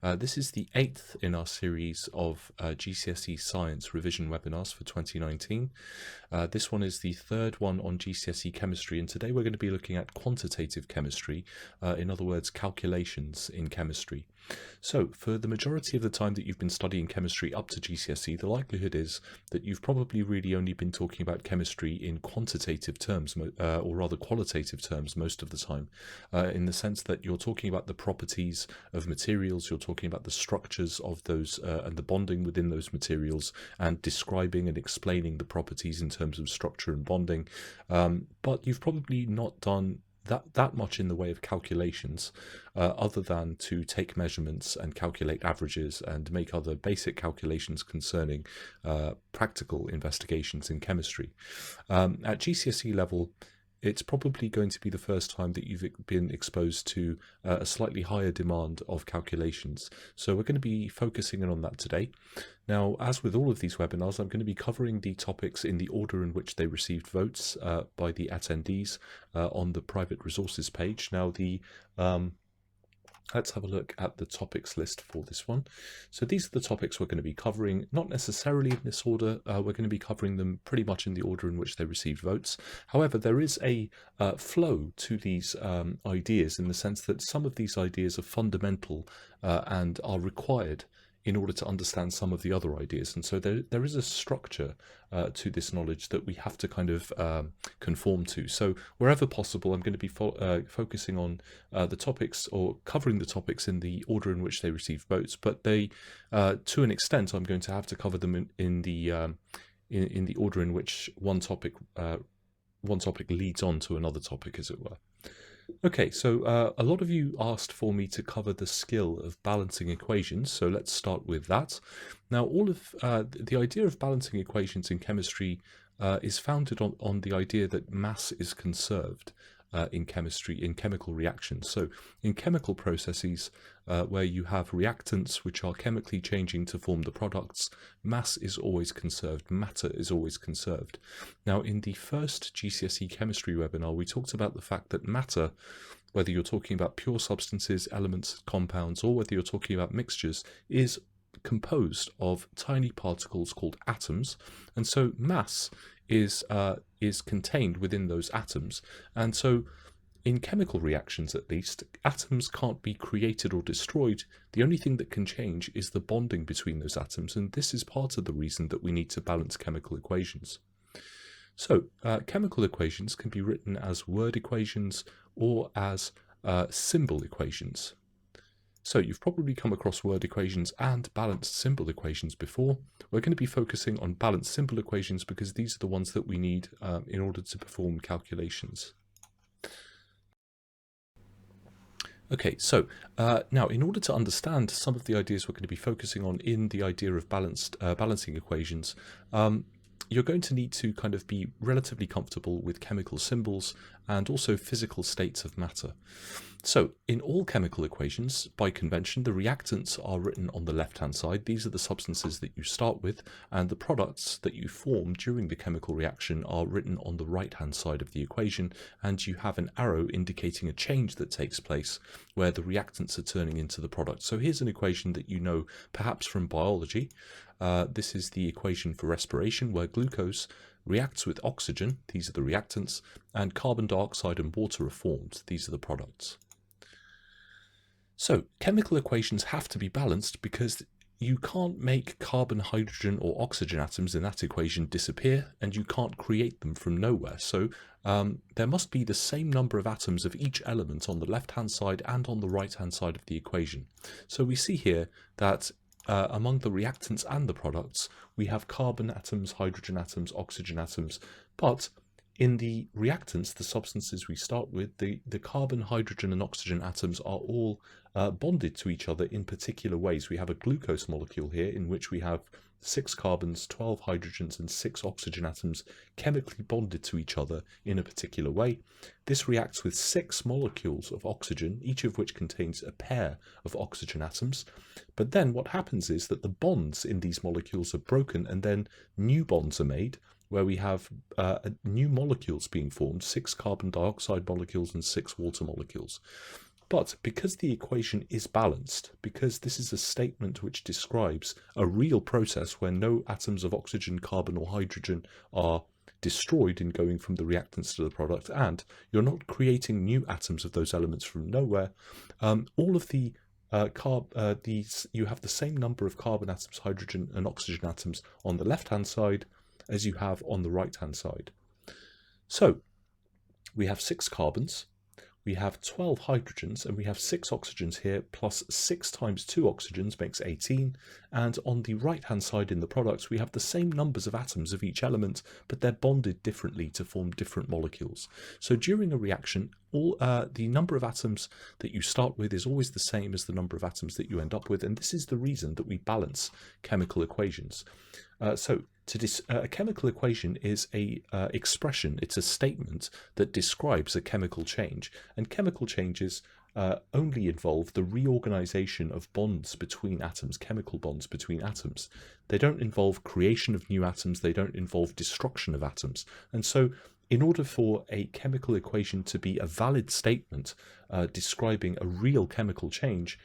This is the 8th in our series of GCSE Science revision webinars for 2019. This one is the third one on GCSE Chemistry, and today we're going to be looking at quantitative chemistry, in other words, calculations in chemistry. So, for the majority of the time that you've been studying chemistry up to GCSE, the likelihood is that you've probably really only been talking about chemistry in quantitative terms, or rather qualitative terms most of the time, in the sense that you're talking about the properties of materials, you're talking about the structures of those and the bonding within those materials, and describing and explaining the properties in terms of structure and bonding. But you've probably not done that much in the way of calculations, other than to take measurements and calculate averages and make other basic calculations concerning practical investigations in chemistry. At GCSE level, it's probably going to be the first time that you've been exposed to a slightly higher demand of calculations. So we're going to be focusing in on that today. Now, as with all of these webinars, I'm going to be covering the topics in the order in which they received votes by the attendees on the private resources page. Now, let's have a look at the topics list for this one. So these are the topics we're going to be covering, not necessarily in this order. We're going to be covering them pretty much in the order in which they received votes. However, there is a flow to these ideas, in the sense that some of these ideas are fundamental and are required in order to understand some of the other ideas. And so there is a structure to this knowledge that we have to kind of conform to. So wherever possible, I'm going to be focusing on the topics, or covering the topics in the order in which they receive votes, but they, to an extent, I'm going to have to cover them in the order in which one topic leads on to another topic, as it were. Okay, so a lot of you asked for me to cover the skill of balancing equations, so let's start with that. Now, all of the idea of balancing equations in chemistry is founded on the idea that mass is conserved in chemistry, in chemical reactions. So in chemical processes where you have reactants which are chemically changing to form the products, mass is always conserved, matter is always conserved. Now, in the first GCSE chemistry webinar, we talked about the fact that matter, whether you're talking about pure substances, elements, compounds, or whether you're talking about mixtures, is composed of tiny particles called atoms, and so mass is contained within those atoms. And so in chemical reactions, at least, atoms can't be created or destroyed. The only thing that can change is the bonding between those atoms, and this is part of the reason that we need to balance chemical equations. So chemical equations can be written as word equations or as symbol equations. So you've probably come across word equations and balanced symbol equations before. We're going to be focusing on balanced symbol equations because these are the ones that we need in order to perform calculations. Okay, so now, in order to understand some of the ideas we're going to be focusing on in the idea of balancing equations, you're going to need to kind of be relatively comfortable with chemical symbols and also physical states of matter. So in all chemical equations, by convention, the reactants are written on the left-hand side. These are the substances that you start with, and the products that you form during the chemical reaction are written on the right-hand side of the equation, and you have an arrow indicating a change that takes place where the reactants are turning into the product. So here's an equation that you know perhaps from biology. This is the equation for respiration, where glucose reacts with oxygen, these are the reactants, and carbon dioxide and water are formed, these are the products. So chemical equations have to be balanced because you can't make carbon, hydrogen, or oxygen atoms in that equation disappear, and you can't create them from nowhere. So there must be the same number of atoms of each element on the left-hand side and on the right-hand side of the equation. So we see here that among the reactants and the products, we have carbon atoms, hydrogen atoms, oxygen atoms, but in the reactants, the substances we start with, the carbon, hydrogen, and oxygen atoms are all bonded to each other in particular ways. We have a glucose molecule here in which we have 6 carbons, 12 hydrogens, and 6 oxygen atoms chemically bonded to each other in a particular way. This reacts with 6 molecules of oxygen, each of which contains a pair of oxygen atoms. But then what happens is that the bonds in these molecules are broken, and then new bonds are made, where we have new molecules being formed, 6 carbon dioxide molecules and 6 water molecules. But because the equation is balanced, because this is a statement which describes a real process where no atoms of oxygen, carbon or hydrogen are destroyed in going from the reactants to the product, and you're not creating new atoms of those elements from nowhere, all of the you have the same number of carbon atoms, hydrogen and oxygen atoms on the left-hand side as you have on the right-hand side. So we have 6 carbons, we have 12 hydrogens, and we have 6 oxygens here, plus 6 times 2 oxygens makes 18. And on the right-hand side in the products, we have the same numbers of atoms of each element, but they're bonded differently to form different molecules. So during a reaction, the number of atoms that you start with is always the same as the number of atoms that you end up with, and this is the reason that we balance chemical equations. A chemical equation is a expression, it's a statement that describes a chemical change, and chemical changes only involve the reorganization of bonds between atoms, chemical bonds between atoms. They don't involve creation of new atoms, they don't involve destruction of atoms. And so in order for a chemical equation to be a valid statement describing a real chemical change,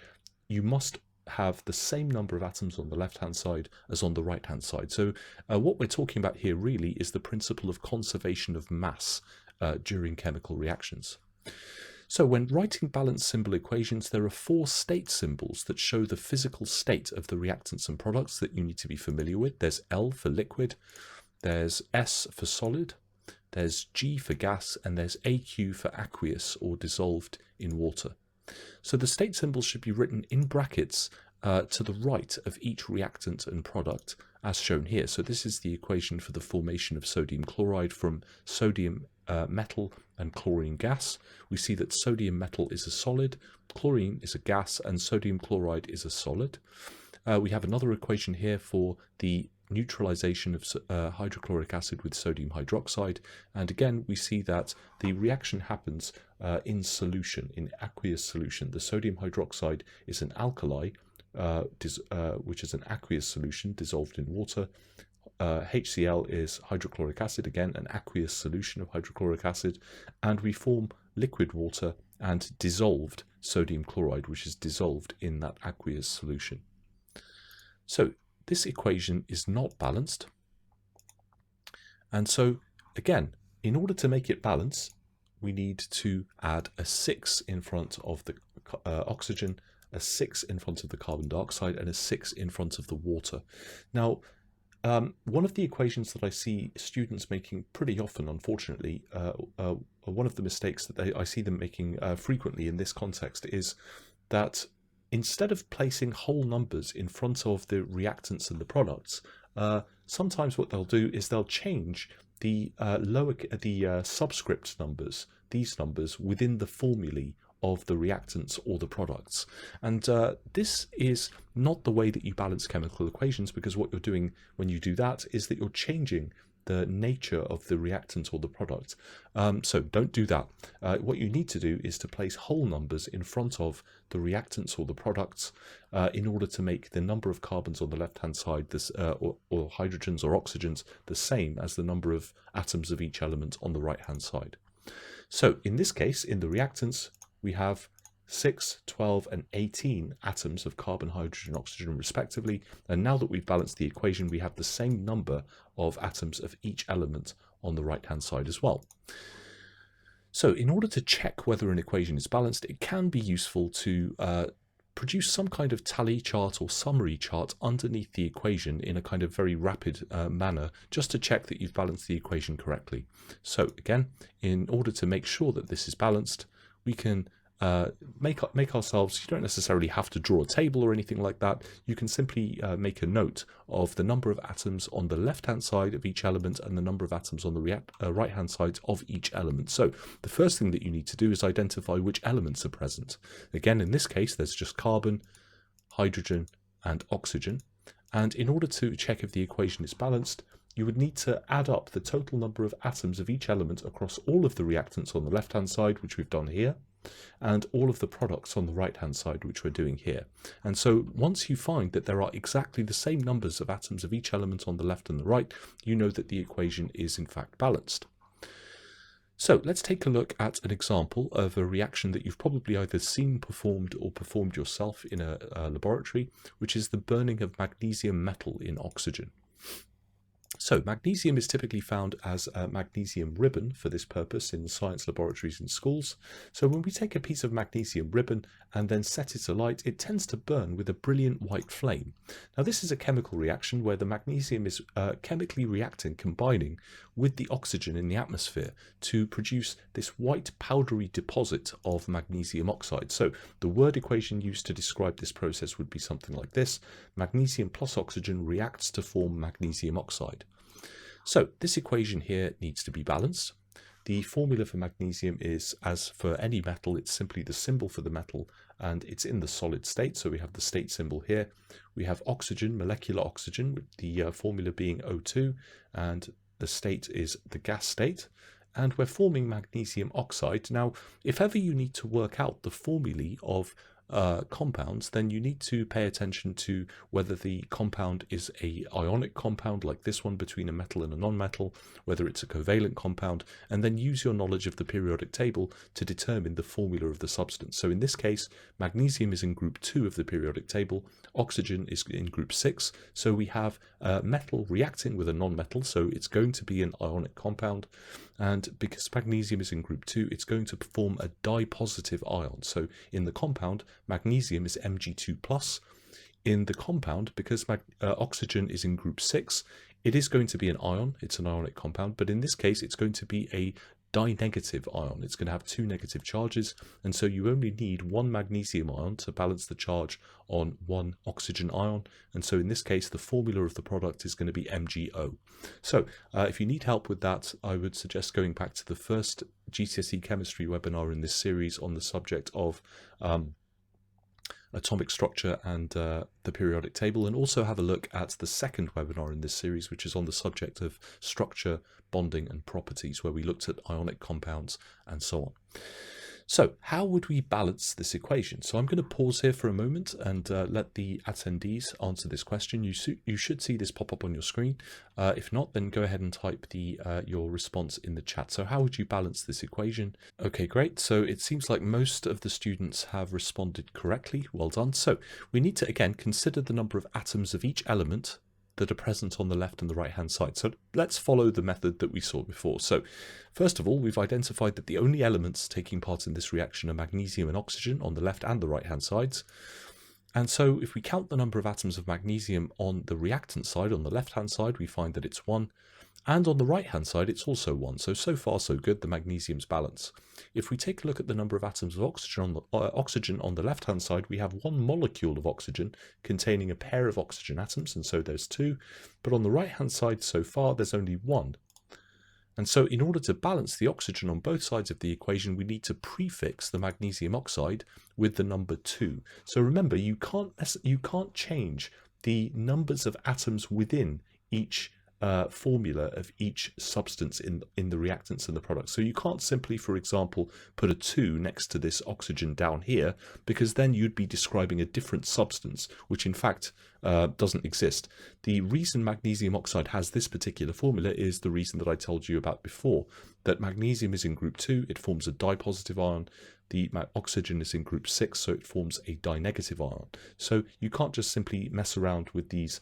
you must have the same number of atoms on the left-hand side as on the right-hand side. So what we're talking about here really is the principle of conservation of mass during chemical reactions. So when writing balance symbol equations, there are 4 state symbols that show the physical state of the reactants and products that you need to be familiar with. There's L for liquid, there's S for solid, there's G for gas, and there's AQ for aqueous or dissolved in water. So the state symbols should be written in brackets to the right of each reactant and product as shown here. So this is the equation for the formation of sodium chloride from sodium metal and chlorine gas. We see that sodium metal is a solid, chlorine is a gas, and sodium chloride is a solid. We have another equation here for the neutralization of hydrochloric acid with sodium hydroxide, and again we see that the reaction happens in solution, in aqueous solution. The sodium hydroxide is an alkali which is an aqueous solution dissolved in water. HCl is hydrochloric acid, again an aqueous solution of hydrochloric acid, and we form liquid water and dissolved sodium chloride, which is dissolved in that aqueous solution. So this equation is not balanced, and so again, in order to make it balance, we need to add a 6 in front of the oxygen, a 6 in front of the carbon dioxide, and a 6 in front of the water. Now, one of the equations that I see students making pretty often, unfortunately, one of the mistakes that I see them making frequently in this context is that instead of placing whole numbers in front of the reactants and the products, sometimes what they'll do is they'll change the subscript numbers, these numbers, within the formulae of the reactants or the products. And this is not the way that you balance chemical equations, because what you're doing when you do that is that you're changing the nature of the reactant or the product. So don't do that. What you need to do is to place whole numbers in front of the reactants or the products in order to make the number of carbons on the left-hand side or hydrogens or oxygens the same as the number of atoms of each element on the right-hand side. So in this case, in the reactants, we have 6, 12 and 18 atoms of carbon, hydrogen, oxygen respectively, and now that we've balanced the equation, we have the same number of atoms of each element on the right hand side as well. So in order to check whether an equation is balanced, it can be useful to produce some kind of tally chart or summary chart underneath the equation in a kind of very rapid manner, just to check that you've balanced the equation correctly. So again, in order to make sure that this is balanced, we can make ourselves, you don't necessarily have to draw a table or anything like that, you can simply make a note of the number of atoms on the left hand side of each element and the number of atoms on the right hand side of each element. So the first thing that you need to do is identify which elements are present. Again, in this case there's just carbon, hydrogen and oxygen, and in order to check if the equation is balanced, you would need to add up the total number of atoms of each element across all of the reactants on the left hand side, which we've done here, and all of the products on the right hand side, which we're doing here. And so once you find that there are exactly the same numbers of atoms of each element on the left and the right, you know that the equation is in fact balanced. So let's take a look at an example of a reaction that you've probably either seen performed or performed yourself in a laboratory, which is the burning of magnesium metal in oxygen. So magnesium is typically found as a magnesium ribbon for this purpose in science laboratories and schools. So when we take a piece of magnesium ribbon and then set it alight, it tends to burn with a brilliant white flame. Now this is a chemical reaction where the magnesium is chemically reacting, combining with the oxygen in the atmosphere to produce this white powdery deposit of magnesium oxide. So the word equation used to describe this process would be something like this: magnesium plus oxygen reacts to form magnesium oxide. So this equation here needs to be balanced. The formula for magnesium is, as for any metal, it's simply the symbol for the metal, and it's in the solid state. So we have the state symbol here. We have oxygen, molecular oxygen, with the formula being O2, and the state is the gas state. And we're forming magnesium oxide. Now, if ever you need to work out the formulae of compounds, then you need to pay attention to whether the compound is a ionic compound like this one between a metal and a non-metal, whether it's a covalent compound, and then use your knowledge of the periodic table to determine the formula of the substance. So in this case, magnesium is in group 2 of the periodic table, oxygen is in group 6, so we have a metal reacting with a non-metal, so it's going to be an ionic compound. And because magnesium is in group 2, it's going to form a dipositive ion. So in the compound, magnesium is Mg2+. In the compound, because oxygen is in group 6, it is going to be an ion. It's an ionic compound, but in this case, it's going to be a dinegative ion. It's going to have 2 negative charges, and so you only need 1 magnesium ion to balance the charge on 1 oxygen ion, and so in this case the formula of the product is going to be MgO. So if you need help with that, I would suggest going back to the first GCSE Chemistry webinar in this series on the subject of atomic structure and the periodic table, and also have a look at the second webinar in this series, which is on the subject of structure, bonding and properties, where we looked at ionic compounds and so on. So how would we balance this equation? So I'm going to pause here for a moment and let the attendees answer this question. You should see this pop up on your screen. If not, then go ahead and type your response in the chat. So how would you balance this equation? Okay, great. So it seems like most of the students have responded correctly. Well done. So we need to, again, consider the number of atoms of each element that are present on the left and the right hand side. So let's follow the method that we saw before. So first of all, we've identified that the only elements taking part in this reaction are magnesium and oxygen on the left and the right hand sides. And so if we count the number of atoms of magnesium on the reactant side, on the left hand side, we find that it's 1. And on the right hand side, it's also 1. So far so good, the magnesium's balance. If we take a look at the number of atoms of oxygen on the left hand side, we have 1 molecule of oxygen containing a pair of oxygen atoms, and so there's 2. But on the right hand side so far, there's only 1. And so in order to balance the oxygen on both sides of the equation, we need to prefix the magnesium oxide with the number 2. So remember, you can't change the numbers of atoms within each formula of each substance in the reactants and the products. So you can't simply, for example, put a 2 next to this oxygen down here, because then you'd be describing a different substance, which in fact doesn't exist. The reason magnesium oxide has this particular formula is the reason that I told you about before, that magnesium is in group 2, it forms a dipositive ion. The oxygen is in group 6, so it forms a dinegative ion. So you can't just simply mess around with these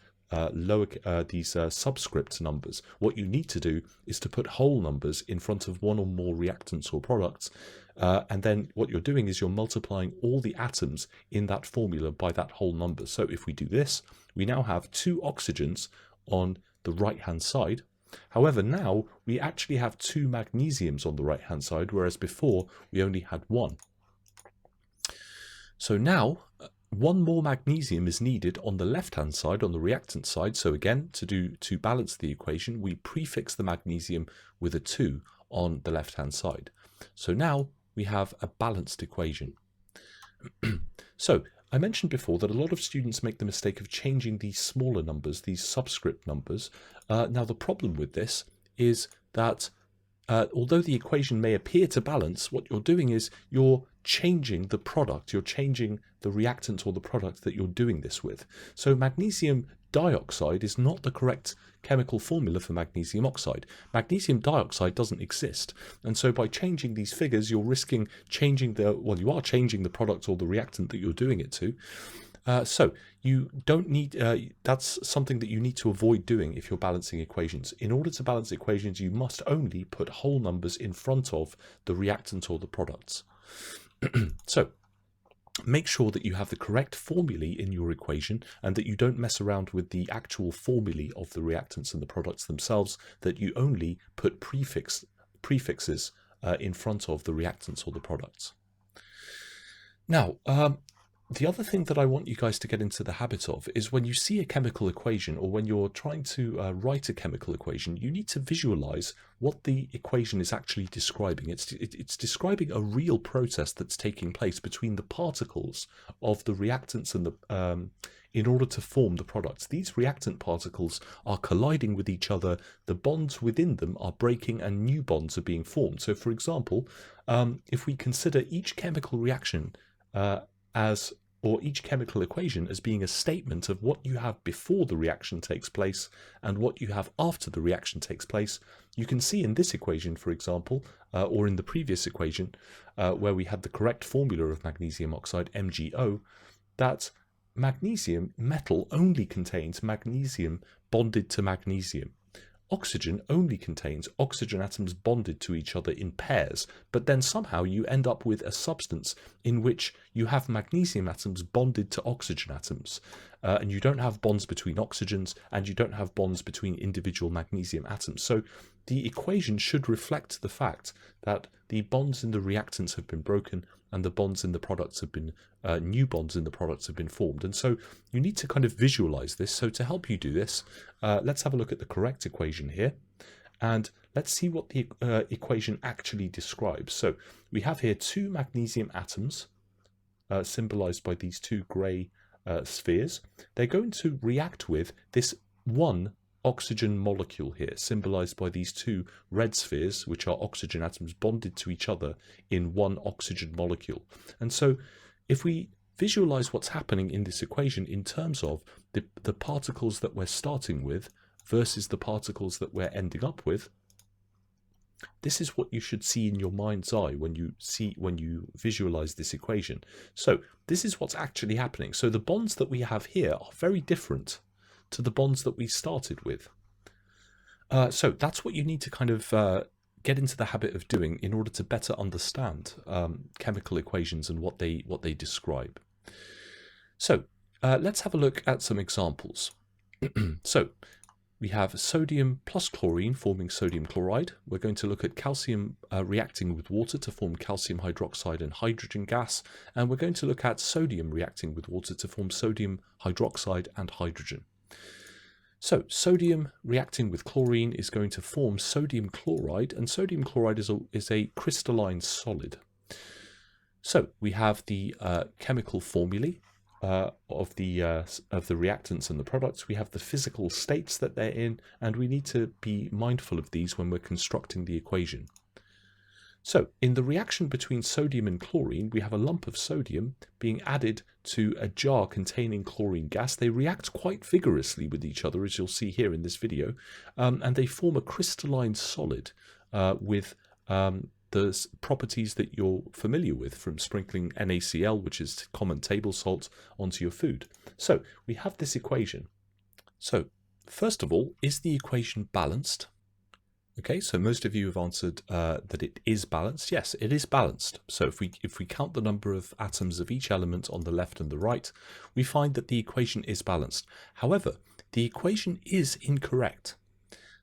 subscript numbers. What you need to do is to put whole numbers in front of one or more reactants or products, and then what you're doing is you're multiplying all the atoms in that formula by that whole number. So if we do this, we now have 2 oxygens on the right hand side. However, now we actually have 2 magnesiums on the right hand side, whereas before we only had 1. So now 1 more magnesium is needed on the left-hand side, on the reactant side. So again, to balance the equation, we prefix the magnesium with a 2 on the left-hand side. So now we have a balanced equation. So I mentioned before that a lot of students make the mistake of changing these smaller numbers, these subscript numbers. Now the problem with this is that although the equation may appear to balance, what you're doing is you're changing the product, you're changing the reactant or the product that you're doing this with. So magnesium dioxide is not the correct chemical formula for magnesium oxide. Magnesium dioxide doesn't exist. And so by changing these figures, you're risking changing you are changing the product or the reactant that you're doing it to. So you don't need, that's something that you need to avoid doing if you're balancing equations. In order to balance equations, you must only put whole numbers in front of the reactant or the products. So make sure that you have the correct formulae in your equation and that you don't mess around with the actual formulae of the reactants and the products themselves, that you only put prefixes in front of the reactants or the products. Now, the other thing that I want you guys to get into the habit of is when you see a chemical equation, or when you're trying to write a chemical equation, you need to visualize what the equation is actually describing. It's describing a real process that's taking place between the particles of the reactants and the in order to form the products. These reactant particles are colliding with each other, the bonds within them are breaking and new bonds are being formed. So for example, if we consider each chemical reaction or each chemical equation as being a statement of what you have before the reaction takes place and what you have after the reaction takes place, you can see in this equation, for example, or in the previous equation, where we had the correct formula of magnesium oxide, MgO, that magnesium metal only contains magnesium bonded to magnesium. Oxygen only contains oxygen atoms bonded to each other in pairs, but then somehow you end up with a substance in which you have magnesium atoms bonded to oxygen atoms, and you don't have bonds between oxygens, and you don't have bonds between individual magnesium atoms. So the equation should reflect the fact that the bonds in the reactants have been broken and the bonds in the products have been, new bonds in the products have been formed. And so you need to kind of visualize this. So to help you do this, let's have a look at the correct equation here. And let's see what the equation actually describes. So we have here two magnesium atoms, symbolized by these two grey spheres. They're going to react with this one oxygen molecule here, symbolized by these two red spheres, which are oxygen atoms bonded to each other in one oxygen molecule. And so if we visualize what's happening in this equation in terms of the particles that we're starting with versus the particles that we're ending up with, this is what you should see in your mind's eye when you visualize this equation. So this is what's actually happening. So the bonds that we have here are very different to the bonds that we started with. So that's what you need to kind of get into the habit of doing in order to better understand chemical equations and what they describe. So let's have a look at some examples. So we have sodium plus chlorine forming sodium chloride. We're going to look at calcium reacting with water to form calcium hydroxide and hydrogen gas. And we're going to look at sodium reacting with water to form sodium hydroxide and hydrogen. So sodium reacting with chlorine is going to form sodium chloride, and sodium chloride is a crystalline solid. So we have the chemical formulae of the reactants and the products. We have the physical states that they're in, and we need to be mindful of these when we're constructing the equation. So in the reaction between sodium and chlorine, we have a lump of sodium being added to a jar containing chlorine gas. They react quite vigorously with each other, as you'll see here in this video, and they form a crystalline solid with the properties that you're familiar with from sprinkling NaCl, which is common table salt, onto your food. So we have this equation. So first of all, is the equation balanced? Okay, so most of you have answered that it is balanced. Yes, it is balanced. So if we count the number of atoms of each element on the left and the right, we find that the equation is balanced. However, the equation is incorrect.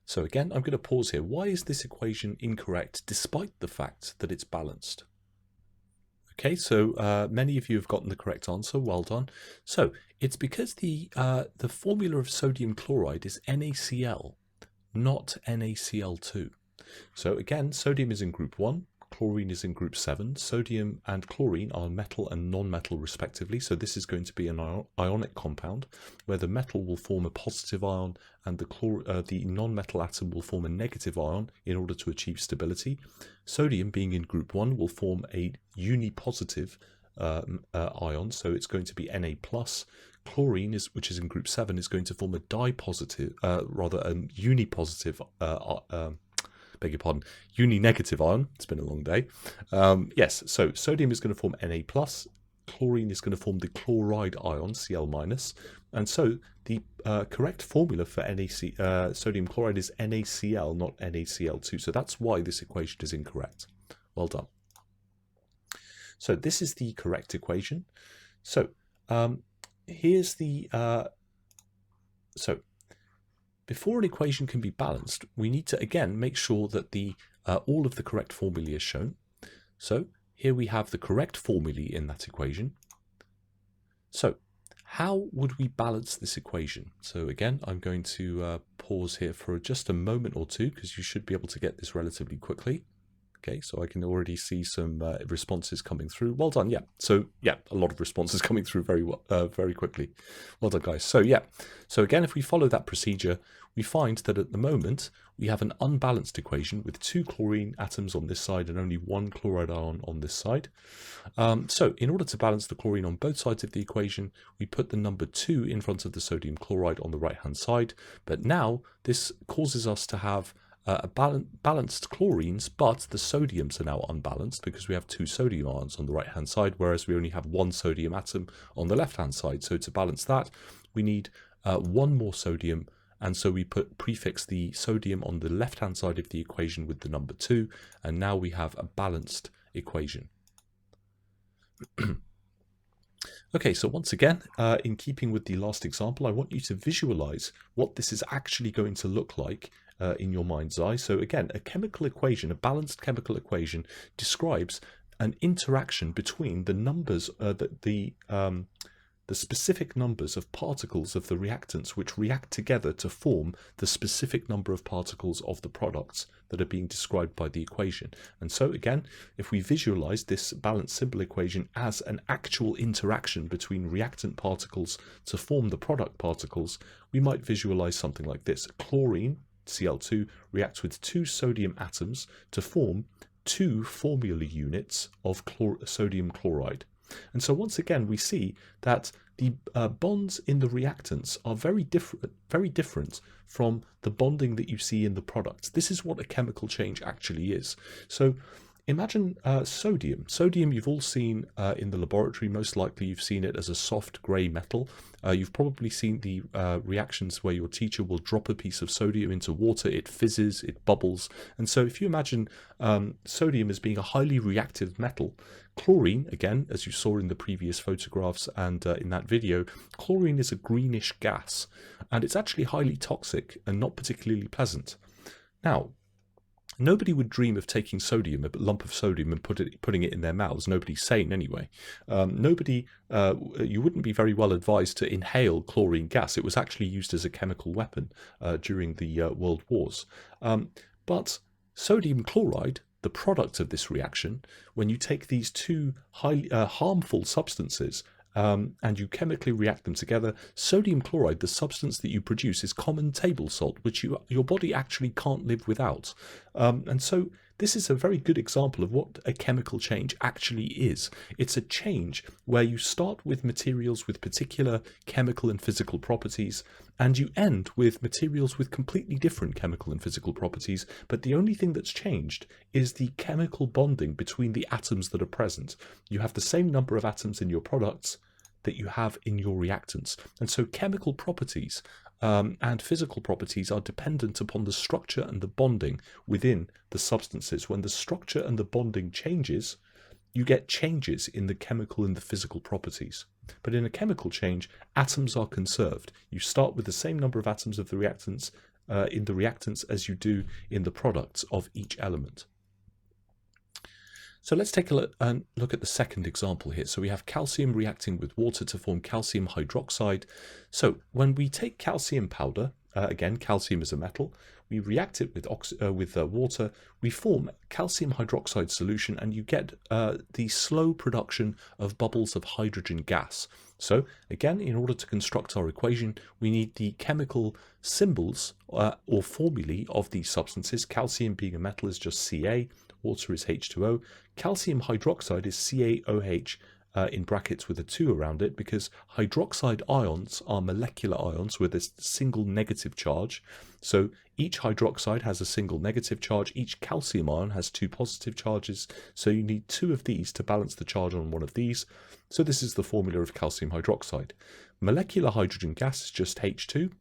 So again, I'm going to pause here. Why is this equation incorrect despite the fact that it's balanced? Okay, so many of you have gotten the correct answer. Well done. So it's because the formula of sodium chloride is NaCl, not NaCl2. So again, sodium is in group 1, chlorine is in group 7. Sodium and chlorine are metal and non-metal respectively, so this is going to be an ionic compound where the metal will form a positive ion and the non-metal atom will form a negative ion in order to achieve stability. Sodium, being in group 1, will form a unipositive ion, so it's going to be Na+. chlorine, which is in group 7, is going to form a dipositive, rather a unipositive, beg your pardon, uni-negative ion. It's been a long day. Yes, so sodium is going to form Na+, chlorine is going to form the chloride ion, Cl-, and so the correct formula for sodium chloride is NaCl, not NaCl2. So that's why this equation is incorrect. Well done. So this is the correct equation. So here's the so before an equation can be balanced, we need to again make sure that the all of the correct formulae is shown. So here we have the correct formulae in that equation. So how would we balance this equation? So again, I'm going to pause here for just a moment or two, because you should be able to get this relatively quickly. Okay, so I can already see some responses coming through. Well done, yeah. So yeah, a lot of responses coming through very quickly. Well done, guys. So yeah, so again, if we follow that procedure, we find that at the moment we have an unbalanced equation with 2 chlorine atoms on this side and only 1 chloride ion on this side. So in order to balance the chlorine on both sides of the equation, we put the number 2 in front of the sodium chloride on the right-hand side. But now this causes us to have balanced chlorines, but the sodiums are now unbalanced because we have 2 sodium ions on the right hand side, whereas we only have 1 sodium atom on the left hand side. So to balance that, we need 1 more sodium, and so we prefix the sodium on the left hand side of the equation with the number 2, and now we have a balanced equation. Okay, so once again, in keeping with the last example, I want you to visualize what this is actually going to look like in your mind's eye. So again, a chemical equation, a balanced chemical equation, describes an interaction between the numbers, the specific numbers of particles of the reactants which react together to form the specific number of particles of the products that are being described by the equation. And so again, if we visualize this balanced symbol equation as an actual interaction between reactant particles to form the product particles, we might visualize something like this. Chlorine, Cl2, reacts with 2 sodium atoms to form 2 formula units of sodium chloride. And so once again, we see that the bonds in the reactants are very different from the bonding that you see in the products. This is what a chemical change actually is. So imagine sodium. Sodium you've all seen in the laboratory. Most likely you've seen it as a soft grey metal. You've probably seen the reactions where your teacher will drop a piece of sodium into water, it fizzes, it bubbles. And so if you imagine sodium as being a highly reactive metal, chlorine, again, as you saw in the previous photographs and in that video, chlorine is a greenish gas, and it's actually highly toxic and not particularly pleasant. Now, nobody would dream of taking sodium, a lump of sodium, and putting it in their mouths. Nobody's sane anyway. You wouldn't be very well advised to inhale chlorine gas. It was actually used as a chemical weapon during the World Wars. But sodium chloride, the product of this reaction, when you take these 2 highly harmful substances and you chemically react them together, sodium chloride, the substance that you produce, is common table salt, which your body actually can't live without. And so this is a very good example of what a chemical change actually is. It's a change where you start with materials with particular chemical and physical properties, and you end with materials with completely different chemical and physical properties, but the only thing that's changed is the chemical bonding between the atoms that are present. You have the same number of atoms in your products that you have in your reactants. And so chemical properties and physical properties are dependent upon the structure and the bonding within the substances. When the structure and the bonding changes, you get changes in the chemical and the physical properties. But in a chemical change, atoms are conserved. You start with the same number of atoms of the reactants in the reactants as you do in the products of each element. So let's take a look at the second example here. So we have calcium reacting with water to form calcium hydroxide. So when we take calcium powder, again, calcium is a metal, we react it with water, we form calcium hydroxide solution, and you get the slow production of bubbles of hydrogen gas. So again, in order to construct our equation, we need the chemical symbols or formulae of these substances. Calcium being a metal is just Ca, water is H2O, calcium hydroxide is CaOH, in brackets with a 2 around it, because hydroxide ions are molecular ions with a single negative charge. So each hydroxide has a single negative charge, each calcium ion has 2 positive charges, so you need 2 of these to balance the charge on one of these. So this is the formula of calcium hydroxide. Molecular hydrogen gas is just H2.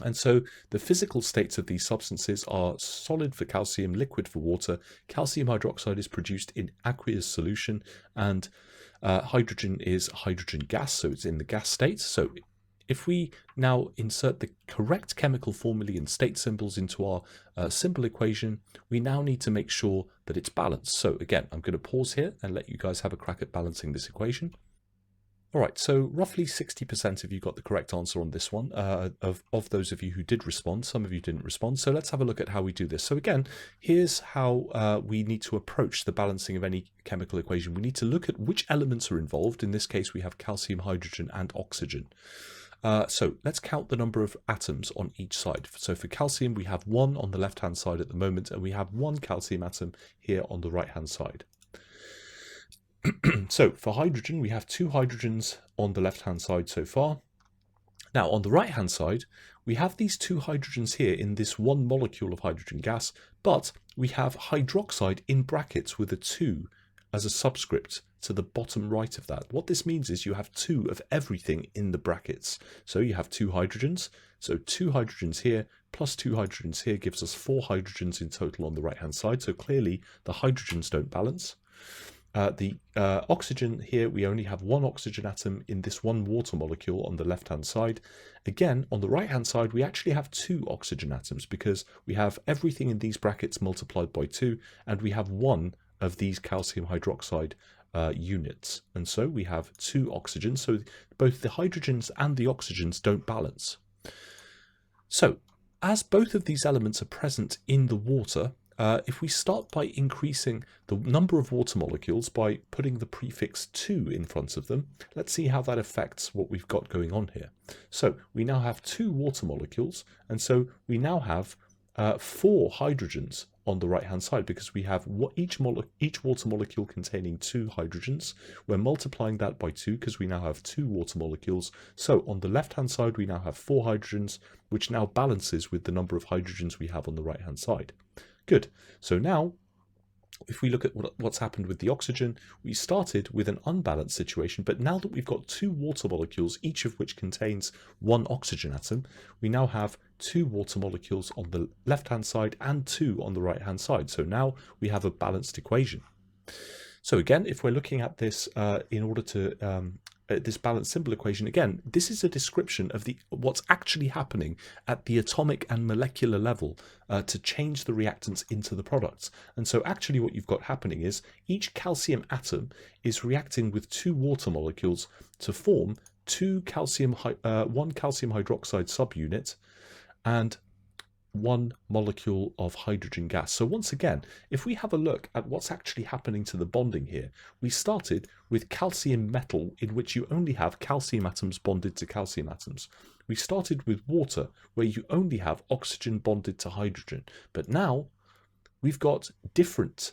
And so the physical states of these substances are solid for calcium, liquid for water. Calcium hydroxide is produced in aqueous solution, and hydrogen is hydrogen gas, so it's in the gas state. So if we now insert the correct chemical formulae and state symbols into our simple equation, we now need to make sure that it's balanced. So again, I'm going to pause here and let you guys have a crack at balancing this equation. All right, so roughly 60% of you got the correct answer on this one, of those of you who did respond. Some of you didn't respond, so let's have a look at how we do this. So again, here's how we need to approach the balancing of any chemical equation. We need to look at which elements are involved. In this case, we have calcium, hydrogen, and oxygen. So let's count the number of atoms on each side. So for calcium, we have 1 on the left-hand side at the moment, and we have 1 calcium atom here on the right-hand side. So for hydrogen, we have 2 hydrogens on the left-hand side so far. Now on the right-hand side, we have these 2 hydrogens here in this 1 molecule of hydrogen gas, but we have hydroxide in brackets with a 2 as a subscript to the bottom right of that. What this means is you have 2 of everything in the brackets. So you have 2 hydrogens, so 2 hydrogens here plus 2 hydrogens here gives us 4 hydrogens in total on the right-hand side. So clearly the hydrogens don't balance. The oxygen here, we only have 1 oxygen atom in this 1 water molecule on the left-hand side. Again, on the right-hand side, we actually have 2 oxygen atoms because we have everything in these brackets multiplied by 2, and we have 1 of these calcium hydroxide units. And so we have 2 oxygens, so both the hydrogens and the oxygens don't balance. So, as both of these elements are present in the water, if we start by increasing the number of water molecules by putting the prefix 2 in front of them, let's see how that affects what we've got going on here. So we now have 2 water molecules, and so we now have 4 hydrogens on the right hand side because we have each water molecule containing 2 hydrogens. We're multiplying that by 2 because we now have 2 water molecules. So on the left hand side we now have 4 hydrogens, which now balances with the number of hydrogens we have on the right hand side. Good. So now, if we look at what's happened with the oxygen, we started with an unbalanced situation, but now that we've got 2 water molecules, each of which contains 1 oxygen atom, we now have 2 water molecules on the left-hand side and 2 on the right-hand side. So now we have a balanced equation. So again, if we're looking at this in order to this balanced simple equation, again, this is a description of what's actually happening at the atomic and molecular level to change the reactants into the products. And so actually what you've got happening is each calcium atom is reacting with 2 water molecules to form 1 calcium hydroxide subunit and 1 molecule of hydrogen gas. So once again, if we have a look at what's actually happening to the bonding here, we started with calcium metal in which you only have calcium atoms bonded to calcium atoms. We started with water where you only have oxygen bonded to hydrogen. But now we've got different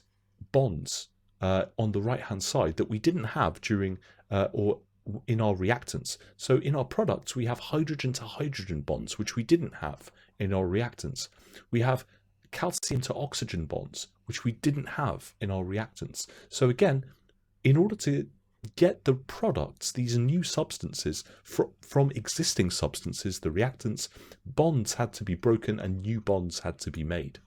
bonds on the right hand side that we didn't have during or in our reactants. So in our products we have hydrogen to hydrogen bonds, which we didn't have in our reactants. We have calcium to oxygen bonds, which we didn't have in our reactants. So again, in order to get the products, these new substances from existing substances, the reactants, bonds had to be broken and new bonds had to be made.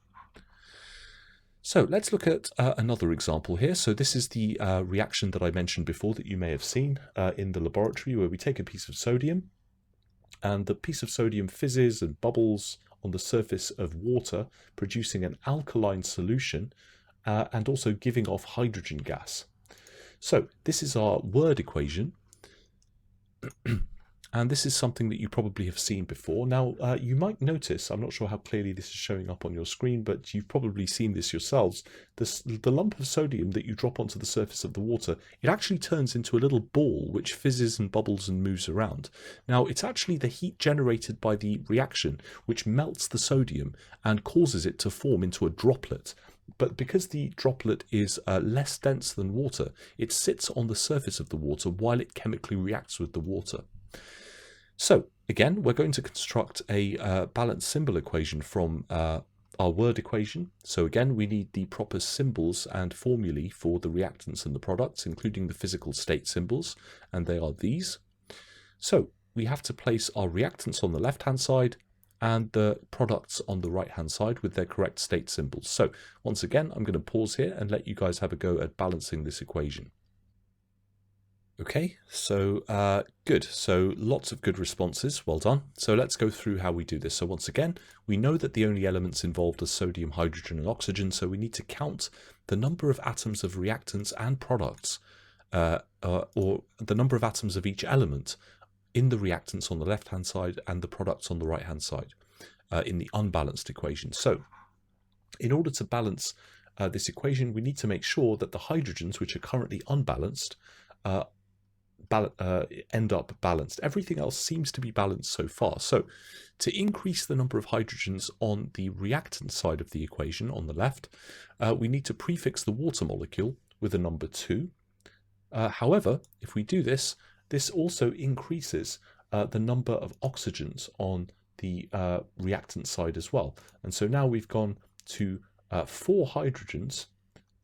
So let's look at another example here. So this is the reaction that I mentioned before that you may have seen in the laboratory, where we take a piece of sodium and the piece of sodium fizzes and bubbles on the surface of water, producing an alkaline solution and also giving off hydrogen gas. So this is our word equation. And this is something that you probably have seen before. Now, you might notice, I'm not sure how clearly this is showing up on your screen, but you've probably seen this yourselves. The lump of sodium that you drop onto the surface of the water, it actually turns into a little ball which fizzes and bubbles and moves around. Now, it's actually the heat generated by the reaction which melts the sodium and causes it to form into a droplet. but because the droplet is less dense than water, it sits on the surface of the water while it chemically reacts with the water. So again, we're going to construct a balanced symbol equation from our word equation. So again, we need the proper symbols and formulae for the reactants and the products, including the physical state symbols, and they are these. So we have to place our reactants on the left-hand side and the products on the right-hand side with their correct state symbols. So once again, I'm going to pause here and let you guys have a go at balancing this equation. Okay, so good. So lots of good responses. Well done. So let's go through how we do this. So once again, we know that the only elements involved are sodium, hydrogen, and oxygen. So we need to count the number of atoms of reactants and products, or the number of atoms of each element in the reactants on the left-hand side and the products on the right-hand side in the unbalanced equation. So in order to balance this equation, we need to make sure that the hydrogens, which are currently unbalanced, end up balanced. Everything else seems to be balanced so far. So to increase the number of hydrogens on the reactant side of the equation on the left, we need to prefix the water molecule with a number 2. However, if we do this, this also increases the number of oxygens on the reactant side as well. And so now we've gone to 4 hydrogens,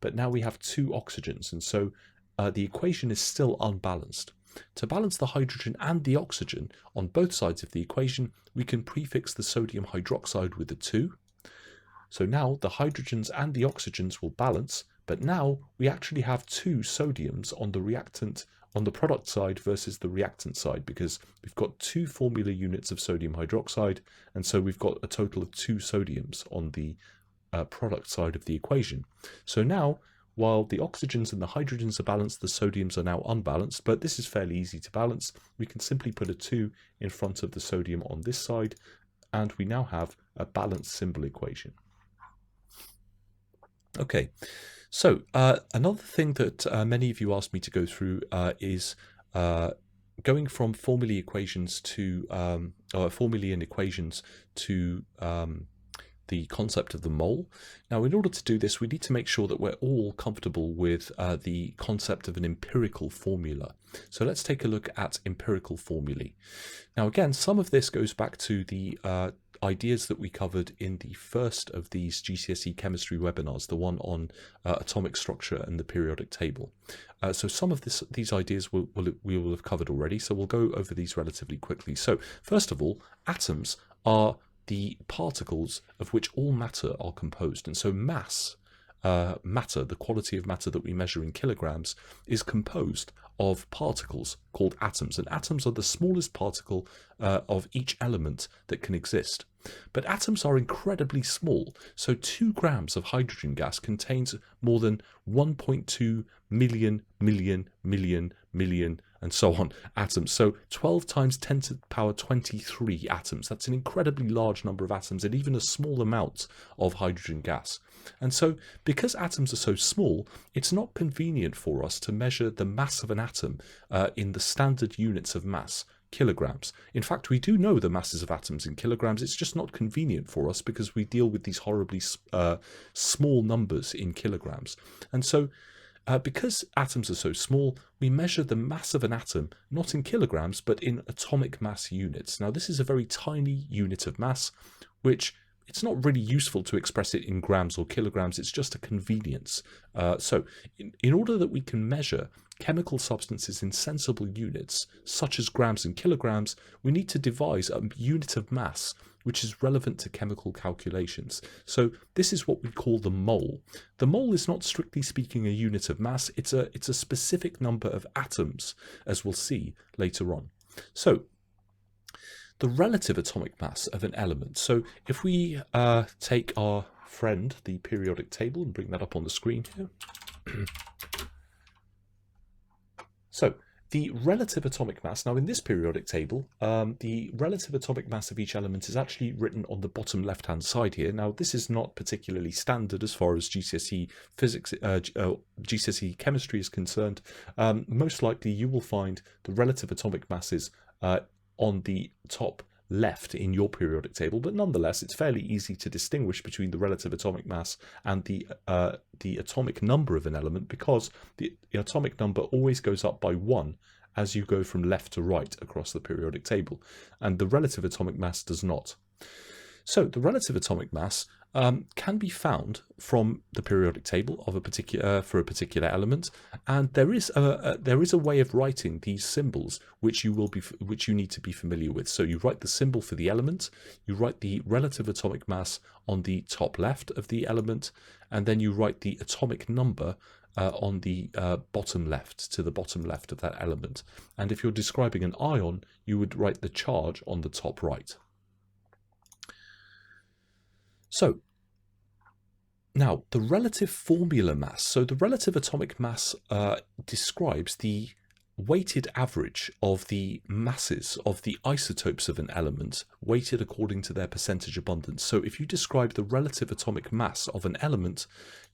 but now we have 2 oxygens. And so the equation is still unbalanced. To balance the hydrogen and the oxygen on both sides of the equation, we can prefix the sodium hydroxide with a 2. So now the hydrogens and the oxygens will balance, but now we actually have 2 sodiums on the product side versus the reactant side, because we've got 2 formula units of sodium hydroxide, and so we've got a total of 2 sodiums on the product side of the equation. So now, while the oxygens and the hydrogens are balanced, the sodiums are now unbalanced, but this is fairly easy to balance. We can simply put a 2 in front of the sodium on this side, and we now have a balanced symbol equation. Okay, so another thing that many of you asked me to go through is going from formulae equations to formulae and equations to the concept of the mole. Now, in order to do this, we need to make sure that we're all comfortable with the concept of an empirical formula. So let's take a look at empirical formulae. Now, again, some of this goes back to the ideas that we covered in the first of these GCSE Chemistry webinars, the one on atomic structure and the periodic table. So some of these ideas we will have covered already, so we'll go over these relatively quickly. So first of all, atoms are the particles of which all matter are composed, and so mass, matter, the quality of matter that we measure in kilograms, is composed of particles called atoms, and atoms are the smallest particle of each element that can exist. But atoms are incredibly small, so 2 grams of hydrogen gas contains more than 1.2 million, and so on atoms. So 12 times 10 to the power 23 atoms. That's an incredibly large number of atoms and even a small amount of hydrogen gas. And so because atoms are so small, it's not convenient for us to measure the mass of an atom in the standard units of mass, kilograms. In fact, we do know the masses of atoms in kilograms. It's just not convenient for us because we deal with these horribly small numbers in kilograms. And so because atoms are so small, we measure the mass of an atom not in kilograms but in atomic mass units. Now, this is a very tiny unit of mass, which it's not really useful to express it in grams or kilograms. It's just a convenience. So in order that we can measure chemical substances in sensible units, such as grams and kilograms, we need to devise a unit of mass which is relevant to chemical calculations. So this is what we call the mole. The mole is not strictly speaking a unit of mass. It's a specific number of atoms, as we'll see later on. So the relative atomic mass of an element. So if we take our friend, the periodic table, and bring that up on the screen here. So the relative atomic mass, now in this periodic table, the relative atomic mass of each element is actually written on the bottom left-hand side here. Now, this is not particularly standard as far as GCSE physics, GCSE chemistry is concerned. Most likely you will find the relative atomic masses on the top left in your periodic table, but nonetheless it's fairly easy to distinguish between the relative atomic mass and the atomic number of an element, because the atomic number always goes up by 1 as you go from left to right across the periodic table, and the relative atomic mass does not. So the relative atomic mass can be found from the periodic table of a particular element, and there is a way of writing these symbols which you need to be familiar with. So you write the symbol for the element, you write the relative atomic mass on the top left of the element, and then you write the atomic number on the bottom left, to the bottom left of that element. And if you're describing an ion, you would write the charge on the top right. So now the relative formula mass. So the relative atomic mass describes the weighted average of the masses of the isotopes of an element, weighted according to their percentage abundance. So if you describe the relative atomic mass of an element,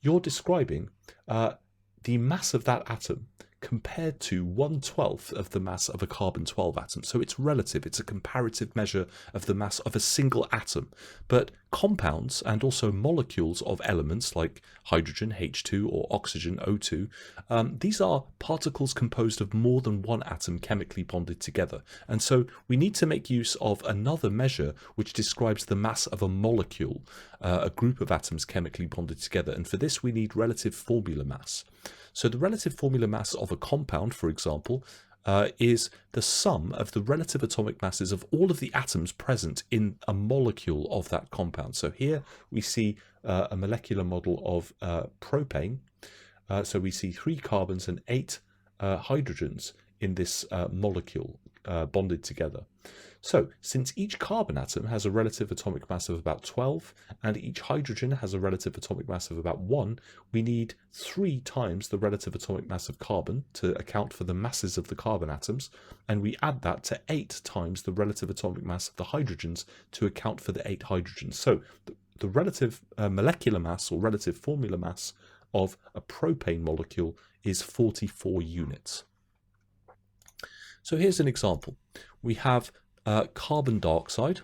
you're describing the mass of that atom compared to 1/12 of the mass of a carbon-12 atom. So it's relative, it's a comparative measure of the mass of a single atom. But compounds and also molecules of elements like hydrogen, H2, or oxygen, O2, these are particles composed of more than one atom chemically bonded together. And so we need to make use of another measure which describes the mass of a molecule, a group of atoms chemically bonded together. And for this we need relative formula mass. So the relative formula mass of a compound, for example, is the sum of the relative atomic masses of all of the atoms present in a molecule of that compound. So here we see a molecular model of propane. So we see 3 carbons and 8 hydrogens in this molecule bonded together. So since each carbon atom has a relative atomic mass of about 12 and each hydrogen has a relative atomic mass of about 1, we need 3 times the relative atomic mass of carbon to account for the masses of the carbon atoms, and we add that to 8 times the relative atomic mass of the hydrogens to account for the 8 hydrogens. So the relative molecular mass or relative formula mass of a propane molecule is 44 units. So here's an example. We have carbon dioxide.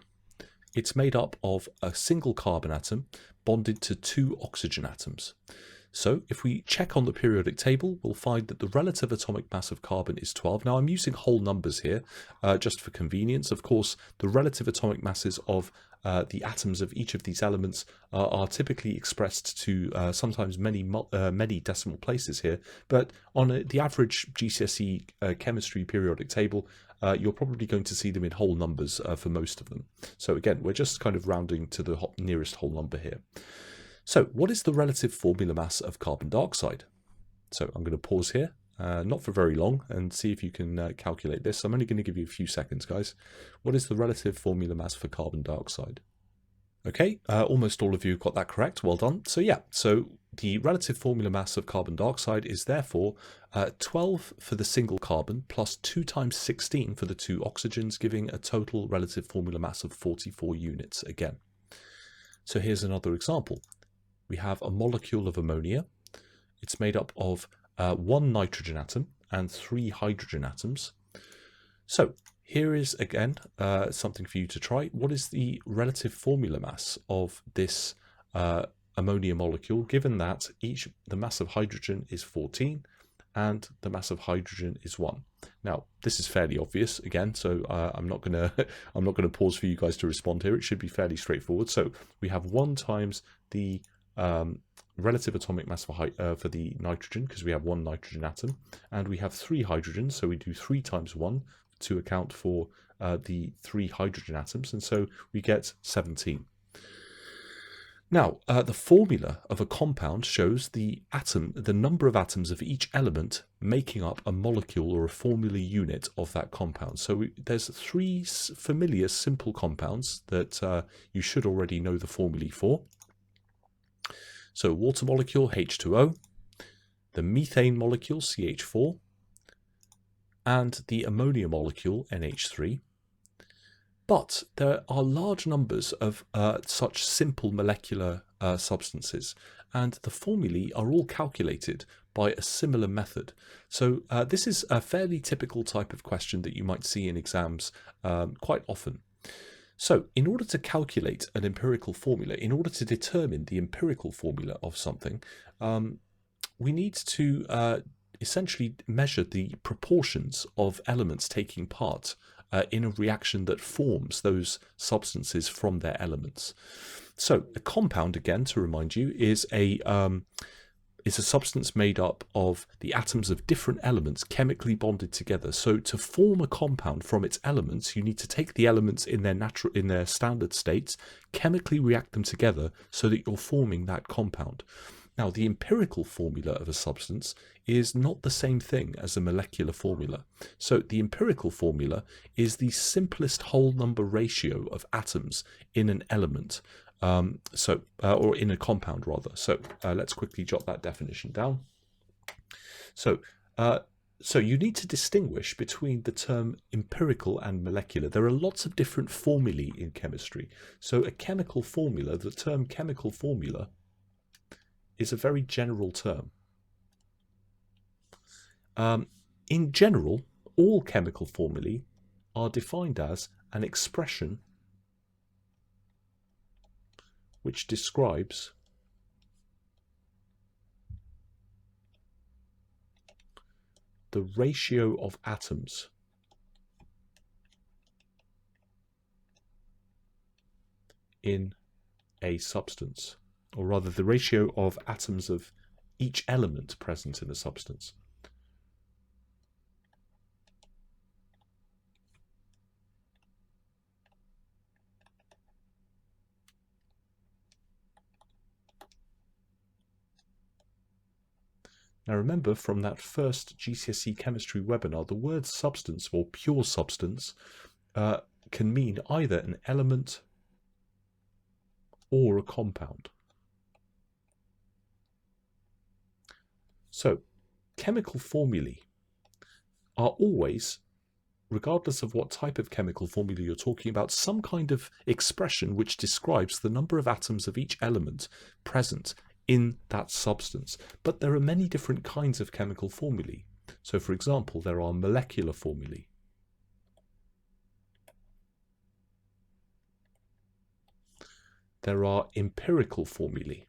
It's made up of a single carbon atom bonded to 2 oxygen atoms. So if we check on the periodic table, we'll find that the relative atomic mass of carbon is 12. Now I'm using whole numbers here just for convenience. Of course, the relative atomic masses of the atoms of each of these elements are typically expressed to sometimes many decimal places here, but on the average GCSE chemistry periodic table, you're probably going to see them in whole numbers for most of them. So again, we're just kind of rounding to the nearest whole number here. So what is the relative formula mass of carbon dioxide? So I'm going to pause here, not for very long, and see if you can calculate this. I'm only going to give you a few seconds, guys. What is the relative formula mass for carbon dioxide? Okay, almost all of you got that correct. Well done. So yeah, so the relative formula mass of carbon dioxide is therefore 12 for the single carbon plus 2 times 16 for the 2 oxygens, giving a total relative formula mass of 44 units again. So here's another example. We have a molecule of ammonia. It's made up of 1 nitrogen atom and 3 hydrogen atoms. So here is again something for you to try. What is the relative formula mass of this ammonia molecule, given that the mass of hydrogen is 14 and the mass of hydrogen is 1? Now this is fairly obvious again, so I'm not gonna pause for you guys to respond here. It should be fairly straightforward. So we have 1 times the relative atomic mass for the nitrogen, because we have 1 nitrogen atom, and we have 3 hydrogens, so we do 3 times 1 to account for the 3 hydrogen atoms, and so we get 17. Now, the formula of a compound shows the number of atoms of each element making up a molecule or a formula unit of that compound. So there's 3 familiar simple compounds that you should already know the formulae for. So water molecule H2O, the methane molecule CH4, and the ammonia molecule NH3. But there are large numbers of such simple molecular substances, and the formulae are all calculated by a similar method. So this is a fairly typical type of question that you might see in exams quite often. So in order to calculate an empirical formula, in order to determine the empirical formula of something, we need to essentially measure the proportions of elements taking part in a reaction that forms those substances from their elements. So a compound, again, to remind you, is a substance made up of the atoms of different elements chemically bonded together. So to form a compound from its elements, you need to take the elements in their standard states, chemically react them together so that you're forming that compound. Now, the empirical formula of a substance is not the same thing as a molecular formula. So the empirical formula is the simplest whole number ratio of atoms in an element. Or in a compound rather. So let's quickly jot that definition down. So you need to distinguish between the term empirical and molecular. There are lots of different formulae in chemistry. So a chemical formula, the term chemical formula, is a very general term. In general, all chemical formulae are defined as an expression which describes the ratio of atoms in a substance, or rather the ratio of atoms of each element present in a substance. Now remember, from that first GCSE Chemistry webinar, the word substance or pure substance can mean either an element or a compound. So chemical formulae are always, regardless of what type of chemical formula you're talking about, some kind of expression which describes the number of atoms of each element present in that substance. But there are many different kinds of chemical formulae. So for example, there are molecular formulae. There are empirical formulae.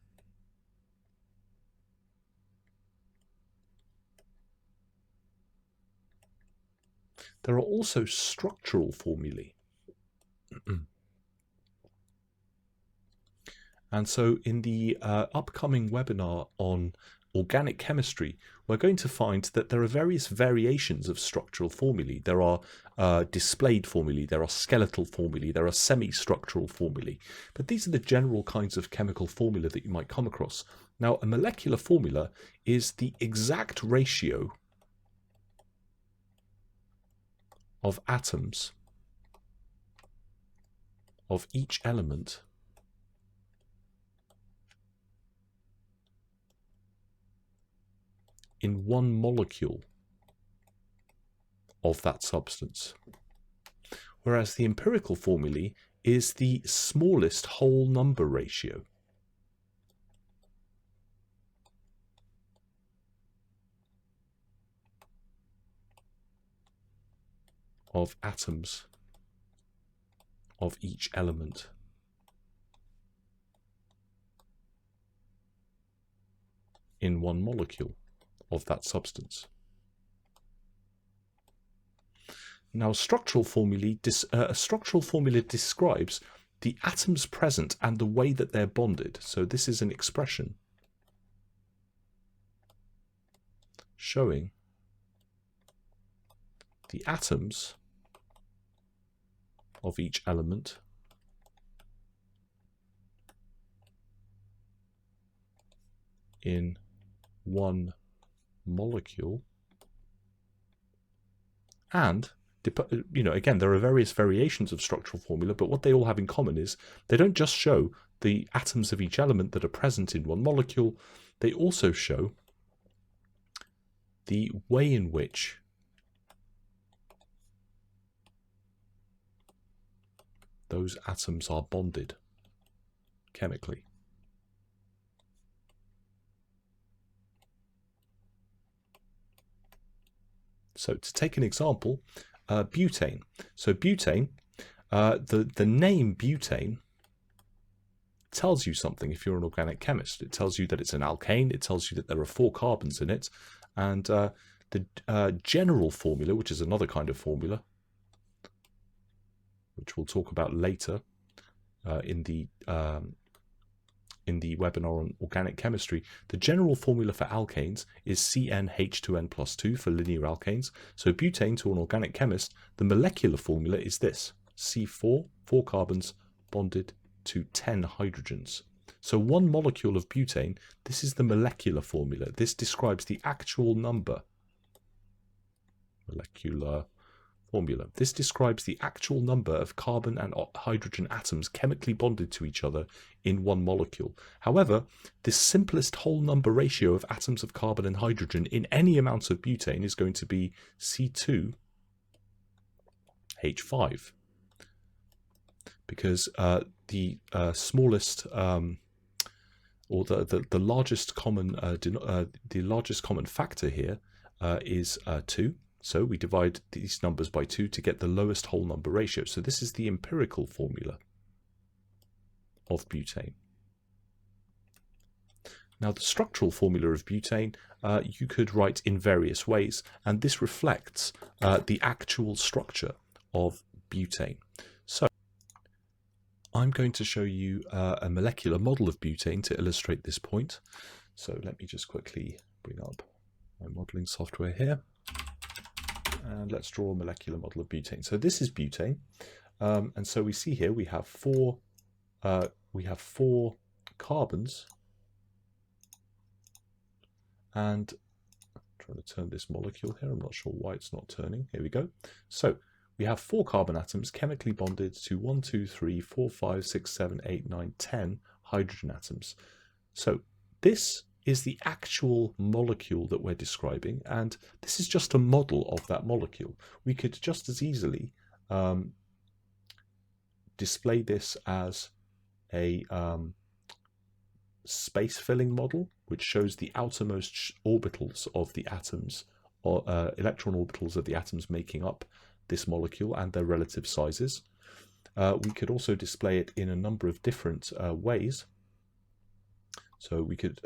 There are also structural formulae. And so in the upcoming webinar on organic chemistry, we're going to find that there are various variations of structural formulae. There are displayed formulae, there are skeletal formulae, there are semi-structural formulae. But these are the general kinds of chemical formula that you might come across. Now, a molecular formula is the exact ratio of atoms of each element in one molecule of that substance. Whereas the empirical formulae is the smallest whole number ratio of atoms of each element in one molecule of that substance. Now, a structural formula describes the atoms present and the way that they're bonded. So this is an expression showing the atoms of each element in one molecule. And again, there are various variations of structural formula, but what they all have in common is they don't just show the atoms of each element that are present in one molecule, they also show the way in which those atoms are bonded chemically. So to take an example, butane. So butane The name butane tells you something if you're an organic chemist. It tells you that it's an alkane, it tells you that there are 4 carbons in it, and the general formula, which is another kind of formula, which we'll talk about later in the webinar on organic chemistry, the general formula for alkanes is CnH2n+2 for linear alkanes. So butane, to an organic chemist, the molecular formula is this: C4, 4 carbons bonded to 10 hydrogens. So 1 molecule of butane, this is the molecular formula. This describes the actual number. Molecular formula. This describes the actual number of carbon and hydrogen atoms chemically bonded to each other in 1 molecule. However, the simplest whole number ratio of atoms of carbon and hydrogen in any amount of butane is going to be C2H5. Because the smallest or the largest common factor here is 2. So we divide these numbers by 2 to get the lowest whole number ratio. So this is the empirical formula of butane. Now the structural formula of butane you could write in various ways, and this reflects the actual structure of butane. So I'm going to show you a molecular model of butane to illustrate this point. So let me just quickly bring up my modeling software here. And let's draw a molecular model of butane. So this is butane, and so we see here we have four carbons, and I'm trying to turn this molecule here. I'm not sure why it's not turning. Here we go. So we have 4 carbon atoms chemically bonded to 1, 2, 3, 4, 5, 6, 7, 8, 9, 10 hydrogen atoms. So this is the actual molecule that we're describing, and this is just a model of that molecule. We could just as easily display this as a space-filling model, which shows the outermost orbitals of the atoms, or electron orbitals of the atoms making up this molecule and their relative sizes. We could also display it in a number of different ways. So we could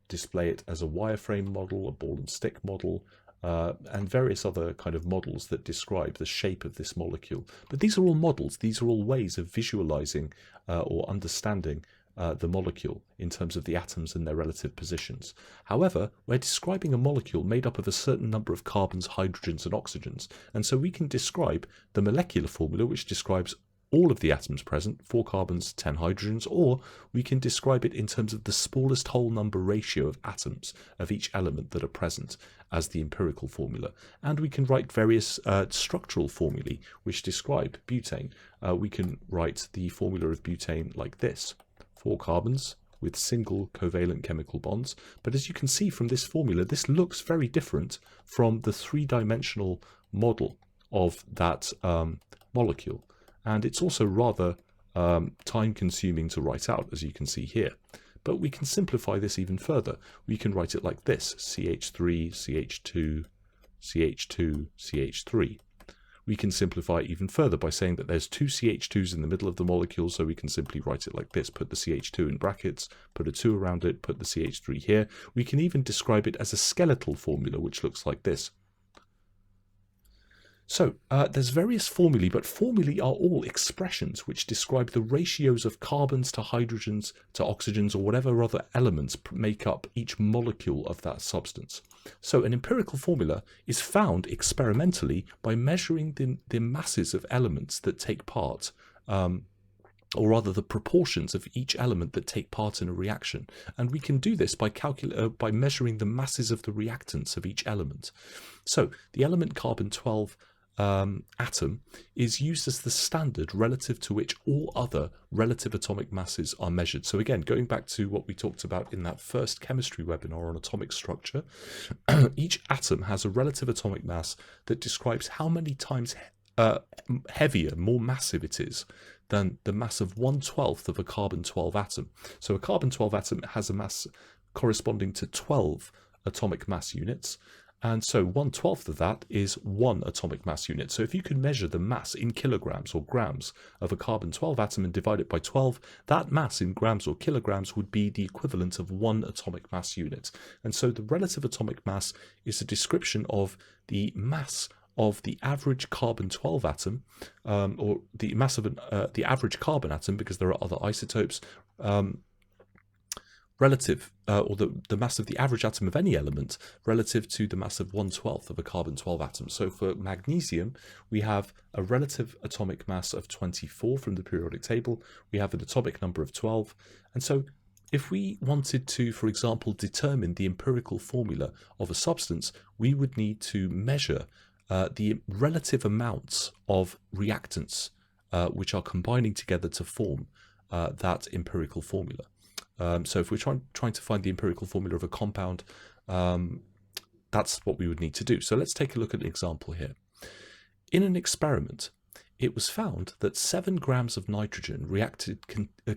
display it as a wireframe model, a ball and stick model, and various other kind of models that describe the shape of this molecule. But these are all models. These are all ways of visualizing or understanding the molecule in terms of the atoms and their relative positions. However, we're describing a molecule made up of a certain number of carbons, hydrogens, and oxygens, and so we can describe the molecular formula, which describes all of the atoms present, 4 carbons, 10 hydrogens, or we can describe it in terms of the smallest whole number ratio of atoms of each element that are present as the empirical formula. And we can write various structural formulae which describe butane. We can write the formula of butane like this: 4 carbons with single covalent chemical bonds. But as you can see from this formula, this looks very different from the 3-dimensional model of that molecule. And it's also rather time-consuming to write out, as you can see here. But we can simplify this even further. We can write it like this: CH3, CH2, CH2, CH3. We can simplify it even further by saying that there's 2 CH2s in the middle of the molecule, so we can simply write it like this: put the CH2 in brackets, put a 2 around it, put the CH3 here. We can even describe it as a skeletal formula, which looks like this. So there's various formulae, but formulae are all expressions which describe the ratios of carbons to hydrogens to oxygens, or whatever other elements make up each molecule of that substance. So an empirical formula is found experimentally by measuring the masses of elements that take part, or rather the proportions of each element that take part in a reaction. And we can do this by measuring the masses of the reactants of each element. So the element carbon-12 atom is used as the standard relative to which all other relative atomic masses are measured. So again, going back to what we talked about in that first chemistry webinar on atomic structure, each atom has a relative atomic mass that describes how many times heavier, more massive it is than the mass of 1/12 of a carbon-12 atom. So a carbon-12 atom has a mass corresponding to 12 atomic mass units, And so 1/12 of that is 1 atomic mass unit. So if you can measure the mass in kilograms or grams of a carbon-12 atom and divide it by 12, that mass in grams or kilograms would be the equivalent of 1 atomic mass unit. And so the relative atomic mass is a description of the mass of the average carbon-12 atom, or the mass of the average carbon atom, because there are other isotopes, relative, or the mass of the average atom of any element relative to the mass of 1/12 of a carbon-12 atom. So for magnesium, we have a relative atomic mass of 24 from the periodic table. We have an atomic number of 12. And so if we wanted to, for example, determine the empirical formula of a substance, we would need to measure the relative amounts of reactants which are combining together to form that empirical formula. So if we're trying to find the empirical formula of a compound, that's what we would need to do. So let's take a look at an example here. In an experiment, it was found that 7 grams of nitrogen reacted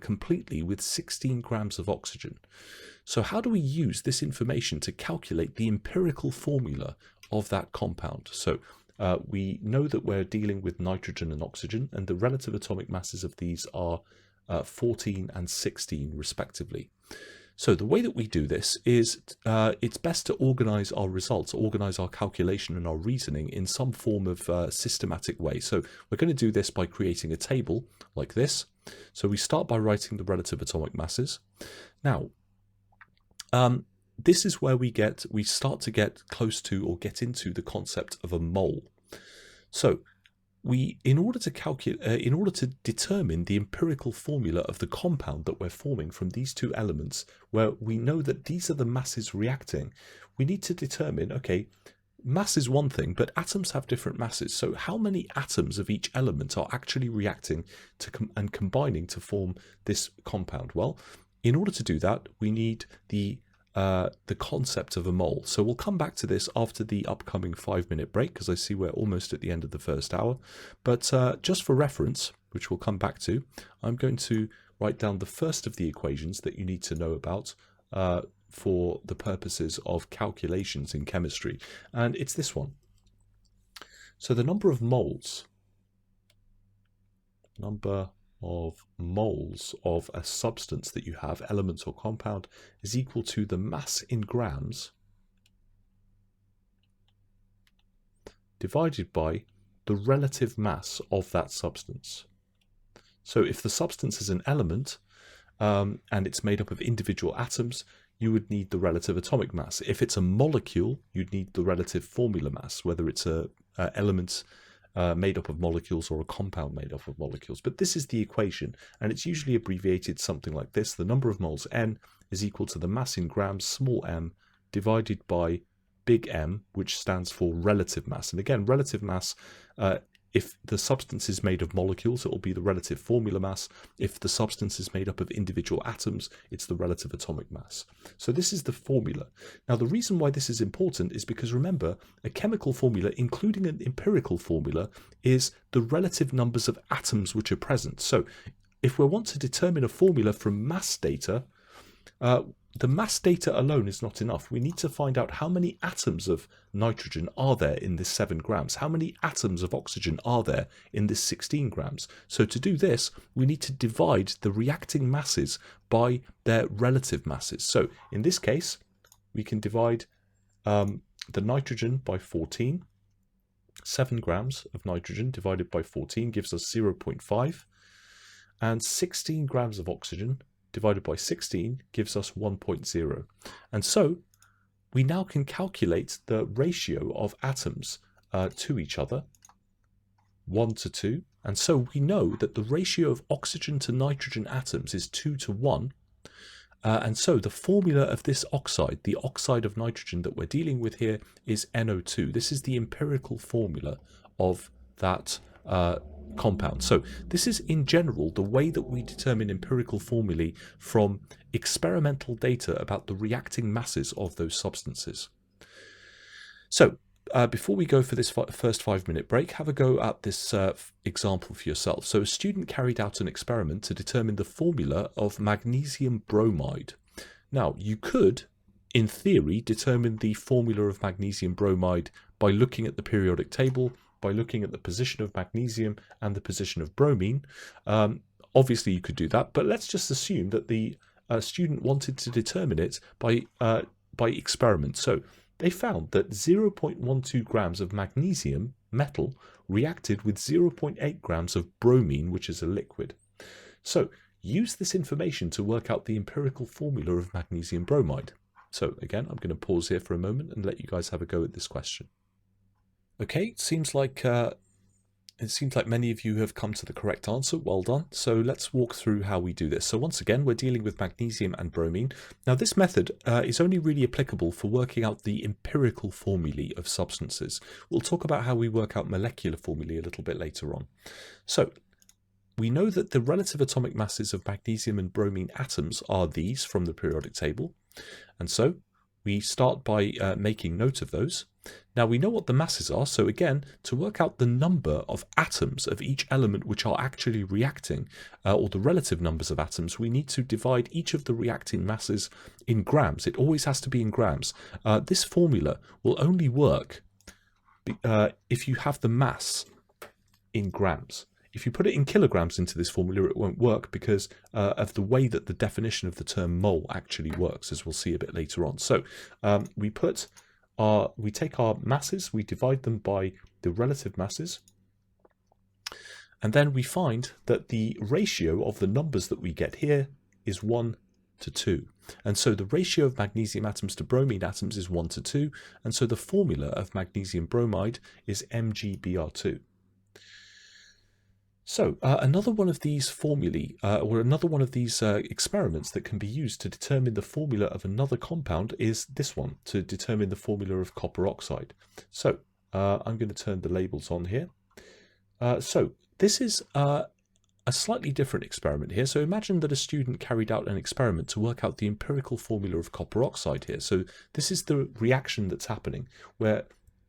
completely with 16 grams of oxygen. So how do we use this information to calculate the empirical formula of that compound? So we know that we're dealing with nitrogen and oxygen, and the relative atomic masses of these are 14 and 16 respectively. So the way that we do this is it's best to organize our results, organize our calculation and our reasoning in some form of systematic way. So we're going to do this by creating a table like this. So we start by writing the relative atomic masses. Now, this is where we start to get close to or get into the concept of a mole. So in order to determine the empirical formula of the compound that we're forming from these two elements, where we know that these are the masses reacting, we need to determine, okay, mass is one thing, but atoms have different masses. So how many atoms of each element are actually reacting and combining to form this compound? Well, in order to do that, we need the concept of a mole. So we'll come back to this after the upcoming 5-minute break, because I see we're almost at the end of the first hour. But just for reference, which we'll come back to, I'm going to write down the first of the equations that you need to know about for the purposes of calculations in chemistry. And it's this one. So the number of moles of a substance that you have, element or compound, is equal to the mass in grams divided by the relative mass of that substance. So if the substance is an element and it's made up of individual atoms, you would need the relative atomic mass. If it's a molecule, you'd need the relative formula mass, whether it's a element made up of molecules or a compound made up of molecules. But this is the equation, and it's usually abbreviated something like this. The number of moles N is equal to the mass in grams, small m, divided by big M, which stands for relative mass. And again, relative mass, if the substance is made of molecules, it will be the relative formula mass. If the substance is made up of individual atoms, it's the relative atomic mass. So this is the formula. Now, the reason why this is important is because, remember, a chemical formula, including an empirical formula, is the relative numbers of atoms which are present. So if we want to determine a formula from mass data, the mass data alone is not enough. We need to find out how many atoms of nitrogen are there in this 7 grams, how many atoms of oxygen are there in this 16 grams. So to do this, we need to divide the reacting masses by their relative masses. So in this case, we can divide the nitrogen by 14. 7 grams of nitrogen divided by 14 gives us 0.5, and 16 grams of oxygen divided by 16 gives us 1.0. And so we now can calculate the ratio of atoms to each other, 1 to 2. And so we know that the ratio of oxygen to nitrogen atoms is 2 to 1. And so the formula of this oxide, the oxide of nitrogen that we're dealing with here, is NO2. This is the empirical formula of that compound. So this is in general the way that we determine empirical formulae from experimental data about the reacting masses of those substances. So before we go for this first 5-minute break, have a go at this example for yourself. So a student carried out an experiment to determine the formula of magnesium bromide. Now, you could, in theory, determine the formula of magnesium bromide by looking at the periodic table, by looking at the position of magnesium and the position of bromine. Obviously, you could do that, but let's just assume that the student wanted to determine it by experiment. So they found that 0.12 grams of magnesium metal reacted with 0.8 grams of bromine, which is a liquid. So use this information to work out the empirical formula of magnesium bromide. So again, I'm going to pause here for a moment and let you guys have a go at this question. Okay, it seems like many of you have come to the correct answer. Well done. So let's walk through how we do this. So once again, we're dealing with magnesium and bromine. Now this method is only really applicable for working out the empirical formulae of substances. We'll talk about how we work out molecular formulae a little bit later on. So we know that the relative atomic masses of magnesium and bromine atoms are these from the periodic table. And so we start by making note of those. Now we know what the masses are, so again, to work out the number of atoms of each element which are actually reacting, or the relative numbers of atoms, we need to divide each of the reacting masses in grams. It always has to be in grams. This formula will only work if you have the mass in grams. If you put it in kilograms into this formula, it won't work because of the way that the definition of the term mole actually works, as we'll see a bit later on. So we take our masses, we divide them by the relative masses, and then we find that the ratio of the numbers that we get here is 1 to 2. And so the ratio of magnesium atoms to bromine atoms is 1 to 2, and so the formula of magnesium bromide is MgBr2. So another one of these formulae, or another one of these experiments that can be used to determine the formula of another compound is this one, to determine the formula of copper oxide. So I'm going to turn the labels on here. So this is a slightly different experiment here. So imagine that a student carried out an experiment to work out the empirical formula of copper oxide here. So this is the reaction that's happening, where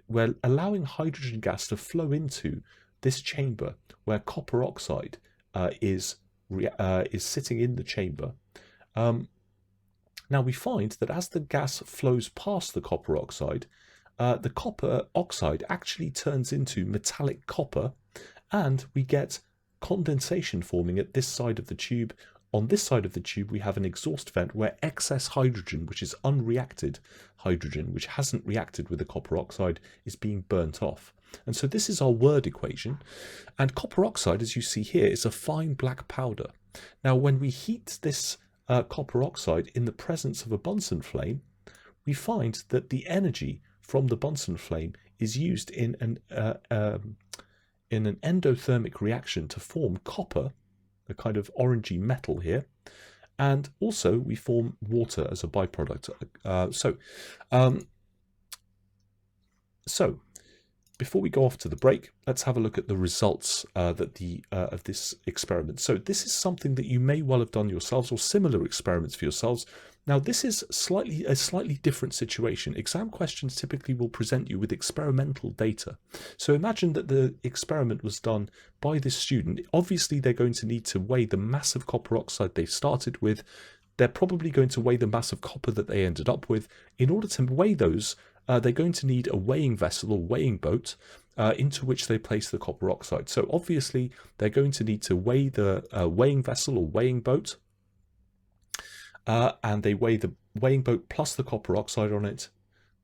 we're allowing hydrogen gas to flow into this chamber where copper oxide is sitting in the chamber. Now we find that as the gas flows past the copper oxide actually turns into metallic copper, and we get condensation forming at this side of the tube. On this side of the tube we have an exhaust vent where excess hydrogen, which is unreacted hydrogen, which hasn't reacted with the copper oxide, is being burnt off. And so this is our word equation, and copper oxide, as you see here, is a fine black powder. Now when we heat this copper oxide in the presence of a Bunsen flame, we find that the energy from the Bunsen flame is used in an endothermic reaction to form copper, a kind of orangey metal here, and also we form water as a byproduct. So before we go off to the break, let's have a look at the results of this experiment. So this is something that you may well have done yourselves, or similar experiments for yourselves. Now this is a slightly different situation. Exam questions typically will present you with experimental data. So imagine that the experiment was done by this student. Obviously they're going to need to weigh the mass of copper oxide they started with. They're probably going to weigh the mass of copper that they ended up with. In order to weigh those, they're going to need a weighing vessel or weighing boat into which they place the copper oxide. So obviously they're going to need to weigh the weighing vessel or weighing boat, and they weigh the weighing boat plus the copper oxide on it.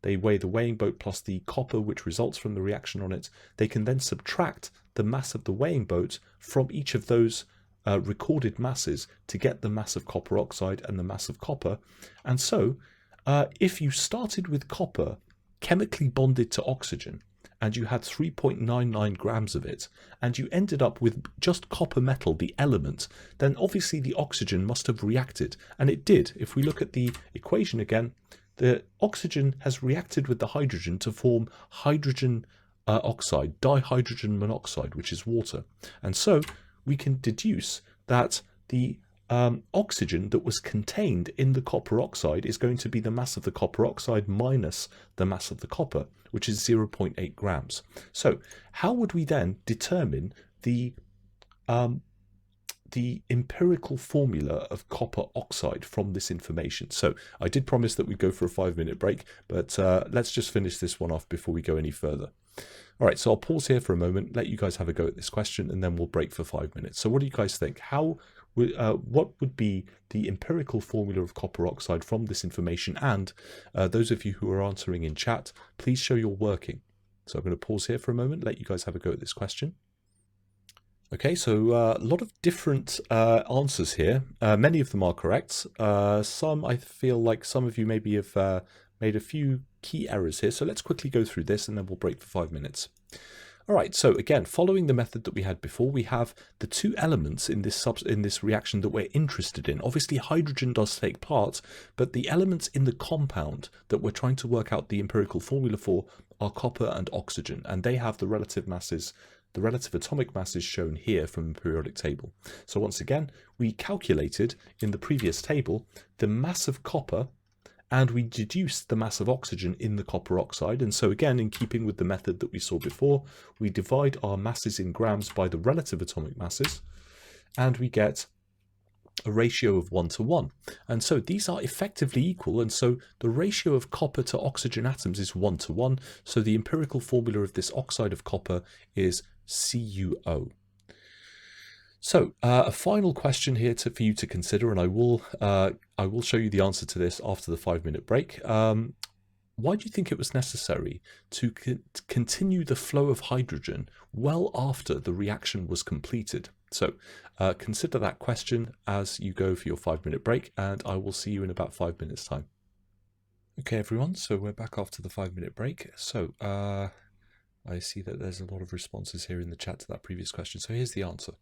They weigh the weighing boat plus the copper which results from the reaction on it. They can then subtract the mass of the weighing boat from each of those recorded masses to get the mass of copper oxide and the mass of copper. And so if you started with copper chemically bonded to oxygen, and you had 3.99 grams of it, and you ended up with just copper metal, the element, then obviously the oxygen must have reacted, and it did. If we look at the equation again, the oxygen has reacted with the hydrogen to form hydrogen oxide, dihydrogen monoxide, which is water. And so we can deduce that the oxygen that was contained in the copper oxide is going to be the mass of the copper oxide minus the mass of the copper, which is 0.8 grams. So how would we then determine the the empirical formula of copper oxide from this information. So I did promise that we'd go for a 5-minute break, but let's just finish this one off before we go any further. All right, so I'll pause here for a moment, let you guys have a go at this question, and then we'll break for 5 minutes. So what do you guys think? What would be the empirical formula of copper oxide from this information? And those of you who are answering in chat, please show your working. So I'm going to pause here for a moment, let you guys have a go at this question. Okay, so a lot of different answers here. Many of them are correct. Some, I feel like some of you maybe have made a few key errors here. So let's quickly go through this and then we'll break for 5 minutes. All right, so again, following the method that we had before, we have the two elements in this reaction that we're interested in. Obviously, hydrogen does take part, but the elements in the compound that we're trying to work out the empirical formula for are copper and oxygen, and they have the relative masses, the relative atomic masses shown here from the periodic table. So once again, we calculated in the previous table the mass of copper, and we deduced the mass of oxygen in the copper oxide. And so again, in keeping with the method that we saw before, we divide our masses in grams by the relative atomic masses, and we get a ratio of 1:1. And so these are effectively equal, and so the ratio of copper to oxygen atoms is 1:1. So the empirical formula of this oxide of copper is CuO. So a final question here for you to consider, and I will show you the answer to this after the 5-minute break. Why do you think it was necessary to continue the flow of hydrogen well after the reaction was completed? So consider that question as you go for your 5-minute break, and I will see you in about 5 minutes' time. Okay, everyone, so we're back after the 5-minute break. So I see that there's a lot of responses here in the chat to that previous question. So here's the answer.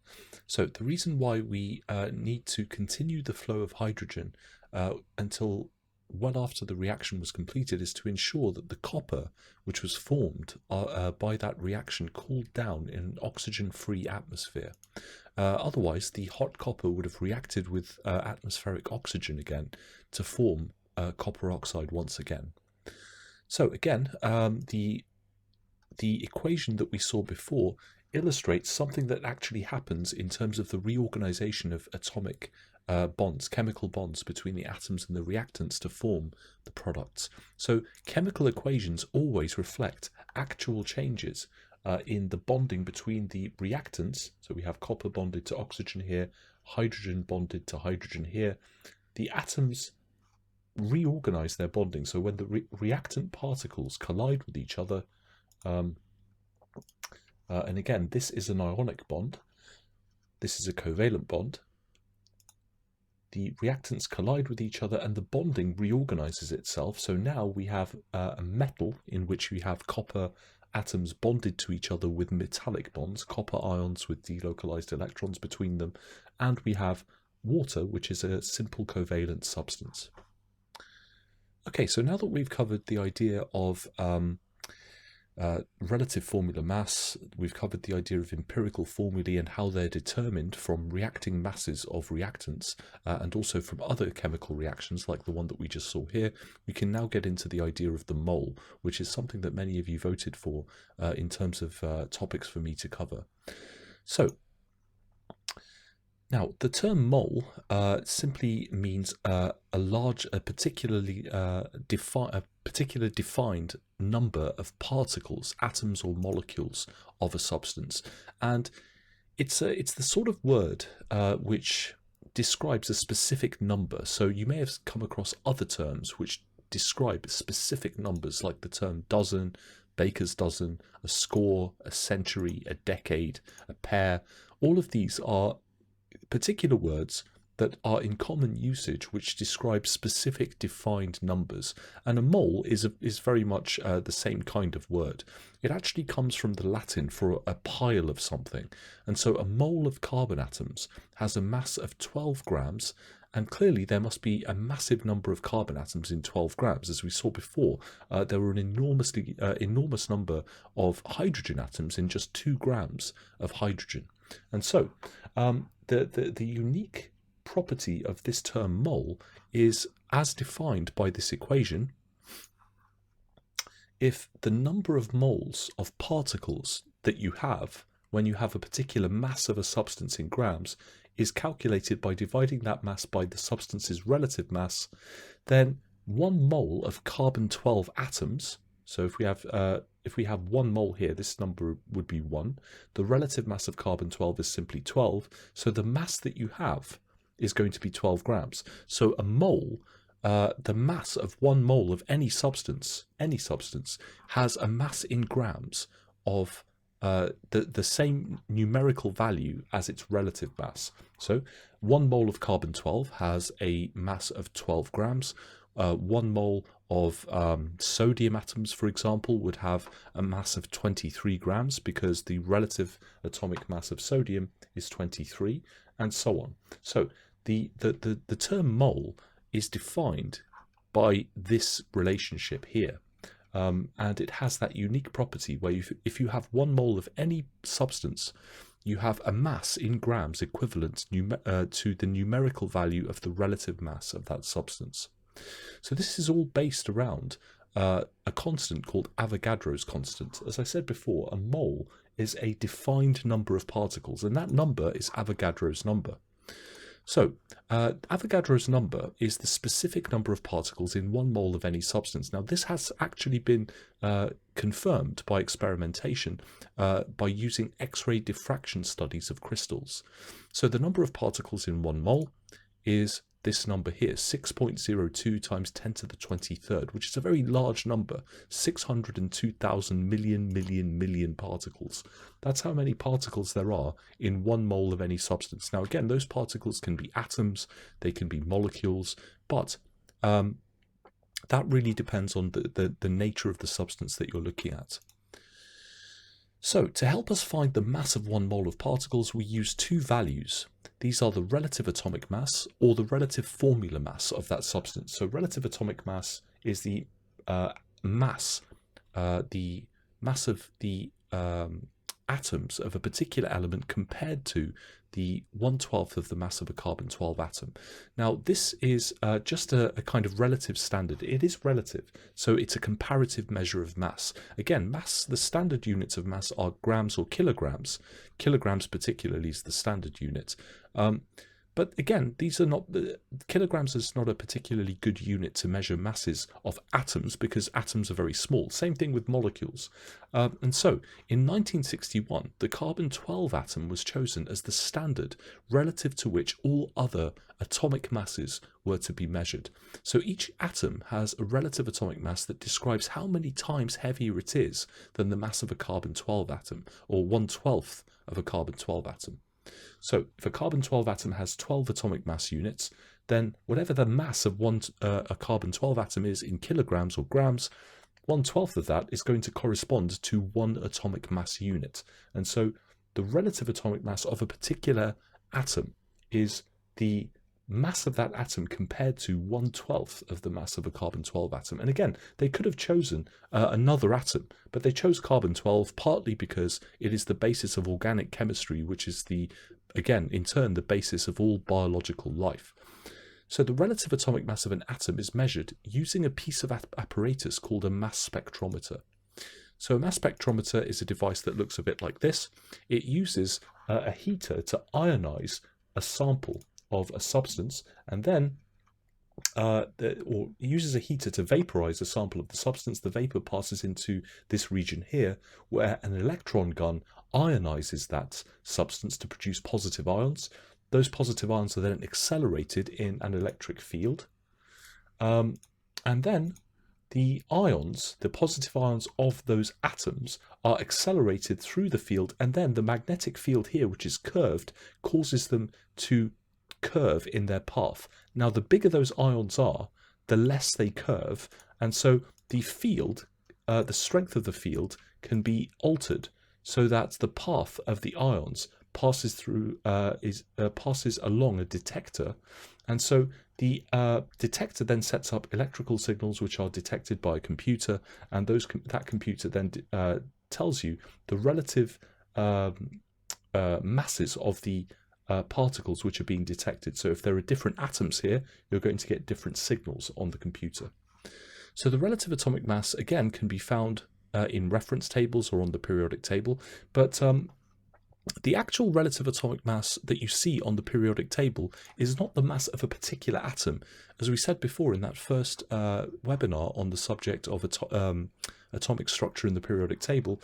So the reason why we need to continue the flow of hydrogen until well after the reaction was completed is to ensure that the copper, which was formed by that reaction, cooled down in an oxygen-free atmosphere. Otherwise, the hot copper would have reacted with atmospheric oxygen again to form copper oxide once again. So again, the equation that we saw before illustrates something that actually happens in terms of the reorganization of atomic bonds, chemical bonds between the atoms and the reactants to form the products. So chemical equations always reflect actual changes in the bonding between the reactants. So we have copper bonded to oxygen here, hydrogen bonded to hydrogen here. The atoms reorganize their bonding. So when the reactant particles collide with each other, and again, this is an ionic bond, this is a covalent bond, the reactants collide with each other and the bonding reorganizes itself. So now we have a metal in which we have copper atoms bonded to each other with metallic bonds, copper ions with delocalized electrons between them, and we have water, which is a simple covalent substance. Okay, so now that we've covered the idea of relative formula mass, we've covered the idea of empirical formulae and how they're determined from reacting masses of reactants and also from other chemical reactions like the one that we just saw here. We can now get into the idea of the mole, which is something that many of you voted for in terms of topics for me to cover. So now, the term mole simply means a particular defined number of particles, atoms or molecules of a substance, and it's the sort of word which describes a specific number. So you may have come across other terms which describe specific numbers, like the term dozen, baker's dozen, a score, a century, a decade, a pair. All of these are particular words that are in common usage which describe specific defined numbers, and a mole is very much the same kind of word. It actually comes from the Latin for a pile of something, and so a mole of carbon atoms has a mass of 12 grams, and clearly there must be a massive number of carbon atoms in 12 grams. As we saw before, there were an enormous number of hydrogen atoms in just 2 grams of hydrogen. And so the unique property of this term mole is, as defined by this equation, if the number of moles of particles that you have when you have a particular mass of a substance in grams is calculated by dividing that mass by the substance's relative mass, then 1 mole of carbon-12 atoms, so if we have 1 mole here, this number would be 1. The relative mass of carbon-12 is simply 12, so the mass that you have is going to be 12 grams. So a mole, the mass of 1 mole of any substance has a mass in grams of the same numerical value as its relative mass. So 1 mole of carbon-12 has a mass of 12 grams. 1 mole of sodium atoms, for example, would have a mass of 23 grams because the relative atomic mass of sodium is 23, and so on. So the term mole is defined by this relationship here. And it has that unique property where if you have 1 mole of any substance, you have a mass in grams equivalent to the numerical value of the relative mass of that substance. So this is all based around a constant called Avogadro's constant. As I said before, a mole is a defined number of particles, and that number is Avogadro's number. So, Avogadro's number is the specific number of particles in 1 mole of any substance. Now, this has actually been confirmed by experimentation by using X-ray diffraction studies of crystals. So, the number of particles in 1 mole is this number here, 6.02 times 10 to the 23rd, which is a very large number, 602,000 million particles. That's how many particles there are in 1 mole of any substance. Now, again, those particles can be atoms, they can be molecules, but that really depends on the nature of the substance that you're looking at. So, to help us find the mass of 1 mole of particles, we use 2 values. These are the relative atomic mass or the relative formula mass of that substance. So, relative atomic mass is the mass of the atoms of a particular element compared to the 1/12 of the mass of a carbon-12 atom. Now, this is just a kind of relative standard. It is relative, so it's a comparative measure of mass. Again, mass, the standard units of mass are grams or kilograms. Kilograms particularly is the standard unit. But again, these are not, kilograms is not a particularly good unit to measure masses of atoms because atoms are very small. Same thing with molecules. And so in 1961, the carbon-12 atom was chosen as the standard relative to which all other atomic masses were to be measured. So each atom has a relative atomic mass that describes how many times heavier it is than the mass of a carbon-12 atom, or 1/12 of a carbon-12 atom. So if a carbon-12 atom has 12 atomic mass units, then whatever the mass of a carbon-12 atom is in kilograms or grams, 1/12 of that is going to correspond to 1 atomic mass unit. And so the relative atomic mass of a particular atom is the mass of that atom compared to 1/12 of the mass of a carbon-12 atom. And again, they could have chosen another atom, but they chose carbon-12 partly because it is the basis of organic chemistry, which is again, in turn, the basis of all biological life. So the relative atomic mass of an atom is measured using a piece of apparatus called a mass spectrometer. So a mass spectrometer is a device that looks a bit like this. It uses a heater to ionize a sample of a substance, and then or uses a heater to vaporize a sample of the substance. The vapor passes into this region here, where an electron gun ionizes that substance to produce positive ions. Those positive ions are then accelerated in an electric field, and then the ions, the positive ions of those atoms, are accelerated through the field, and then the magnetic field here, which is curved, causes them to curve in their path. Now, the bigger those ions are, the less they curve, and so the field, the strength of the field can be altered so that the path of the ions passes through passes along a detector, and so the detector then sets up electrical signals which are detected by a computer, and that computer then tells you the relative masses of the particles which are being detected. So if there are different atoms here, you're going to get different signals on the computer. So the relative atomic mass, again, can be found in reference tables or on the periodic table, but The actual relative atomic mass that you see on the periodic table is not the mass of a particular atom. As we said before in that first webinar on the subject of atomic structure in the periodic table,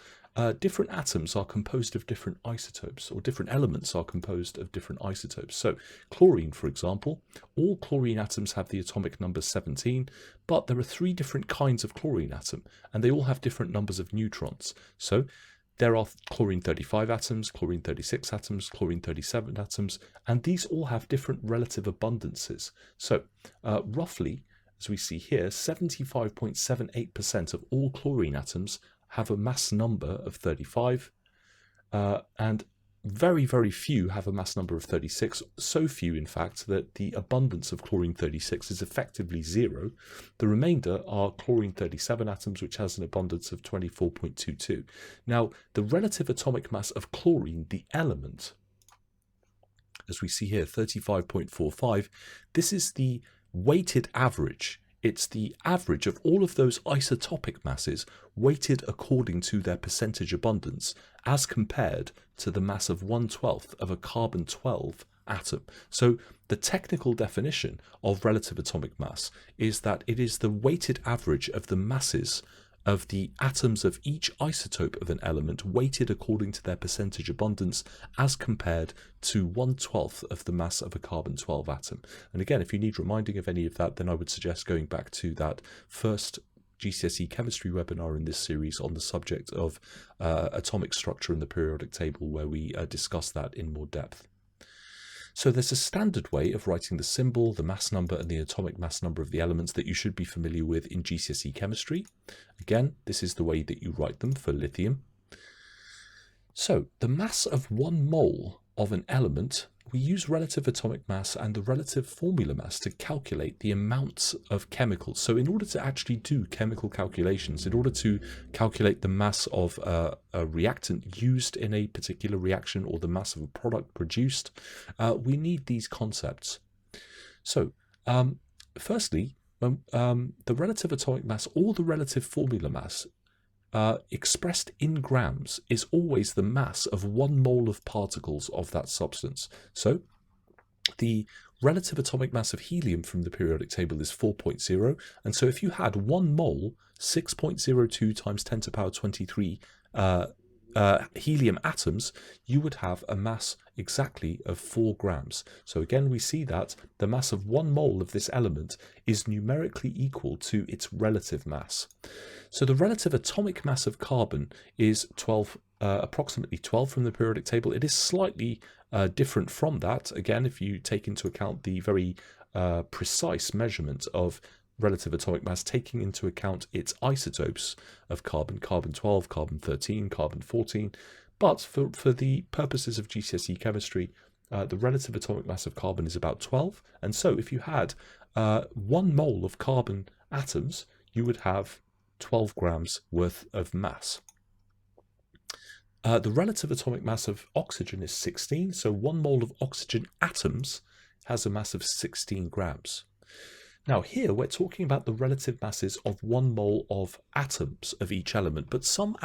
different atoms are composed of different isotopes, or different elements are composed of different isotopes. So chlorine, for example, all chlorine atoms have the atomic number 17, but there are 3 different kinds of chlorine atom, and they all have different numbers of neutrons. So there are chlorine 35 atoms, chlorine 36 atoms, chlorine 37 atoms, and these all have different relative abundances. So roughly, as we see here, 75.78% of all chlorine atoms have a mass number of 35, and very, very few have a mass number of 36, so few in fact that the abundance of chlorine 36 is effectively 0. The remainder are chlorine 37 atoms, which has an abundance of 24.22. Now, the relative atomic mass of chlorine, the element, as we see here, 35.45, this is the weighted average. It's the average of all of those isotopic masses weighted according to their percentage abundance as compared to the mass of 1/12 of a carbon-12 atom. So the technical definition of relative atomic mass is that it is the weighted average of the masses of the atoms of each isotope of an element weighted according to their percentage abundance as compared to 1/12 of the mass of a carbon-12 atom. And again, if you need reminding of any of that, then I would suggest going back to that first GCSE Chemistry webinar in this series on the subject of atomic structure in the periodic table, where we discuss that in more depth. So there's a standard way of writing the symbol, the mass number, and the atomic mass number of the elements that you should be familiar with in GCSE Chemistry. Again, this is the way that you write them for lithium. So the mass of 1 mole of an element, we use relative atomic mass and the relative formula mass to calculate the amounts of chemicals. So in order to actually do chemical calculations, in order to calculate the mass of a reactant used in a particular reaction or the mass of a product produced, we need these concepts. So firstly, the relative atomic mass or the relative formula mass expressed in grams is always the mass of 1 mole of particles of that substance. So the relative atomic mass of helium from the periodic table is 4.0, and so if you had 1 mole, 6.02 times 10 to the power 23 helium atoms, you would have a mass exactly of 4 grams. So again, we see that the mass of 1 mole of this element is numerically equal to its relative mass. So the relative atomic mass of carbon is 12, approximately 12 from the periodic table. It is slightly different from that, again, if you take into account the very precise measurement of relative atomic mass, taking into account its isotopes of carbon, carbon-12, carbon-13, carbon-14. But for the purposes of GCSE chemistry, the relative atomic mass of carbon is about 12. And so if you had 1 mole of carbon atoms, you would have 12 grams worth of mass. The relative atomic mass of oxygen is 16, so 1 mole of oxygen atoms has a mass of 16 grams. Now here we're talking about the relative masses of 1 mole of atoms of each element, but some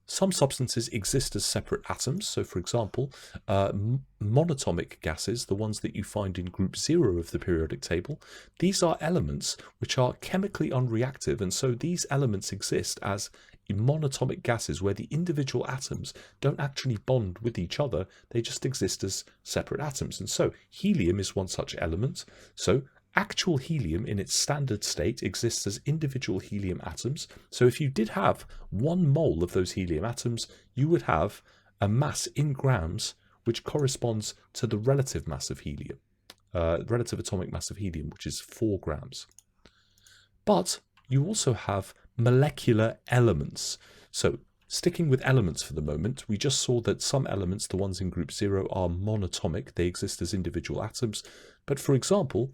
substances exist as separate atoms. So for example, monatomic gases, the ones that you find in group 0 of the periodic table, these are elements which are chemically unreactive, and so these elements exist as monatomic gases where the individual atoms don't actually bond with each other, they just exist as separate atoms. And so helium is one such element. So actual helium in its standard state exists as individual helium atoms. So if you did have 1 mole of those helium atoms, you would have a mass in grams which corresponds to the relative mass of helium, relative atomic mass of helium, which is 4 grams. But you also have molecular elements. So sticking with elements for the moment, we just saw that some elements, the ones in group 0, are monatomic. They exist as individual atoms. But for example,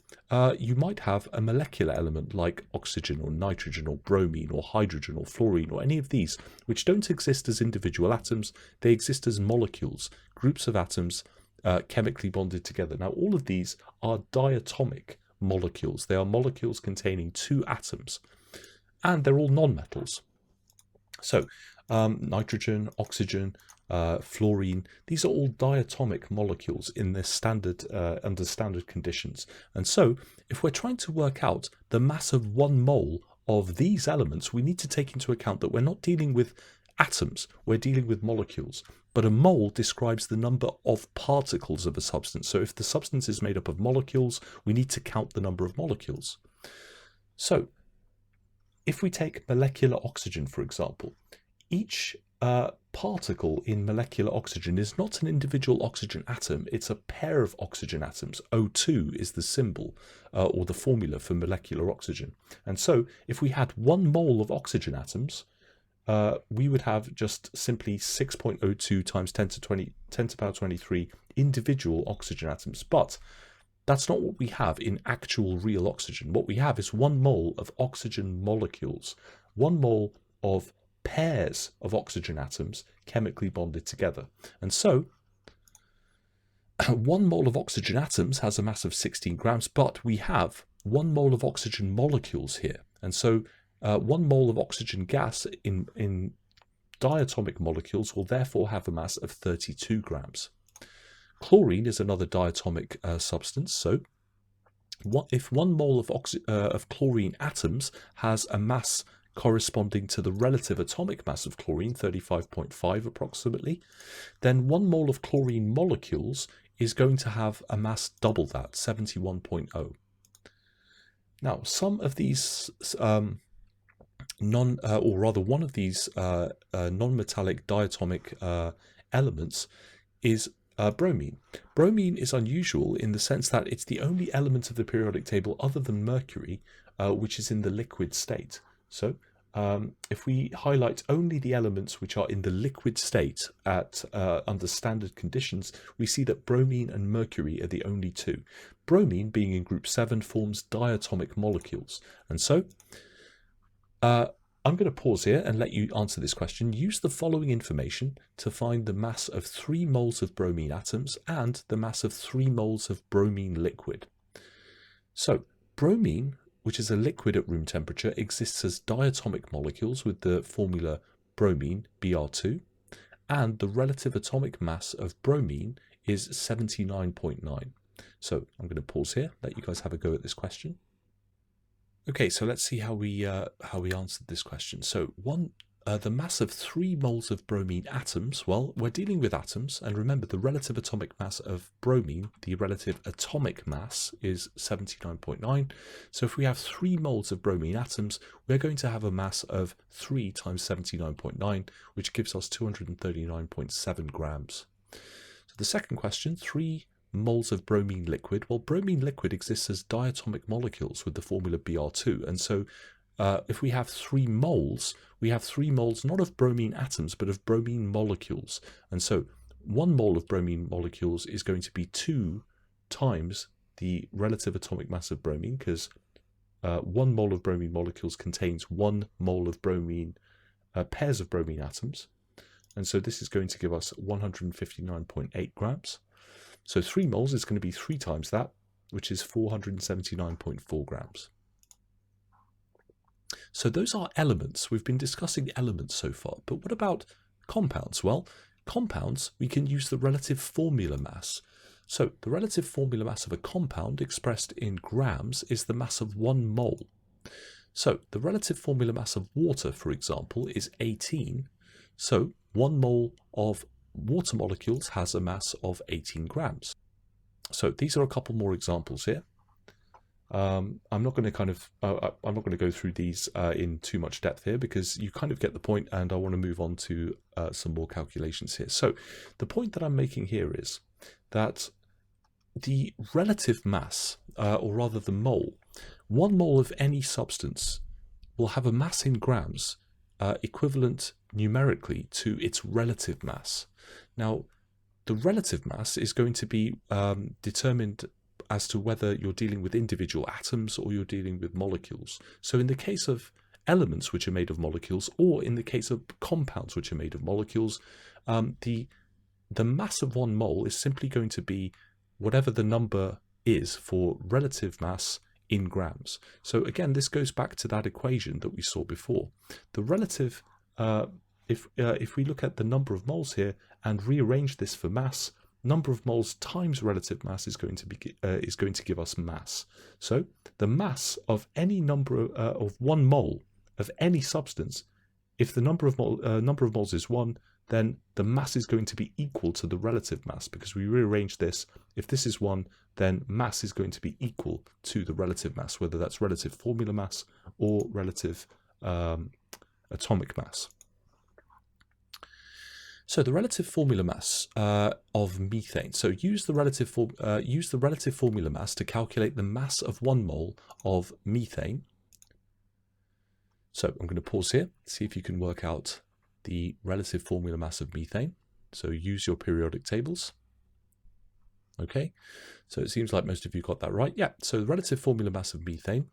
you might have a molecular element like oxygen or nitrogen or bromine or hydrogen or fluorine or any of these, which don't exist as individual atoms. They exist as molecules, groups of atoms chemically bonded together. Now, all of these are diatomic molecules. They are molecules containing 2 atoms, and they're all nonmetals. So nitrogen, oxygen, fluorine, these are all diatomic molecules in their standard under standard conditions. And so if we're trying to work out the mass of 1 mole of these elements, we need to take into account that we're not dealing with atoms, we're dealing with molecules. But a mole describes the number of particles of a substance. So if the substance is made up of molecules, we need to count the number of molecules. So if we take molecular oxygen, for example, each particle in molecular oxygen is not an individual oxygen atom, it's a pair of oxygen atoms. O2 is the symbol or the formula for molecular oxygen. And so if we had 1 mole of oxygen atoms, we would have just simply 6.02 times 10 to the power 23 individual oxygen atoms. But that's not what we have in actual real oxygen. What we have is 1 mole of oxygen molecules, 1 mole of pairs of oxygen atoms chemically bonded together. And so 1 mole of oxygen atoms has a mass of 16 grams, but we have 1 mole of oxygen molecules here. And so 1 mole of oxygen gas in diatomic molecules will therefore have a mass of 32 grams. Chlorine is another diatomic substance, so if 1 mole of chlorine atoms has a mass corresponding to the relative atomic mass of chlorine, 35.5 approximately, then 1 mole of chlorine molecules is going to have a mass double that, 71.0. Now, some of these one of these non-metallic diatomic elements is bromine. Bromine is unusual in the sense that it's the only element of the periodic table other than mercury which is in the liquid state. So if we highlight only the elements which are in the liquid state at under standard conditions, we see that bromine and mercury are the only two. Bromine, being in group 7, forms diatomic molecules. And so I'm going to pause here and let you answer this question. Use the following information to find the mass of 3 moles of bromine atoms and the mass of 3 moles of bromine liquid. So bromine, which is a liquid at room temperature, exists as diatomic molecules with the formula bromine, Br2, and the relative atomic mass of bromine is 79.9. So I'm going to pause here, let you guys have a go at this question. Okay, so let's see how we answered this question. So the mass of 3 moles of bromine atoms, well, we're dealing with atoms, and remember the relative atomic mass of bromine, the relative atomic mass is 79.9. So if we have 3 moles of bromine atoms, we're going to have a mass of 3 times 79.9, which gives us 239.7 grams. So the second question, 3 moles of bromine liquid. Well, bromine liquid exists as diatomic molecules with the formula Br2, and so if we have 3 moles, we have 3 moles not of bromine atoms but of bromine molecules, and so 1 mole of bromine molecules is going to be 2 times the relative atomic mass of bromine, because 1 mole of bromine molecules contains 1 mole of bromine pairs of bromine atoms, and so this is going to give us 159.8 grams. So 3 moles is going to be 3 times that, which is 479.4 grams. So those are elements. We've been discussing elements so far, but what about compounds? Well, compounds, we can use the relative formula mass. So the relative formula mass of a compound expressed in grams is the mass of 1 mole. So the relative formula mass of water, for example, is 18. So 1 mole of water molecules has a mass of 18 grams. So these are a couple more examples here. I'm not going to go through these in too much depth here because you kind of get the point, and I want to move on to some more calculations here. So the point that I'm making here is that the relative mass, or rather the mole, 1 mole of any substance will have a mass in grams equivalent numerically to its relative mass. Now, the relative mass is going to be determined as to whether you're dealing with individual atoms or you're dealing with molecules. So in the case of elements which are made of molecules, or in the case of compounds which are made of molecules, the mass of 1 mole is simply going to be whatever the number is for relative mass in grams. So again, this goes back to that equation that we saw before. The relative if we look at the number of moles here and rearrange this for mass, number of moles times relative mass is going to give us mass. So the mass of any number of 1 mole of any substance, if the number of moles is 1, then the mass is going to be equal to the relative mass, because we rearrange this. If this is 1, then mass is going to be equal to the relative mass, whether that's relative formula mass or relative atomic mass. So the relative formula mass of methane. So use the relative formula mass to calculate the mass of 1 mole of methane. So I'm going to pause here, see if you can work out the relative formula mass of methane. So use your periodic tables. Okay, so it seems like most of you got that right. Yeah, so the relative formula mass of methane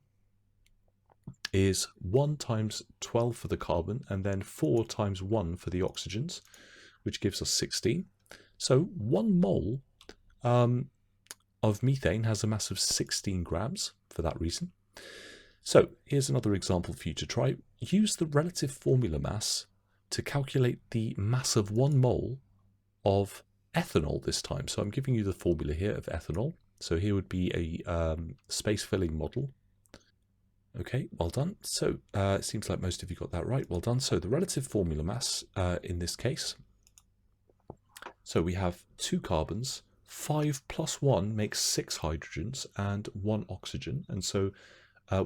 is 1 times 12 for the carbon and then 4 times 1 for the oxygens, which gives us 16. So 1 mole of methane has a mass of 16 grams for that reason. So here's another example for you to try. Use the relative formula mass to calculate the mass of 1 mole of ethanol this time. So I'm giving you the formula here of ethanol. So here would be a space-filling model. Okay, well done. So it seems like most of you got that right. Well done. So the relative formula mass in this case, so we have 2 carbons, 5 plus 1 makes 6 hydrogens and 1 oxygen. And so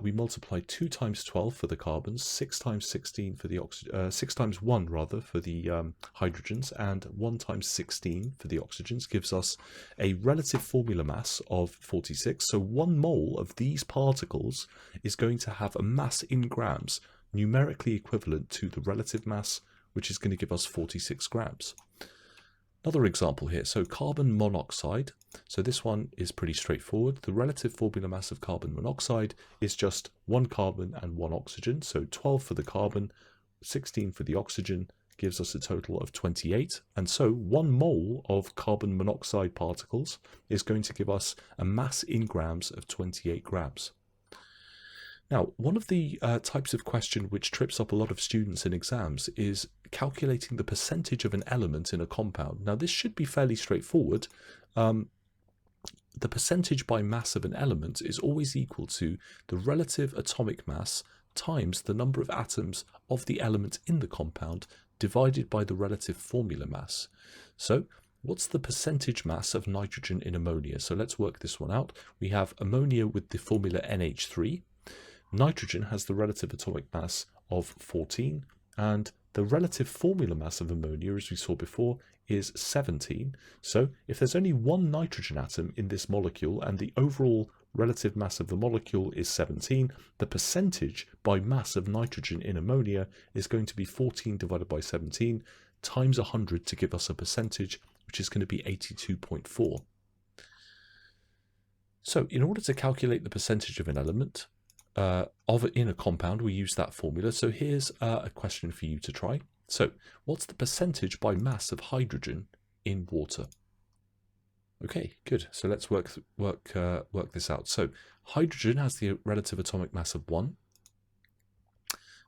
we multiply 2 times 12 for the carbons, 6 times 16 for the 6 times 1 rather for the hydrogens, and 1 times 16 for the oxygens gives us a relative formula mass of 46. So 1 mole of these particles is going to have a mass in grams numerically equivalent to the relative mass, which is going to give us 46 grams. Another example here, so carbon monoxide. So this one is pretty straightforward. The relative formula mass of carbon monoxide is just 1 carbon and 1 oxygen. So 12 for the carbon, 16 for the oxygen gives us a total of 28. And so 1 mole of carbon monoxide particles is going to give us a mass in grams of 28 grams. Now, one of the types of question which trips up a lot of students in exams is calculating the percentage of an element in a compound. Now, this should be fairly straightforward. The percentage by mass of an element is always equal to the relative atomic mass times the number of atoms of the element in the compound divided by the relative formula mass. So, what's the percentage mass of nitrogen in ammonia? So let's work this one out. We have ammonia with the formula NH3. Nitrogen has the relative atomic mass of 14, and the relative formula mass of ammonia, as we saw before, is 17. So if there's only 1 nitrogen atom in this molecule and the overall relative mass of the molecule is 17, the percentage by mass of nitrogen in ammonia is going to be 14 divided by 17 times 100 to give us a percentage, which is going to be 82.4. So in order to calculate the percentage of an element, in a compound, we use that formula. So here's a question for you to try. So what's the percentage by mass of hydrogen in water? Okay, good. So let's work this out. So hydrogen has the relative atomic mass of 1.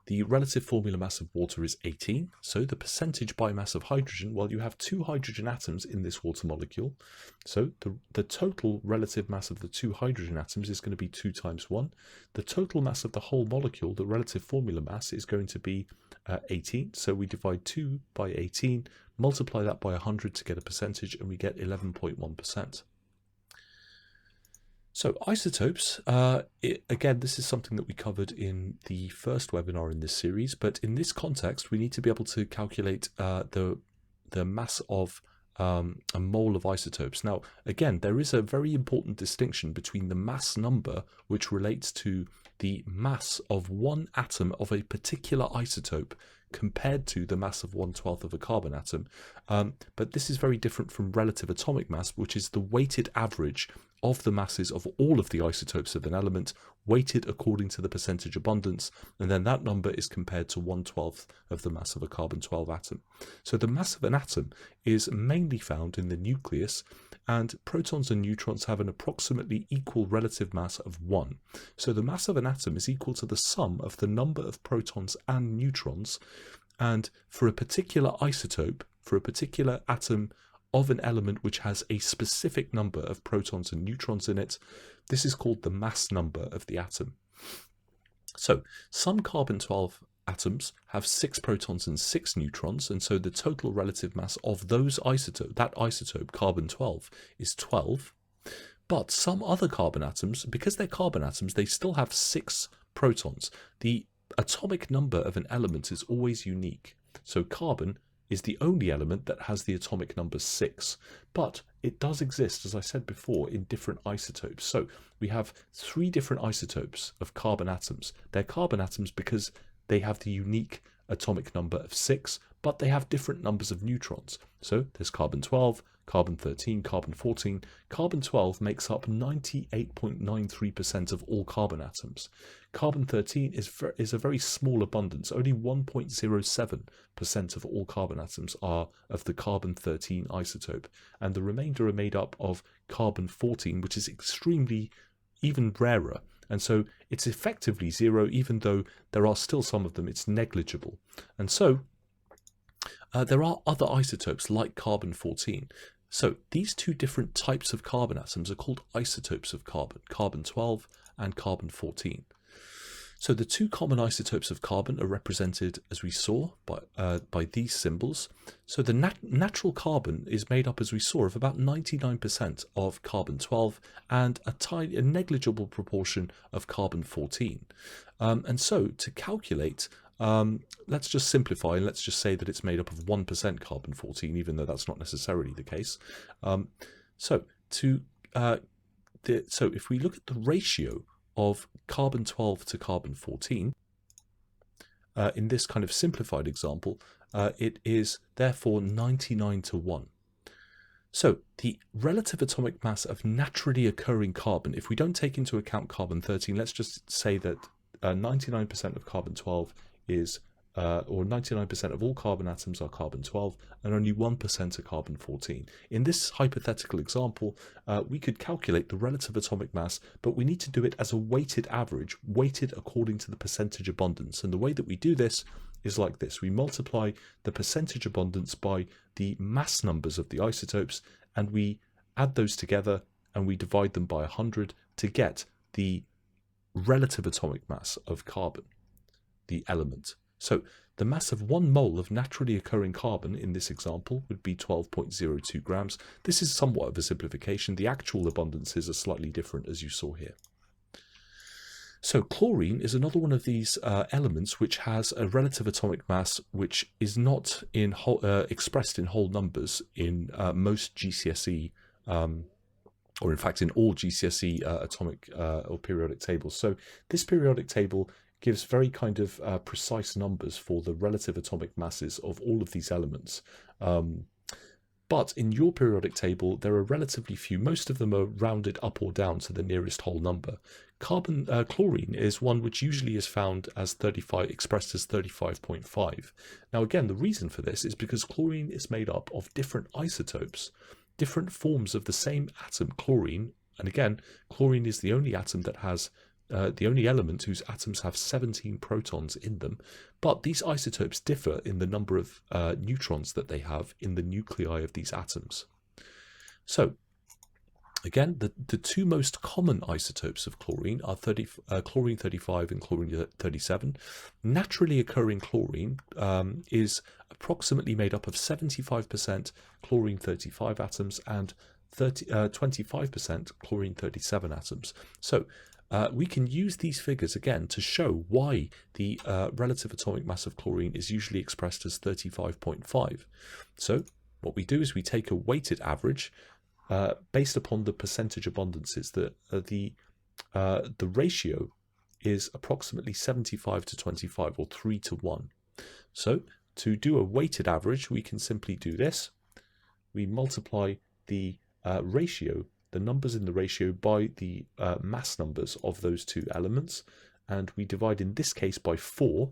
The relative formula mass of water is 18. So the percentage by mass of hydrogen, well, you have 2 hydrogen atoms in this water molecule. So the total relative mass of the 2 hydrogen atoms is going to be 2 times 1. The total mass of the whole molecule, the relative formula mass, is going to be 18. So we divide 2 by 18, multiply that by 100 to get a percentage, and we get 11.1%. So isotopes, again, this is something that we covered in the first webinar in this series, but in this context, we need to be able to calculate the mass of a mole of isotopes. Now, again, there is a very important distinction between the mass number, which relates to the mass of 1 atom of a particular isotope, compared to the mass of 1/12 of a carbon atom. But this is very different from relative atomic mass, which is the weighted average of the masses of all of the isotopes of an element, weighted according to the percentage abundance, and then that number is compared to 1/12 of the mass of a carbon-12 atom. So the mass of an atom is mainly found in the nucleus, and protons and neutrons have an approximately equal relative mass of 1. So the mass of an atom is equal to the sum of the number of protons and neutrons, And for a particular isotope, for a particular atom of an element which has a specific number of protons and neutrons in it, this is called the mass number of the atom. So some carbon-12 atoms have 6 protons and 6 neutrons, and so the total relative mass of that isotope, carbon-12, is 12. But some other carbon atoms, because they're carbon atoms, they still have 6 protons. The atomic number of an element is always unique. So carbon is the only element that has the atomic number 6. But it does exist, as I said before, in different isotopes. So we have 3 different isotopes of carbon atoms. They're carbon atoms because they have the unique atomic number of 6, but they have different numbers of neutrons. So there's carbon-12, carbon-13, carbon-14. Carbon-12 makes up 98.93% of all carbon atoms. Carbon-13 is a very small abundance. Only 1.07% of all carbon atoms are of the carbon-13 isotope, and the remainder are made up of carbon-14, which is extremely even rarer. And so it's effectively 0, even though there are still some of them, it's negligible. And so there are other isotopes like carbon-14. So these 2 different types of carbon atoms are called isotopes of carbon, carbon-12 and carbon-14. So the 2 common isotopes of carbon are represented, as we saw, by these symbols. So the natural carbon is made up, as we saw, of about 99% of carbon-12 and a negligible proportion of carbon-14. And so to calculate, let's just simplify and let's just say that it's made up of 1% carbon-14, even though that's not necessarily the case. So if we look at the ratio of carbon-12 to carbon-14, in this kind of simplified example, it is therefore 99 to 1. So the relative atomic mass of naturally occurring carbon, if we don't take into account carbon-13, let's just say that 99% of carbon-12 is, or 99% of all carbon atoms are carbon-12, and only 1% are carbon-14. In this hypothetical example, we could calculate the relative atomic mass, but we need to do it as a weighted average, weighted according to the percentage abundance. And the way that we do this is like this. We multiply the percentage abundance by the mass numbers of the isotopes, and we add those together, and we divide them by 100 to get the relative atomic mass of carbon, the element. So the mass of 1 mole of naturally occurring carbon in this example would be 12.02 grams. This is somewhat of a simplification. The actual abundances are slightly different, as you saw here. So chlorine is another one of these elements which has a relative atomic mass which is not in expressed in whole numbers in most GCSE or in fact in all GCSE atomic or periodic tables. So this periodic table gives very kind of precise numbers for the relative atomic masses of all of these elements. But in your periodic table, there are relatively few. Most of them are rounded up or down to the nearest whole number. Chlorine is one which usually is found as expressed as 35.5. Now again, the reason for this is because chlorine is made up of different isotopes, different forms of the same atom, chlorine. And again, chlorine is the only atom that has the only element whose atoms have 17 protons in them, but these isotopes differ in the number of neutrons that they have in the nuclei of these atoms. So again, the 2 most common isotopes of chlorine are chlorine 35 and chlorine 37. Naturally occurring chlorine is approximately made up of 75% chlorine 35 atoms and 25% chlorine 37 atoms. So we can use these figures again to show why the relative atomic mass of chlorine is usually expressed as 35.5. So what we do is we take a weighted average based upon the percentage abundances. The ratio is approximately 75 to 25 or 3 to 1. So to do a weighted average, we can simply do this. We multiply the ratio, the numbers in the ratio, by the mass numbers of those 2 elements, and we divide in this case by 4.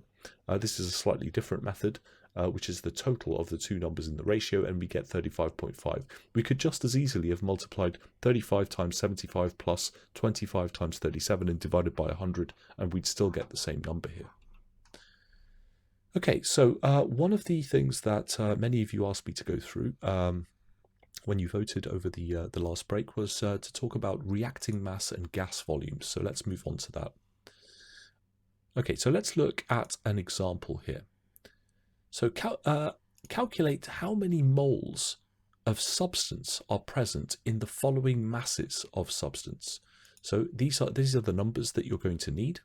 This is a slightly different method, which is the total of the 2 numbers in the ratio, and we get 35.5. We could just as easily have multiplied 35 times 75 plus 25 times 37 and divided by 100, and we'd still get the same number here. Okay, so one of the things that many of you asked me to go through when you voted over the last break was to talk about reacting mass and gas volumes. So let's move on to that. Okay, so let's look at an example here. So calculate how many moles of substance are present in the following masses of substance. So these are the numbers that you're going to need.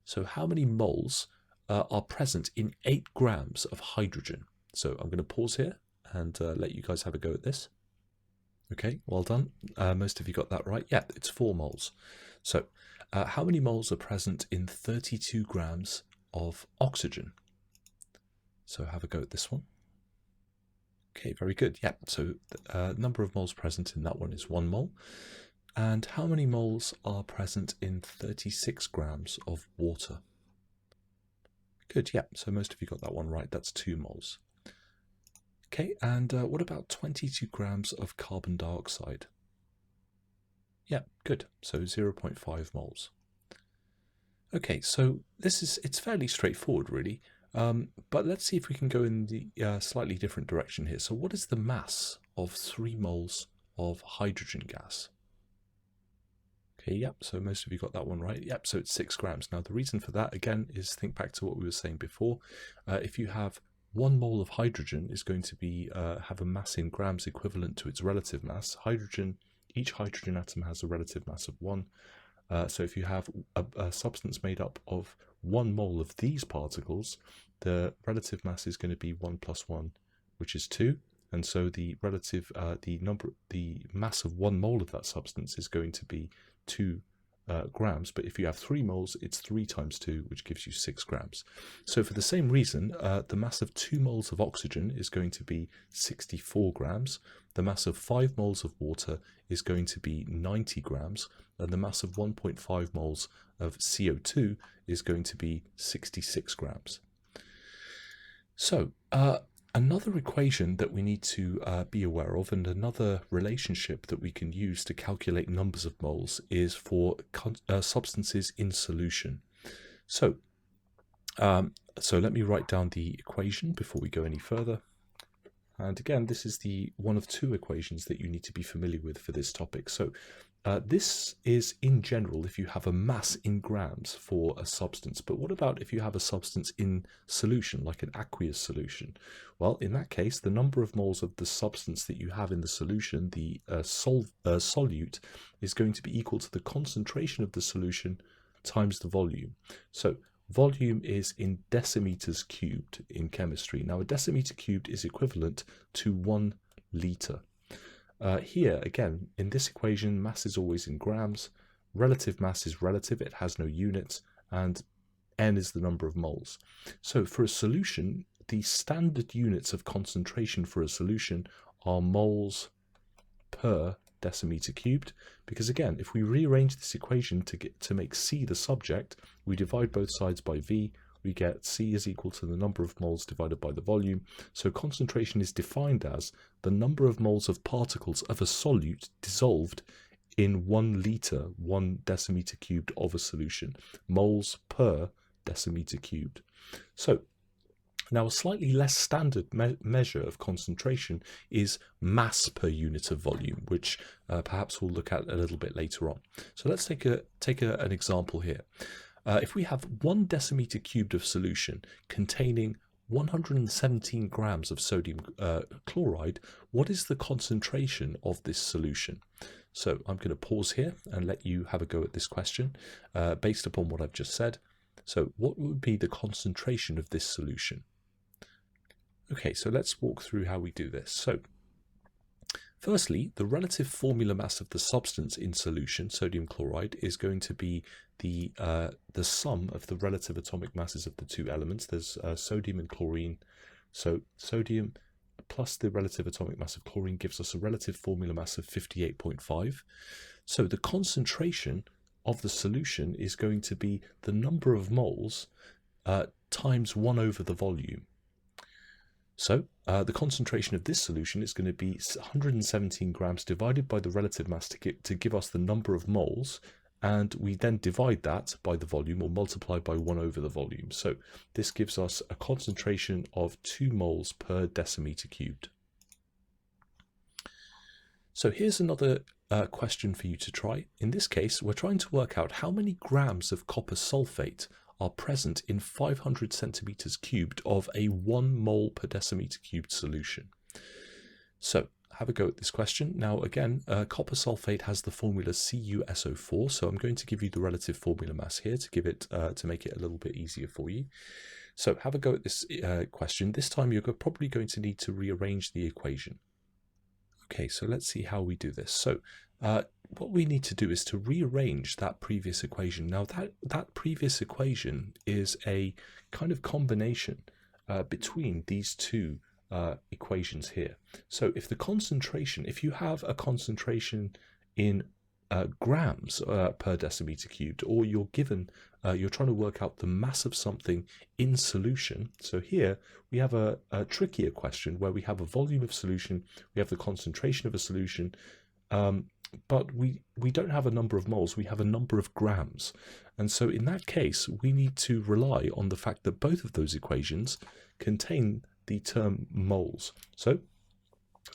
So how many moles are present in 8 grams of hydrogen? So I'm going to pause here and let you guys have a go at this. Okay, well done. Most of you got that right. Yeah, it's 4 moles. So how many moles are present in 32 grams of oxygen? So have a go at this one. Okay, very good. Yeah, so the number of moles present in that one is 1 mole. And how many moles are present in 36 grams of water? Good, yeah, so most of you got that one right. That's 2 moles. Okay, and what about 22 grams of carbon dioxide? Yeah, good, so 0.5 moles. Okay, so it's fairly straightforward, really. But let's see if we can go in the slightly different direction here. So what is the mass of 3 moles of hydrogen gas? Okay, yep, so most of you got that one right. Yep, so it's 6 grams. Now, the reason for that, again, is think back to what we were saying before. If you have 1 mole of hydrogen is going to be have a mass in grams equivalent to its relative mass. Each hydrogen atom has a relative mass of 1. So if you have a substance made up of 1 mole of these particles, the relative mass is going to be 1 plus 1, which is 2. And so the mass of 1 mole of that substance is going to be 2 grams. But if you have 3 moles, it's 3 times 2, which gives you 6 grams. So for the same reason, the mass of 2 moles of oxygen is going to be 64 grams. The mass of 5 moles of water is going to be 90 grams. And the mass of 1.5 moles of CO2 is going to be 66 grams. So another equation that we need to be aware of, and another relationship that we can use to calculate numbers of moles, is for substances in solution. So let me write down the equation before we go any further. And again, this is the one of 2 equations that you need to be familiar with for this topic. So this is in general if you have a mass in grams for a substance. But what about if you have a substance in solution, like an aqueous solution? Well, in that case, the number of moles of the substance that you have in the solution, the solute, is going to be equal to the concentration of the solution times the volume. So volume is in decimeters cubed in chemistry. Now, a decimeter cubed is equivalent to 1 litre. Here, again, in this equation, mass is always in grams. Relative mass is relative. It has no units. And N is the number of moles. So for a solution, the standard units of concentration for a solution are moles per decimeter cubed, because again, if we rearrange this equation to make C the subject, we divide both sides by V, we get C is equal to the number of moles divided by the volume. So concentration is defined as the number of moles of particles of a solute dissolved in 1 litre, 1 decimeter cubed of a solution, moles per decimeter cubed. So now, a slightly less standard measure of concentration is mass per unit of volume, which perhaps we'll look at a little bit later on. So let's take an example here. If we have 1 decimeter cubed of solution containing 117 grams of sodium chloride, what is the concentration of this solution? So I'm going to pause here and let you have a go at this question based upon what I've just said. So what would be the concentration of this solution? Okay, so let's walk through how we do this. So, firstly, the relative formula mass of the substance in solution, sodium chloride, is going to be the sum of the relative atomic masses of the 2 elements. There's sodium and chlorine. So sodium plus the relative atomic mass of chlorine gives us a relative formula mass of 58.5. So the concentration of the solution is going to be the number of moles times 1 over the volume. So the concentration of this solution is going to be 117 grams divided by the relative mass to give us the number of moles, and we then divide that by the volume, or multiply by 1 over the volume. So this gives us a concentration of 2 moles per decimeter cubed. So here's another question for you to try. In this case, we're trying to work out how many grams of copper sulfate are present in 500 centimeters cubed of a 1 mole per decimeter cubed solution. So have a go at this question. Now again, copper sulfate has the formula CuSO4, so I'm going to give you the relative formula mass here to give it to make it a little bit easier for you. So have a go at this question. This time you're probably going to need to rearrange the equation. Okay, so let's see how we do this. So what we need to do is to rearrange that previous equation. Now that previous equation is a kind of combination between these two equations here. So if the concentration, if you have a concentration in grams per decimeter cubed, or you're given, you're trying to work out the mass of something in solution. So here we have a trickier question where we have a volume of solution, we have the concentration of a solution, but we don't have a number of moles, we have a number of grams. And so in that case, we need to rely on the fact that both of those equations contain the term moles. So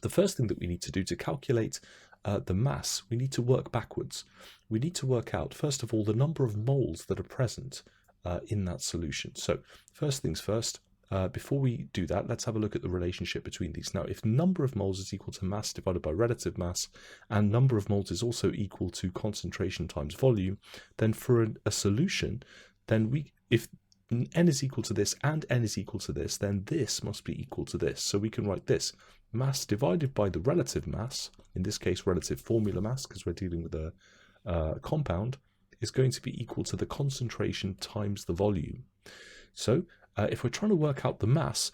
the first thing that we need to do to calculate the mass, we need to work backwards. We need to work out, first of all, the number of moles that are present in that solution. So first things first, before we do that, let's have a look at the relationship between these. Now, if number of moles is equal to mass divided by relative mass, and number of moles is also equal to concentration times volume, then for a solution, then if n is equal to this and n is equal to this, then this must be equal to this. So we can write this: mass divided by the relative mass, in this case relative formula mass because we're dealing with a compound, is going to be equal to the concentration times the volume. So if we're trying to work out the mass,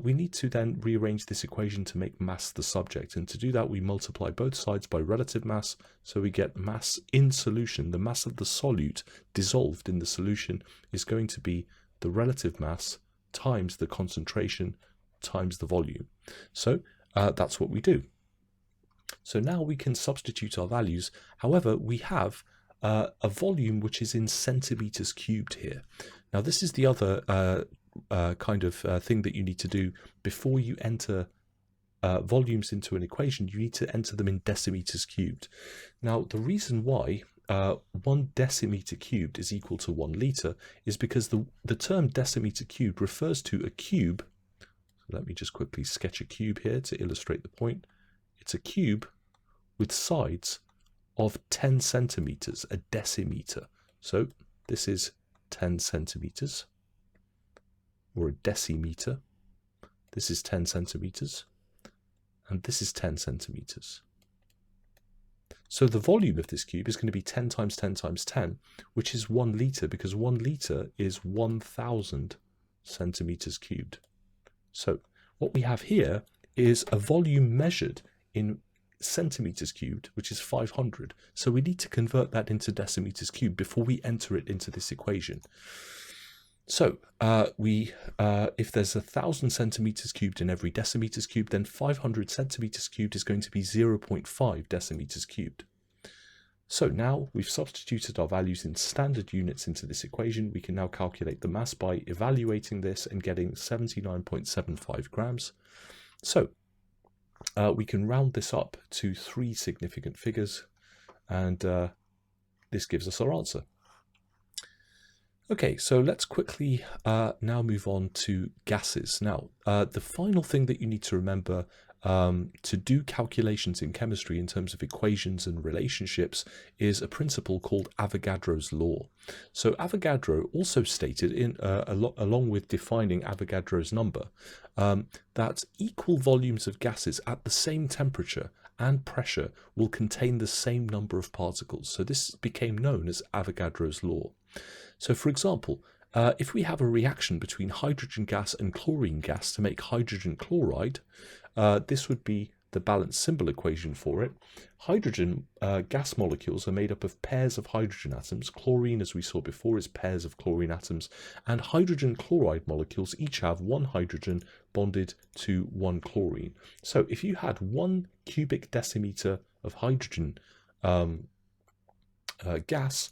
we need to then rearrange this equation to make mass the subject, and to do that we multiply both sides by relative mass, so we get mass in solution. The mass of the solute dissolved in the solution is going to be the relative mass times the concentration times the volume. So that's what we do. So now we can substitute our values. However, we have a volume which is in centimeters cubed here. Now this is the other kind of thing that you need to do before you enter volumes into an equation. You need to enter them in decimeters cubed. Now the reason why 1 decimeter cubed is equal to 1 liter is because the term decimeter cubed refers to a cube. So let me just quickly sketch a cube here to illustrate the point. It's a cube with sides of 10 centimeters, a decimeter. So this is 10 centimeters, or a decimeter. This is 10 centimeters, and this is 10 centimeters. So the volume of this cube is going to be 10 times 10 times 10, which is 1 liter, because 1 liter is 1,000 centimeters cubed. So what we have here is a volume measured in centimeters cubed, which is 500. So we need to convert that into decimeters cubed before we enter it into this equation. So if there's 1,000 centimeters cubed in every decimeters cubed, then 500 centimeters cubed is going to be 0.5 decimeters cubed. So now we've substituted our values in standard units into this equation. We can now calculate the mass by evaluating this and getting 79.75 grams. So we can round this up to 3 significant figures, and this gives us our answer. Okay, so let's quickly now move on to gases. Now, the final thing that you need to remember to do calculations in chemistry in terms of equations and relationships is a principle called Avogadro's law. So Avogadro also stated, along with defining Avogadro's number, that equal volumes of gases at the same temperature and pressure will contain the same number of particles. So this became known as Avogadro's law. So for example, if we have a reaction between hydrogen gas and chlorine gas to make hydrogen chloride, this would be the balance symbol equation for it. Hydrogen gas molecules are made up of pairs of hydrogen atoms. Chlorine, as we saw before, is pairs of chlorine atoms. And hydrogen chloride molecules each have 1 hydrogen bonded to 1 chlorine. So if you had 1 cubic decimeter of hydrogen gas,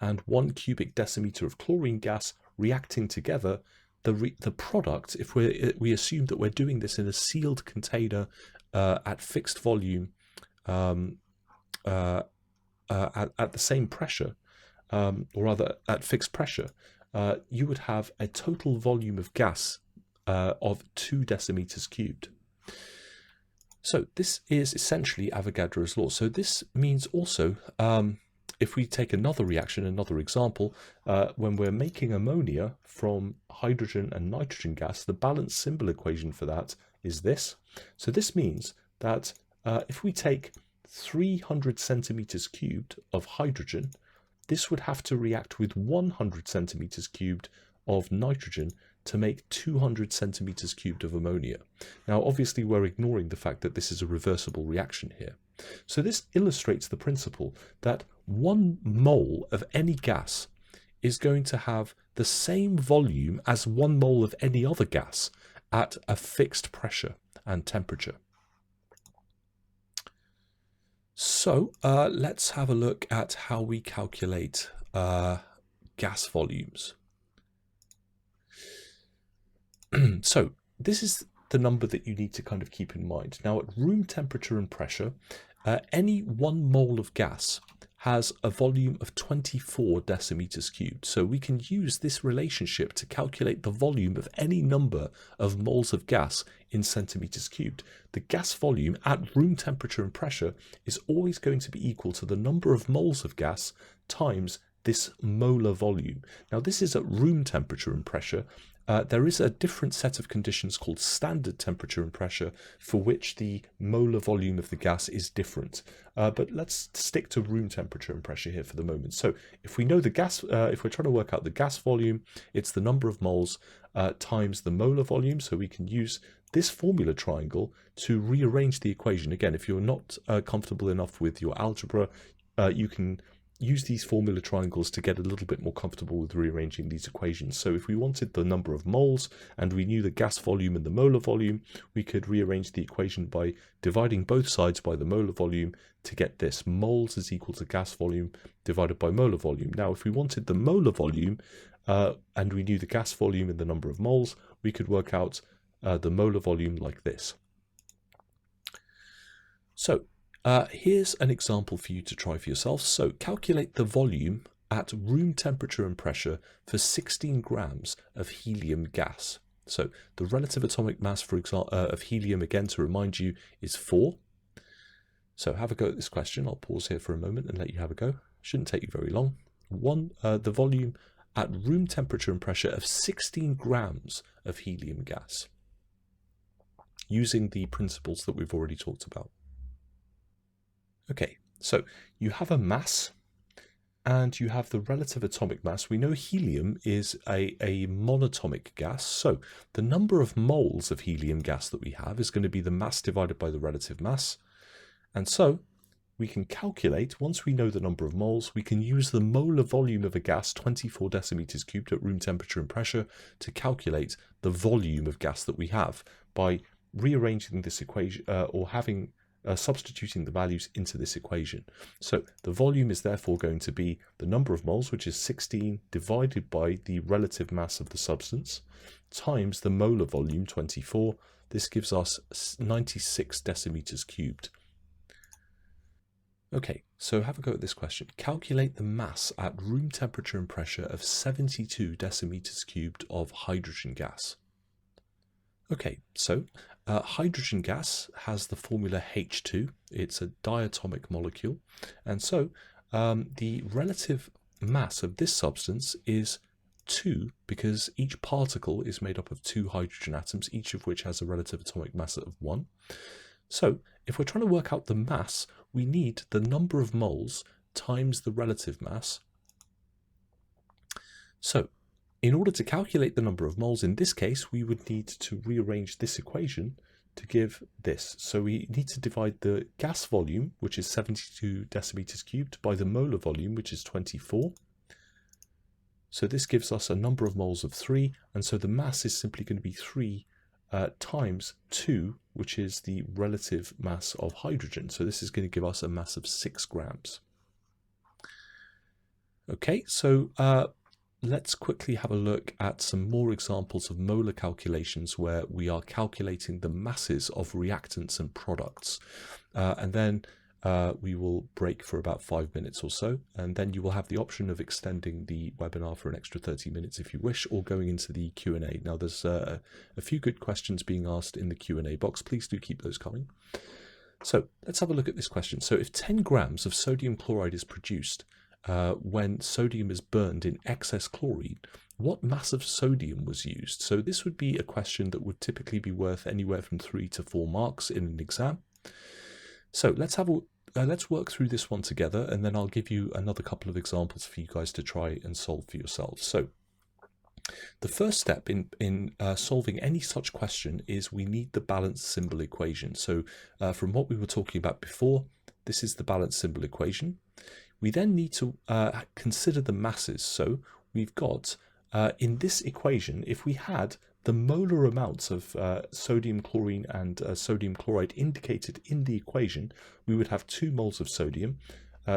and 1 cubic decimeter of chlorine gas reacting together, the product, if we assume that we're doing this in a sealed container at fixed volume, at the same pressure, or rather at fixed pressure, you would have a total volume of gas of 2 decimeters cubed. So this is essentially Avogadro's law. So this means also, if we take another reaction, another example, when we're making ammonia from hydrogen and nitrogen gas, the balance symbol equation for that is this. So this means that if we take 300 centimeters cubed of hydrogen, this would have to react with 100 centimeters cubed of nitrogen to make 200 centimeters cubed of ammonia. Now, obviously, we're ignoring the fact that this is a reversible reaction here. So this illustrates the principle that 1 mole of any gas is going to have the same volume as 1 mole of any other gas at a fixed pressure and temperature. So let's have a look at how we calculate gas volumes. So this is the number that you need to kind of keep in mind. Now, at room temperature and pressure, any 1 mole of gas has a volume of 24 decimeters cubed. So we can use this relationship to calculate the volume of any number of moles of gas in centimeters cubed. The gas volume at room temperature and pressure is always going to be equal to the number of moles of gas times this molar volume. Now, this is at room temperature and pressure. There is a different set of conditions called standard temperature and pressure for which the molar volume of the gas is different. But let's stick to room temperature and pressure here for the moment. So if we know the gas, if we're trying to work out the gas volume, it's the number of moles times the molar volume. So we can use this formula triangle to rearrange the equation. Again, if you're not comfortable enough with your algebra, you can use these formula triangles to get a little bit more comfortable with rearranging these equations. So if we wanted the number of moles and we knew the gas volume and the molar volume, we could rearrange the equation by dividing both sides by the molar volume to get this. Moles is equal to gas volume divided by molar volume. Now, if we wanted the molar volume and we knew the gas volume and the number of moles, we could work out the molar volume like this. So here's an example for you to try for yourself. So calculate the volume at room temperature and pressure for 16 grams of helium gas. So the relative atomic mass, for example, of helium, again, to remind you, is 4. So have a go at this question. I'll pause here for a moment and let you have a go. Shouldn't take you very long. The volume at room temperature and pressure of 16 grams of helium gas, using the principles that we've already talked about. Okay, so you have a mass and you have the relative atomic mass. We know helium is a monatomic gas, so the number of moles of helium gas that we have is going to be the mass divided by the relative mass. And so we can calculate, once we know the number of moles, we can use the molar volume of a gas, 24 decimeters cubed at room temperature and pressure, to calculate the volume of gas that we have by rearranging this equation or substituting the values into this equation. So the volume is therefore going to be the number of moles, which is 16, divided by the relative mass of the substance, times the molar volume, 24. This gives us 96 decimeters cubed. Okay, so have a go at this question. Calculate the mass at room temperature and pressure of 72 decimeters cubed of hydrogen gas. Okay, so hydrogen gas has the formula H2. It's a diatomic molecule. And so the relative mass of this substance is 2, because each particle is made up of 2 hydrogen atoms, each of which has a relative atomic mass of 1. So if we're trying to work out the mass, we need the number of moles times the relative mass. So in order to calculate the number of moles, in this case, we would need to rearrange this equation to give this. So we need to divide the gas volume, which is 72 decimeters cubed, by the molar volume, which is 24. So this gives us a number of moles of 3, and so the mass is simply going to be 3 times 2, which is the relative mass of hydrogen. So this is going to give us a mass of 6 grams. Okay, so let's quickly have a look at some more examples of molar calculations where we are calculating the masses of reactants and products. And then we will break for about 5 minutes or so, and then you will have the option of extending the webinar for an extra 30 minutes if you wish, or going into the Q&A. Now there's a few good questions being asked in the Q&A box. Please do keep those coming. So let's have a look at this question. So if 10 grams of sodium chloride is produced when sodium is burned in excess chlorine, what mass of sodium was used? So this would be a question that would typically be worth anywhere from 3 to 4 marks in an exam. So let's work through this one together, and then I'll give you another couple of examples for you guys to try and solve for yourselves. So the first step in solving any such question is we need the balance symbol equation. So from what we were talking about before, this is the balance symbol equation. We then need to consider the masses. So we've got, in this equation, if we had the molar amounts of sodium chlorine and sodium chloride indicated in the equation, we would have 2 moles of sodium.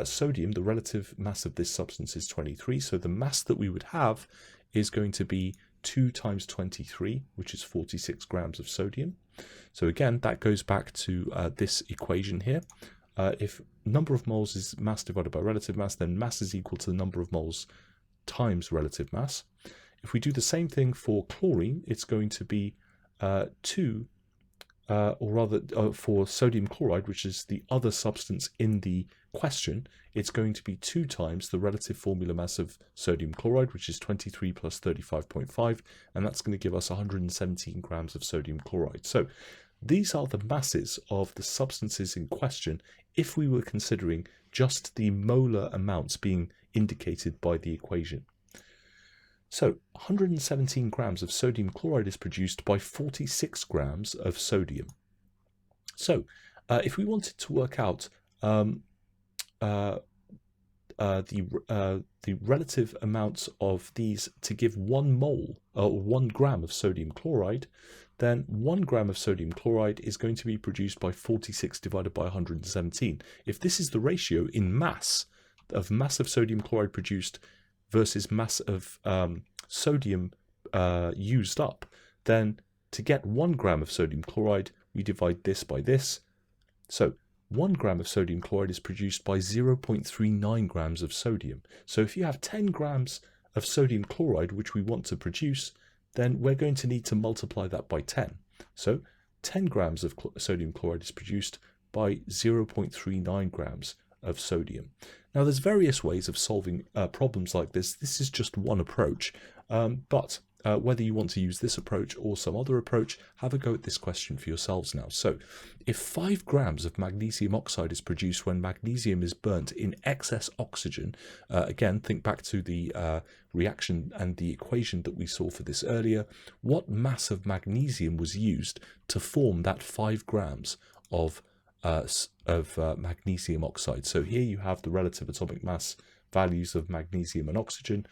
Sodium, the relative mass of this substance is 23, so the mass that we would have is going to be 2 times 23, which is 46 grams of sodium. So again, that goes back to this equation here. If number of moles is mass divided by relative mass, then mass is equal to the number of moles times relative mass. If we do the same thing for chlorine, it's going to be for sodium chloride, which is the other substance in the question, it's going to be 2 times the relative formula mass of sodium chloride, which is 23 plus 35.5, and that's going to give us 117 grams of sodium chloride. So these are the masses of the substances in question if we were considering just the molar amounts being indicated by the equation. So 117 grams of sodium chloride is produced by 46 grams of sodium. So if we wanted to work out the relative amounts of these to give 1 mole or 1 gram of sodium chloride, then 1 gram of sodium chloride is going to be produced by 46 divided by 117. If this is the ratio in mass of sodium chloride produced versus mass of sodium used up, then to get 1 gram of sodium chloride, we divide this by this. So 1 gram of sodium chloride is produced by 0.39 grams of sodium. So if you have 10 grams of sodium chloride, which we want to produce, then we're going to need to multiply that by 10. So 10 grams of sodium chloride is produced by 0.39 grams of sodium. Now there's various ways of solving problems like this. This is just one approach, but whether you want to use this approach or some other approach, have a go at this question for yourselves now. So if 5 grams of magnesium oxide is produced when magnesium is burnt in excess oxygen, again, think back to the reaction and the equation that we saw for this earlier, what mass of magnesium was used to form that 5 grams of magnesium oxide? So here you have the relative atomic mass values of magnesium and oxygen.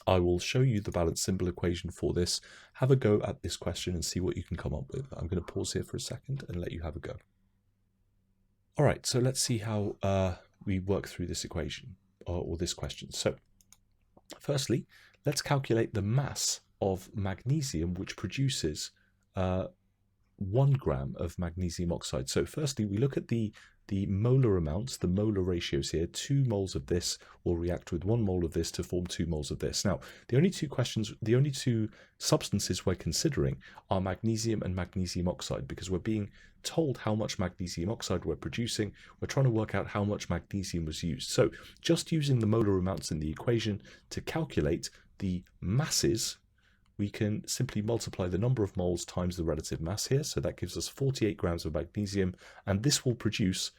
I will show you the balance symbol equation for this. Have a go at this question and see what you can come up with. I'm going to pause here for a second and let you have a go. All right, so let's see how we work through this equation or this question. So firstly, let's calculate the mass of magnesium which produces 1 gram of magnesium oxide. So firstly, we look at the molar amounts, the molar ratios here. 2 moles of this will react with 1 mole of this to form 2 moles of this. Now, the only two substances we're considering are magnesium and magnesium oxide, because we're being told how much magnesium oxide we're producing. We're trying to work out how much magnesium was used. So just using the molar amounts in the equation to calculate the masses, we can simply multiply the number of moles times the relative mass here. So that gives us 48 grams of magnesium, and this will produce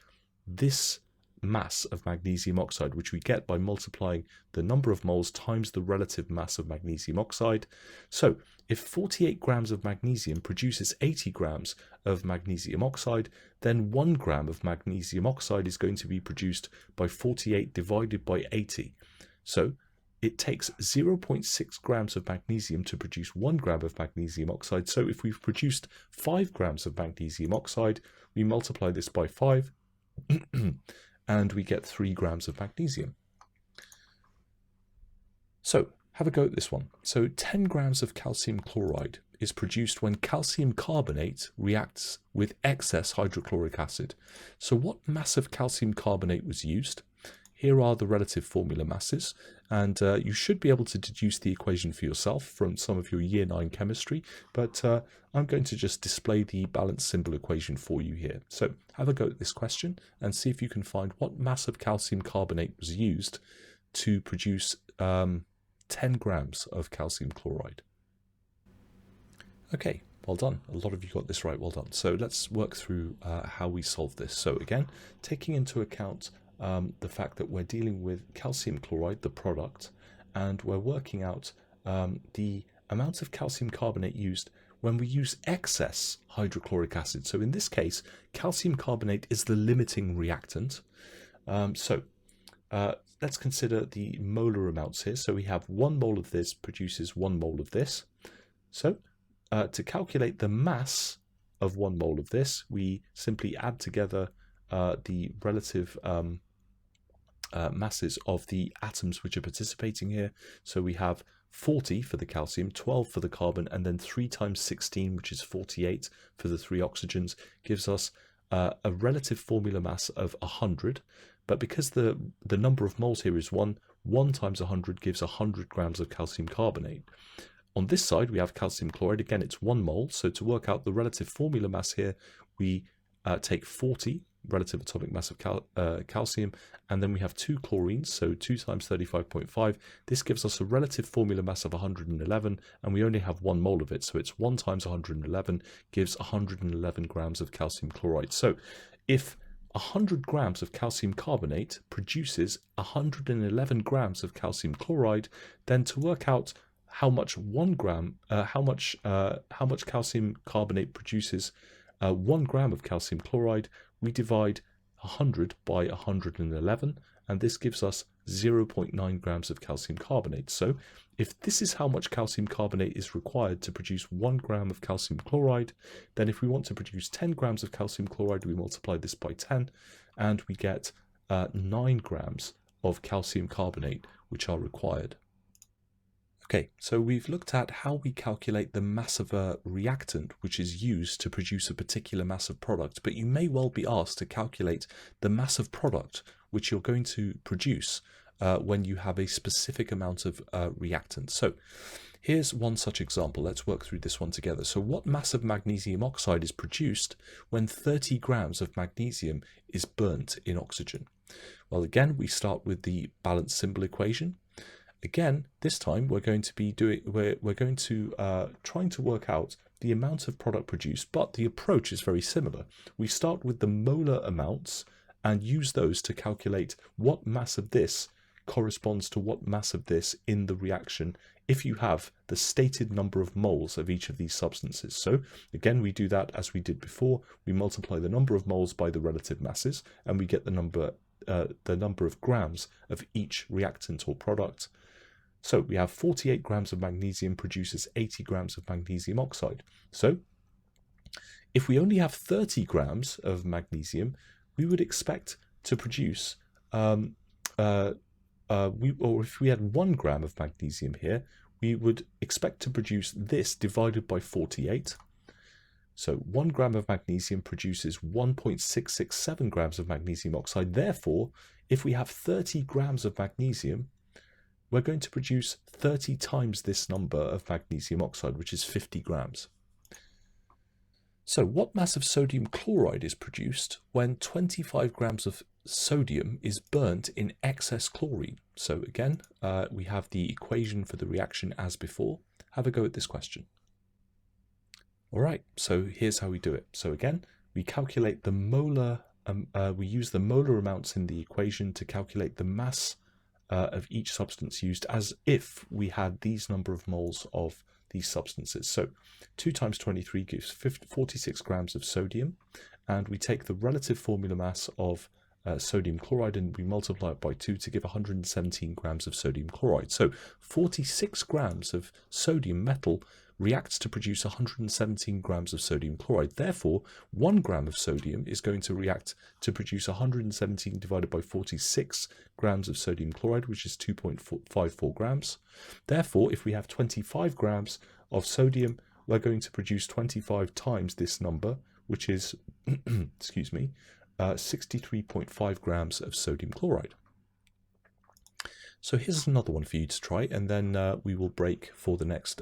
this mass of magnesium oxide, which we get by multiplying the number of moles times the relative mass of magnesium oxide. So if 48 grams of magnesium produces 80 grams of magnesium oxide, then 1 gram of magnesium oxide is going to be produced by 48 divided by 80. So it takes 0.6 grams of magnesium to produce 1 gram of magnesium oxide. So if we've produced 5 grams of magnesium oxide, we multiply this by 5 and we get 3 grams of magnesium. So have a go at this one. So 10 grams of calcium chloride is produced when calcium carbonate reacts with excess hydrochloric acid. So what mass of calcium carbonate was used? Here are the relative formula masses, and you should be able to deduce the equation for yourself from some of your Year 9 chemistry, but I'm going to just display the balanced symbol equation for you here. So have a go at this question and see if you can find what mass of calcium carbonate was used to produce 10 grams of calcium chloride. Okay, well done. A lot of you got this right, well done. So let's work through how we solve this. So again, taking into account the fact that we're dealing with calcium chloride, the product, and we're working out the amount of calcium carbonate used when we use excess hydrochloric acid. So in this case, calcium carbonate is the limiting reactant. Let's consider the molar amounts here. So we have 1 mole of this produces 1 mole of this. So to calculate the mass of 1 mole of this, we simply add together the relative masses of the atoms which are participating here. So we have 40 for the calcium, 12 for the carbon, and then 3 times 16, which is 48 for the 3 oxygens, gives us a relative formula mass of 100. But because the number of moles here is 1 times 100 gives 100 grams of calcium carbonate. On this side, we have calcium chloride. Again, it's 1 mole. So to work out the relative formula mass here, we take 40 relative atomic mass of calcium, and then we have 2 chlorines, so 2 times 35.5. This gives us a relative formula mass of 111, and we only have 1 mole of it, so it's 1 times 111 gives 111 grams of calcium chloride. So if 100 grams of calcium carbonate produces 111 grams of calcium chloride, then to work out how much calcium carbonate produces 1 gram of calcium chloride, we divide 100 by 111, and this gives us 0.9 grams of calcium carbonate. So if this is how much calcium carbonate is required to produce 1 gram of calcium chloride, then if we want to produce 10 grams of calcium chloride, we multiply this by 10, and we get 9 grams of calcium carbonate, which are required. Okay, so we've looked at how we calculate the mass of a reactant which is used to produce a particular mass of product, but you may well be asked to calculate the mass of product which you're going to produce when you have a specific amount of reactant. So here's one such example. Let's work through this one together. So what mass of magnesium oxide is produced when 30 grams of magnesium is burnt in oxygen? Well, again, we start with the balanced symbol equation. Again, this time we're going to be trying to work out the amount of product produced, but the approach is very similar. We start with the molar amounts and use those to calculate what mass of this corresponds to what mass of this in the reaction if you have the stated number of moles of each of these substances. So again, we do that as we did before. We multiply the number of moles by the relative masses, and we get the number of grams of each reactant or product. So we have 48 grams of magnesium produces 80 grams of magnesium oxide. So if we only have 30 grams of magnesium, we would expect to produce, or if we had 1 gram of magnesium here, we would expect to produce this divided by 48. So 1 gram of magnesium produces 1.667 grams of magnesium oxide. Therefore, if we have 30 grams of magnesium, we're going to produce 30 times this number of magnesium oxide, which is 50 grams. So what mass of sodium chloride is produced when 25 grams of sodium is burnt in excess chlorine? So again, we have the equation for the reaction as before. Have a go at this question. All right, so here's how we do it. So again, we calculate the molar, we use the molar amounts in the equation to calculate the mass of each substance used as if we had these number of moles of these substances. So 2 times 23 gives 46 grams of sodium, and we take the relative formula mass of sodium chloride and we multiply it by 2 to give 117 grams of sodium chloride. So 46 grams of sodium metal reacts to produce 117 grams of sodium chloride. Therefore, 1 gram of sodium is going to react to produce 117 divided by 46 grams of sodium chloride, which is 2.54 grams. Therefore, if we have 25 grams of sodium, we're going to produce 25 times this number, which is, excuse me, 63.5 grams of sodium chloride. So here's another one for you to try, and then we will break for the next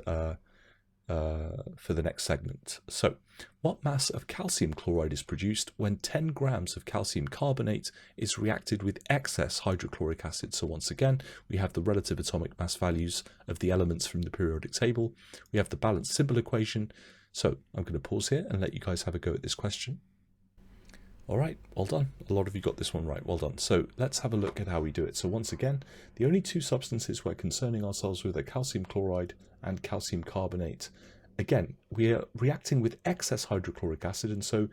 segment. So, what mass of calcium chloride is produced when 10 grams of calcium carbonate is reacted with excess hydrochloric acid? So once again, we have the relative atomic mass values of the elements from the periodic table. We have the balanced symbol equation. So I'm going to pause here and let you guys have a go at this question. All right, well done. A lot of you got this one right. Well done. So let's have a look at how we do it. So once again, the only two substances we're concerning ourselves with are calcium chloride and calcium carbonate. Again, we are reacting with excess hydrochloric acid, and so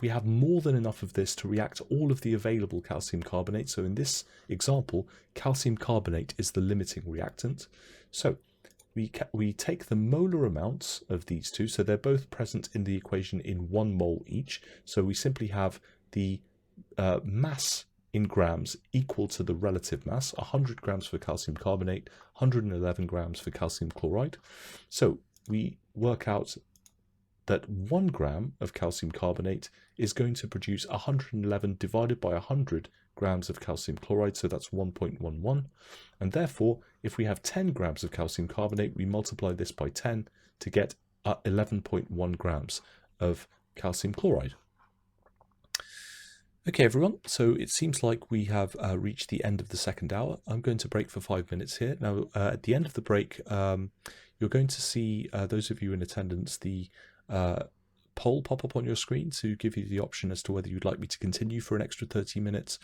we have more than enough of this to react all of the available calcium carbonate. So in this example, calcium carbonate is the limiting reactant. So we take the molar amounts of these two, so they're both present in the equation in 1 mole each. So we simply have the mass in grams equal to the relative mass, 100 grams for calcium carbonate, 111 grams for calcium chloride. So we work out that 1 gram of calcium carbonate is going to produce 111 divided by 100 grams of calcium chloride, so that's 1.11. And therefore, if we have 10 grams of calcium carbonate, we multiply this by 10 to get 11.1 grams of calcium chloride. Okay, everyone, so it seems like we have reached the end of the second hour. I'm going to break for 5 minutes here. Now, at the end of the break, you're going to see, those of you in attendance, the poll pop up on your screen to give you the option as to whether you'd like me to continue for an extra 30 minutes,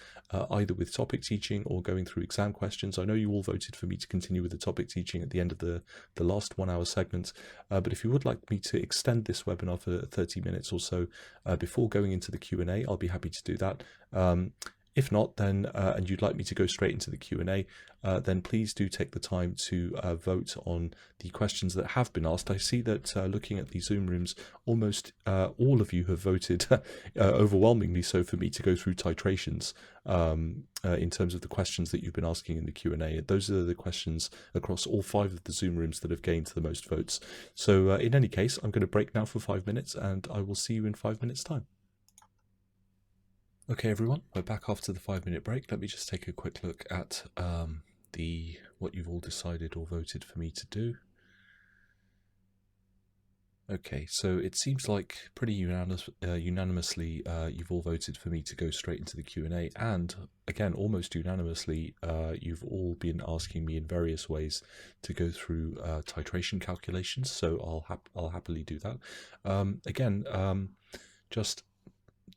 either with topic teaching or going through exam questions. I know you all voted for me to continue with the topic teaching at the end of the last 1 hour segment, but if you would like me to extend this webinar for 30 minutes or so before going into the Q&A, I'll be happy to do that. If not, then, and you'd like me to go straight into the Q&A, then please do take the time to vote on the questions that have been asked. I see that looking at the Zoom rooms, almost all of you have voted overwhelmingly so for me to go through titrations in terms of the questions that you've been asking in the Q&A. Those are the questions across all 5 of the Zoom rooms that have gained the most votes. So in any case, I'm going to break now for 5 minutes, and I will see you in 5 minutes' time. Okay, everyone, we're back after the 5-minute break. Let me just take a quick look at what you've all decided or voted for me to do. Okay, so it seems like pretty unanimously you've all voted for me to go straight into the Q&A, and again, almost unanimously, you've all been asking me in various ways to go through titration calculations, so I'll happily do that. Again, just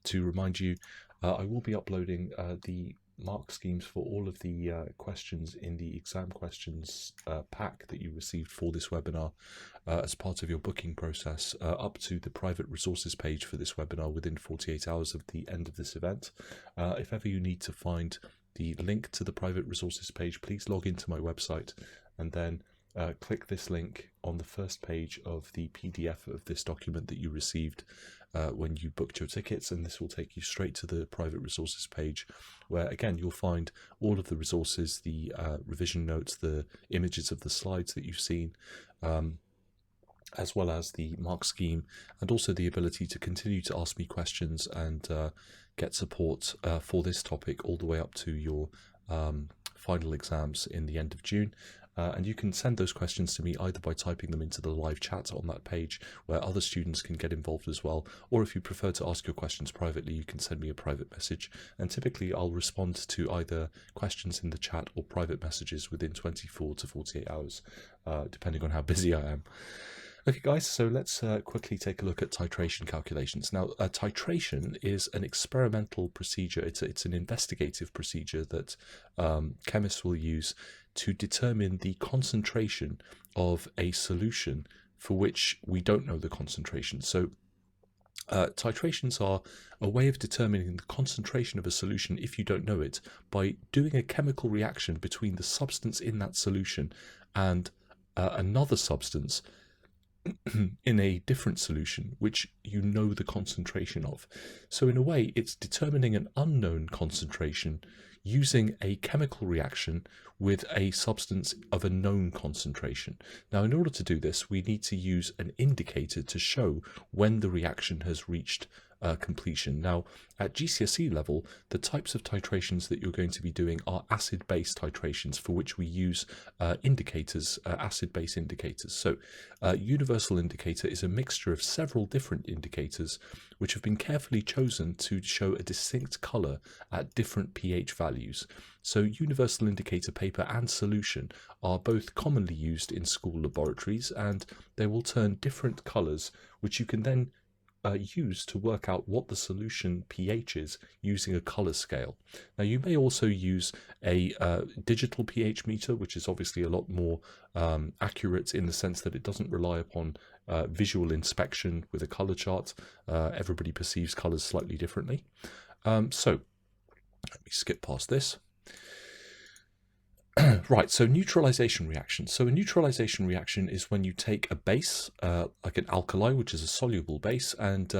to remind you, I will be uploading the mark schemes for all of the questions in the exam questions pack that you received for this webinar as part of your booking process up to the private resources page for this webinar within 48 hours of the end of this event. If ever you need to find the link to the private resources page, please log into my website and then click this link on the first page of the PDF of this document that you received when you booked your tickets, and this will take you straight to the private resources page, where again you'll find all of the resources, the revision notes, the images of the slides that you've seen, as well as the mark scheme, and also the ability to continue to ask me questions and get support for this topic all the way up to your final exams in the end of June. And you can send those questions to me either by typing them into the live chat on that page where other students can get involved as well, or if you prefer to ask your questions privately, you can send me a private message, and typically I'll respond to either questions in the chat or private messages within 24 to 48 hours, depending on how busy I am. Okay guys, so let's quickly take a look at titration calculations. Now, titration is an experimental procedure. It's an investigative procedure that chemists will use to determine the concentration of a solution for which we don't know the concentration. So titrations are a way of determining the concentration of a solution if you don't know it by doing a chemical reaction between the substance in that solution and another substance in a different solution, which you know the concentration of. So in a way, it's determining an unknown concentration using a chemical reaction with a substance of a known concentration. Now, in order to do this, we need to use an indicator to show when the reaction has reached completion. Now, at GCSE level, the types of titrations that you're going to be doing are acid-base titrations, for which we use indicators, acid-base indicators. So, universal indicator is a mixture of several different indicators which have been carefully chosen to show a distinct color at different pH values. So, universal indicator paper and solution are both commonly used in school laboratories, and they will turn different colors, which you can then use to work out what the solution pH is using a color scale. Now, you may also use a digital pH meter, which is obviously a lot more accurate in the sense that it doesn't rely upon visual inspection with a color chart. Everybody perceives colors slightly differently. So let me skip past this. Right, so neutralization reaction. So a neutralization reaction is when you take a base, like an alkali, which is a soluble base, and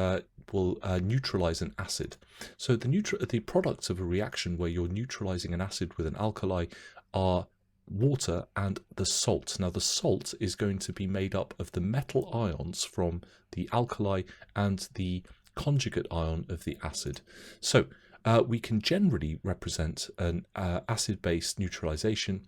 will neutralize an acid. So the products of a reaction where you're neutralizing an acid with an alkali are water and the salt. Now, the salt is going to be made up of the metal ions from the alkali and the conjugate ion of the acid. So we can generally represent an acid-base neutralization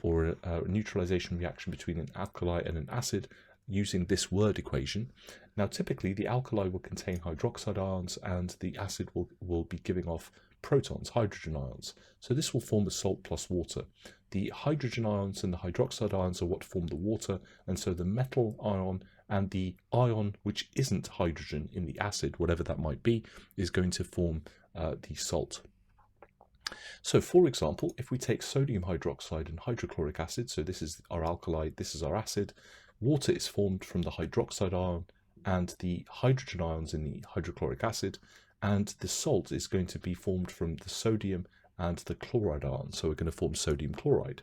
or a neutralization reaction between an alkali and an acid using this word equation. Now, typically the alkali will contain hydroxide ions and the acid will be giving off protons, hydrogen ions. So this will form a salt plus water. The hydrogen ions and the hydroxide ions are what form the water, and so the metal ion and the ion which isn't hydrogen in the acid, whatever that might be, is going to form the salt. So, for example, if we take sodium hydroxide and hydrochloric acid, so this is our alkali, this is our acid, water is formed from the hydroxide ion and the hydrogen ions in the hydrochloric acid, and the salt is going to be formed from the sodium and the chloride ion, so we're going to form sodium chloride.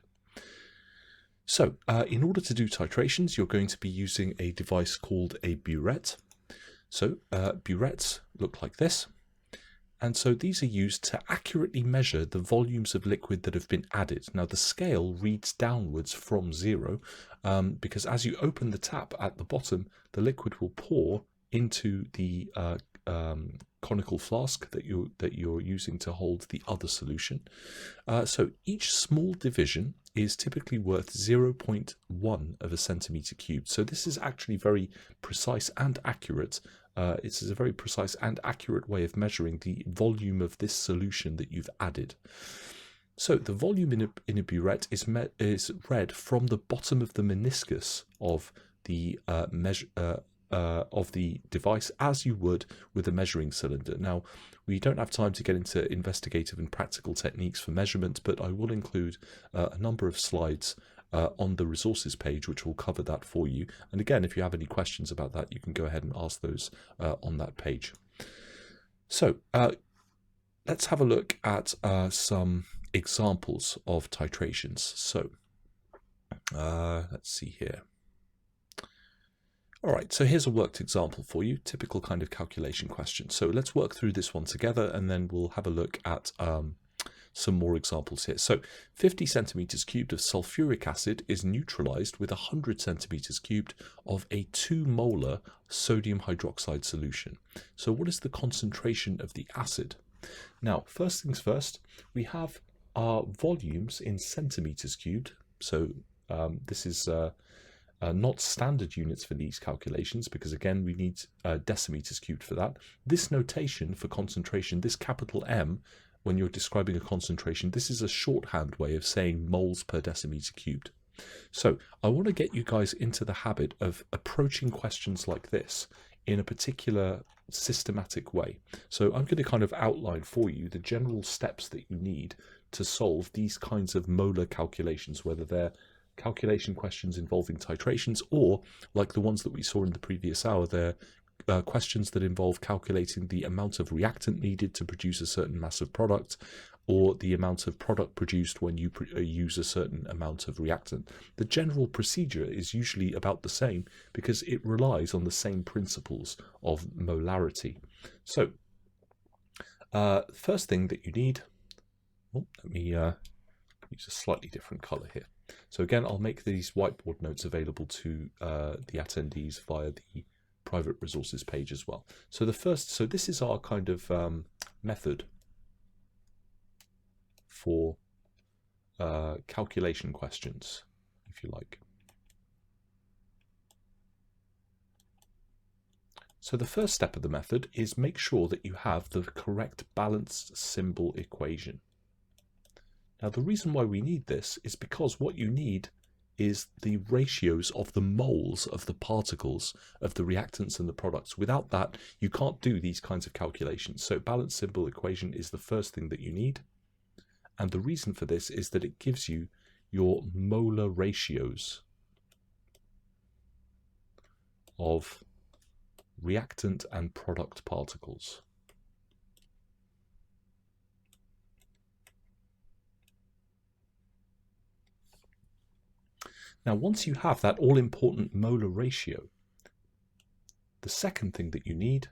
So, in order to do titrations, you're going to be using a device called a burette. So, burettes look like this. And so these are used to accurately measure the volumes of liquid that have been added. Now, the scale reads downwards from 0 because as you open the tap at the bottom, the liquid will pour into the conical flask that you're using to hold the other solution. So each small division is typically worth 0.1 of a centimeter cubed. So this is actually very precise and accurate. It is a very precise and accurate way of measuring the volume of this solution that you've added. So the volume in a burette is read from the bottom of the meniscus of the of the device, as you would with a measuring cylinder. Now, we don't have time to get into investigative and practical techniques for measurement, but I will include a number of slides on the resources page, which will cover that for you. And again, if you have any questions about that, you can go ahead and ask those on that page. So let's have a look at some examples of titrations. So let's see here. All right, so here's a worked example for you, typical kind of calculation question. So let's work through this one together, and then we'll have a look at some more examples here. So 50 centimeters cubed of sulfuric acid is neutralized with 100 centimeters cubed of a 2 molar sodium hydroxide solution. So what is the concentration of the acid? Now, first things first, we have our volumes in centimeters cubed. So this is not standard units for these calculations, because again we need decimeters cubed for that. This notation for concentration, this capital M, when you're describing a concentration, this is a shorthand way of saying moles per decimeter cubed. So I want to get you guys into the habit of approaching questions like this in a particular systematic way. So I'm going to kind of outline for you the general steps that you need to solve these kinds of molar calculations, whether they're calculation questions involving titrations or, like the ones that we saw in the previous hour, they're questions that involve calculating the amount of reactant needed to produce a certain mass of product, or the amount of product produced when you use a certain amount of reactant. The general procedure is usually about the same because it relies on the same principles of molarity. So, first thing that you need, let me use a slightly different color here. So again, I'll make these whiteboard notes available to the attendees via the private resources page as well. So this is our kind of method for calculation questions, if you like. So the first step of the method is make sure that you have the correct balanced symbol equation. Now the reason why we need this is because what you need is the ratios of the moles of the particles of the reactants and the products. Without that, you can't do these kinds of calculations. So balanced symbol equation is the first thing that you need. And the reason for this is that it gives you your molar ratios of reactant and product particles. Now, once you have that all-important molar ratio, the second thing that you need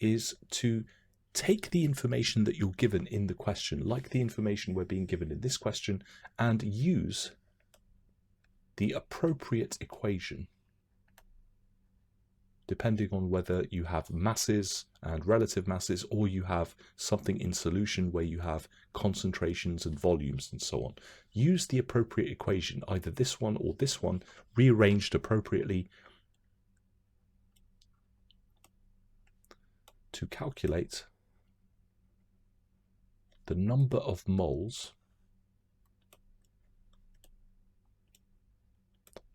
is to take the information that you're given in the question, like the information we're being given in this question, and use the appropriate equation, depending on whether you have masses and relative masses, or you have something in solution where you have concentrations and volumes and so on. Use the appropriate equation, either this one or this one, rearranged appropriately, to calculate the number of moles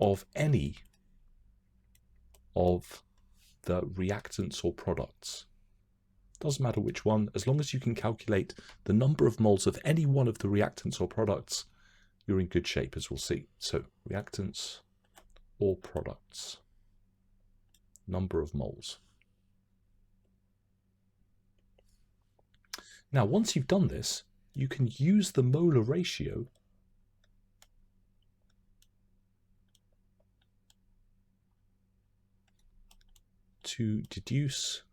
of any of the reactants or products. Doesn't matter which one, as long as you can calculate the number of moles of any one of the reactants or products, you're in good shape, as we'll see. So reactants or products, number of moles. Now, once you've done this, you can use the molar ratio to deduce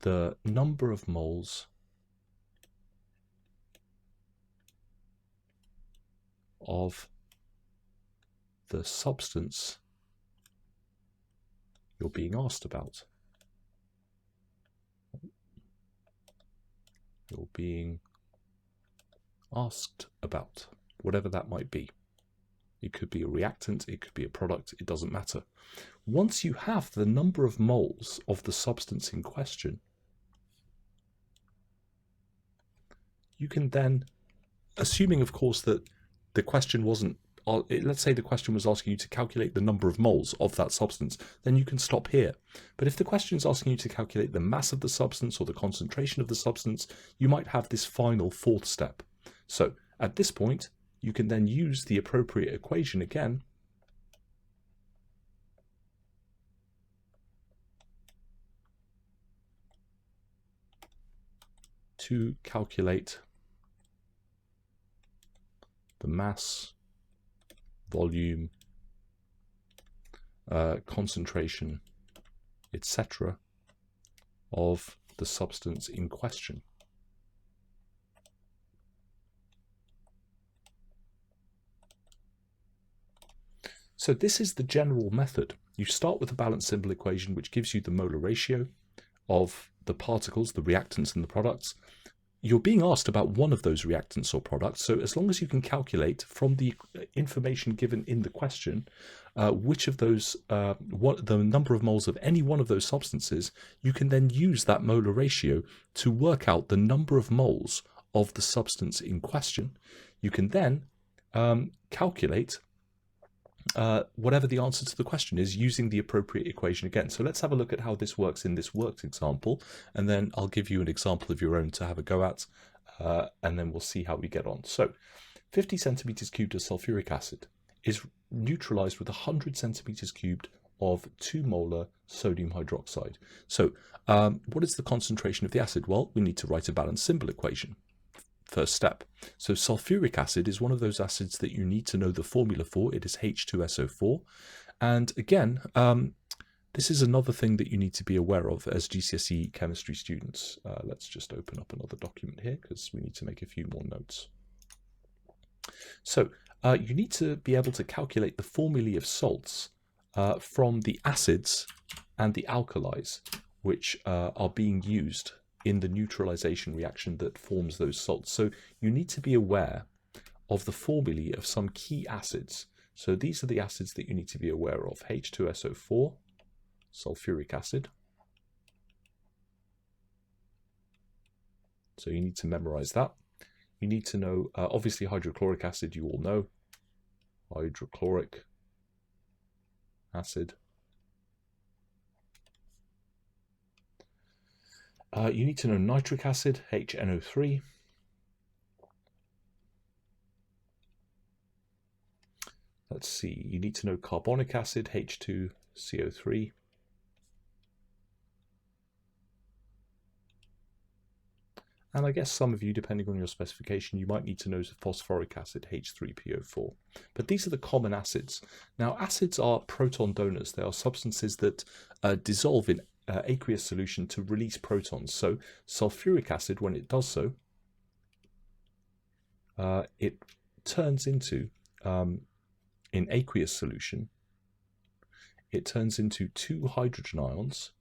the number of moles of the substance you're being asked about. You're being asked about, whatever that might be. It could be a reactant, it could be a product, it doesn't matter. Once you have the number of moles of the substance in question, you can then, assuming of course that the question wasn't, let's say the question was asking you to calculate the number of moles of that substance, then you can stop here. But if the question is asking you to calculate the mass of the substance or the concentration of the substance, you might have this final fourth step. So at this point, you can then use the appropriate equation again to calculate the mass, volume, concentration, etc. of the substance in question. So this is the general method. You start with a balanced symbol equation which gives you the molar ratio of the particles, the reactants and the products. You're being asked about one of those reactants or products, so as long as you can calculate from the information given in the question which of those, what the number of moles of any one of those substances, you can then use that molar ratio to work out the number of moles of the substance in question. You can then calculate whatever the answer to the question is using the appropriate equation again. So let's have a look at how this works in this worked example, and then I'll give you an example of your own to have a go at, and then we'll see how we get on. So 50 centimeters cubed of sulfuric acid is neutralized with 100 centimeters cubed of 2 molar sodium hydroxide. So what is the concentration of the acid? Well, we need to write a balanced symbol equation. First step. So sulfuric acid is one of those acids that you need to know the formula for. It is H2SO4. And again, this is another thing that you need to be aware of as GCSE chemistry students. Let's just open up another document here because we need to make a few more notes. So you need to be able to calculate the formulae of salts from the acids and the alkalis which are being used in the neutralization reaction that forms those salts. So you need to be aware of the formulae of some key acids. So these are the acids that you need to be aware of. H2SO4, sulfuric acid. So you need to memorize that. You need to know, obviously, hydrochloric acid, you all know. Hydrochloric acid. You need to know nitric acid, HNO3. Let's see, you need to know carbonic acid, H2CO3. And I guess some of you, depending on your specification, you might need to know phosphoric acid, H3PO4. But these are the common acids. Now, acids are proton donors. They are substances that dissolve in aqueous solution to release protons. So sulfuric acid, when it does so, it turns into, in aqueous solution, it turns into 2 hydrogen ions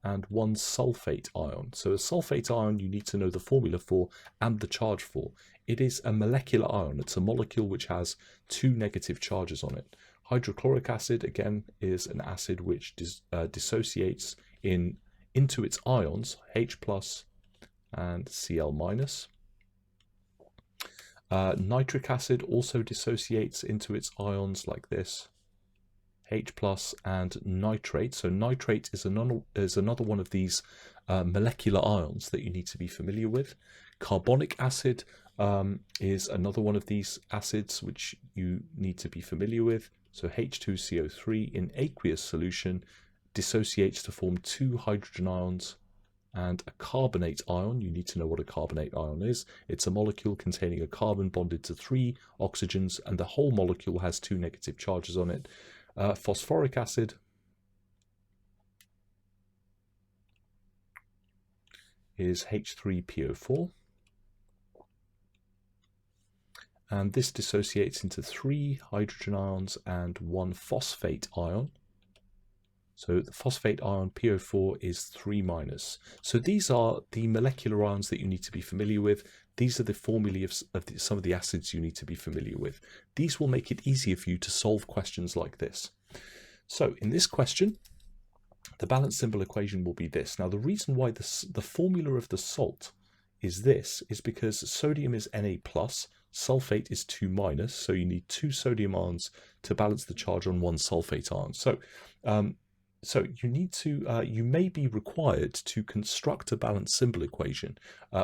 and 1 sulfate ion. So a sulfate ion you need to know the formula for and the charge for. It is a molecular ion. It's a molecule which has 2 negative charges on it. Hydrochloric acid, again, is an acid which dissociates into its ions, H plus and Cl minus. Nitric acid also dissociates into its ions like this, H plus and nitrate. So nitrate is another one of these molecular ions that you need to be familiar with. Carbonic acid is another one of these acids which you need to be familiar with. So H2CO3 in aqueous solution dissociates to form 2 hydrogen ions and a carbonate ion. You need to know what a carbonate ion is. It's a molecule containing a carbon bonded to 3 oxygens, and the whole molecule has 2 negative charges on it. Phosphoric acid is H3PO4, and this dissociates into 3 hydrogen ions and 1 phosphate ion. So the phosphate ion PO4 is 3 minus. So these are the molecular ions that you need to be familiar with. These are the formulae of some of the acids you need to be familiar with. These will make it easier for you to solve questions like this. So in this question, the balanced symbol equation will be this. Now the reason why the formula of the salt is this is because sodium is Na+, sulfate is 2 minus, so you need 2 sodium ions to balance the charge on 1 sulfate ion. So you need to, you may be required to construct a balanced symbol equation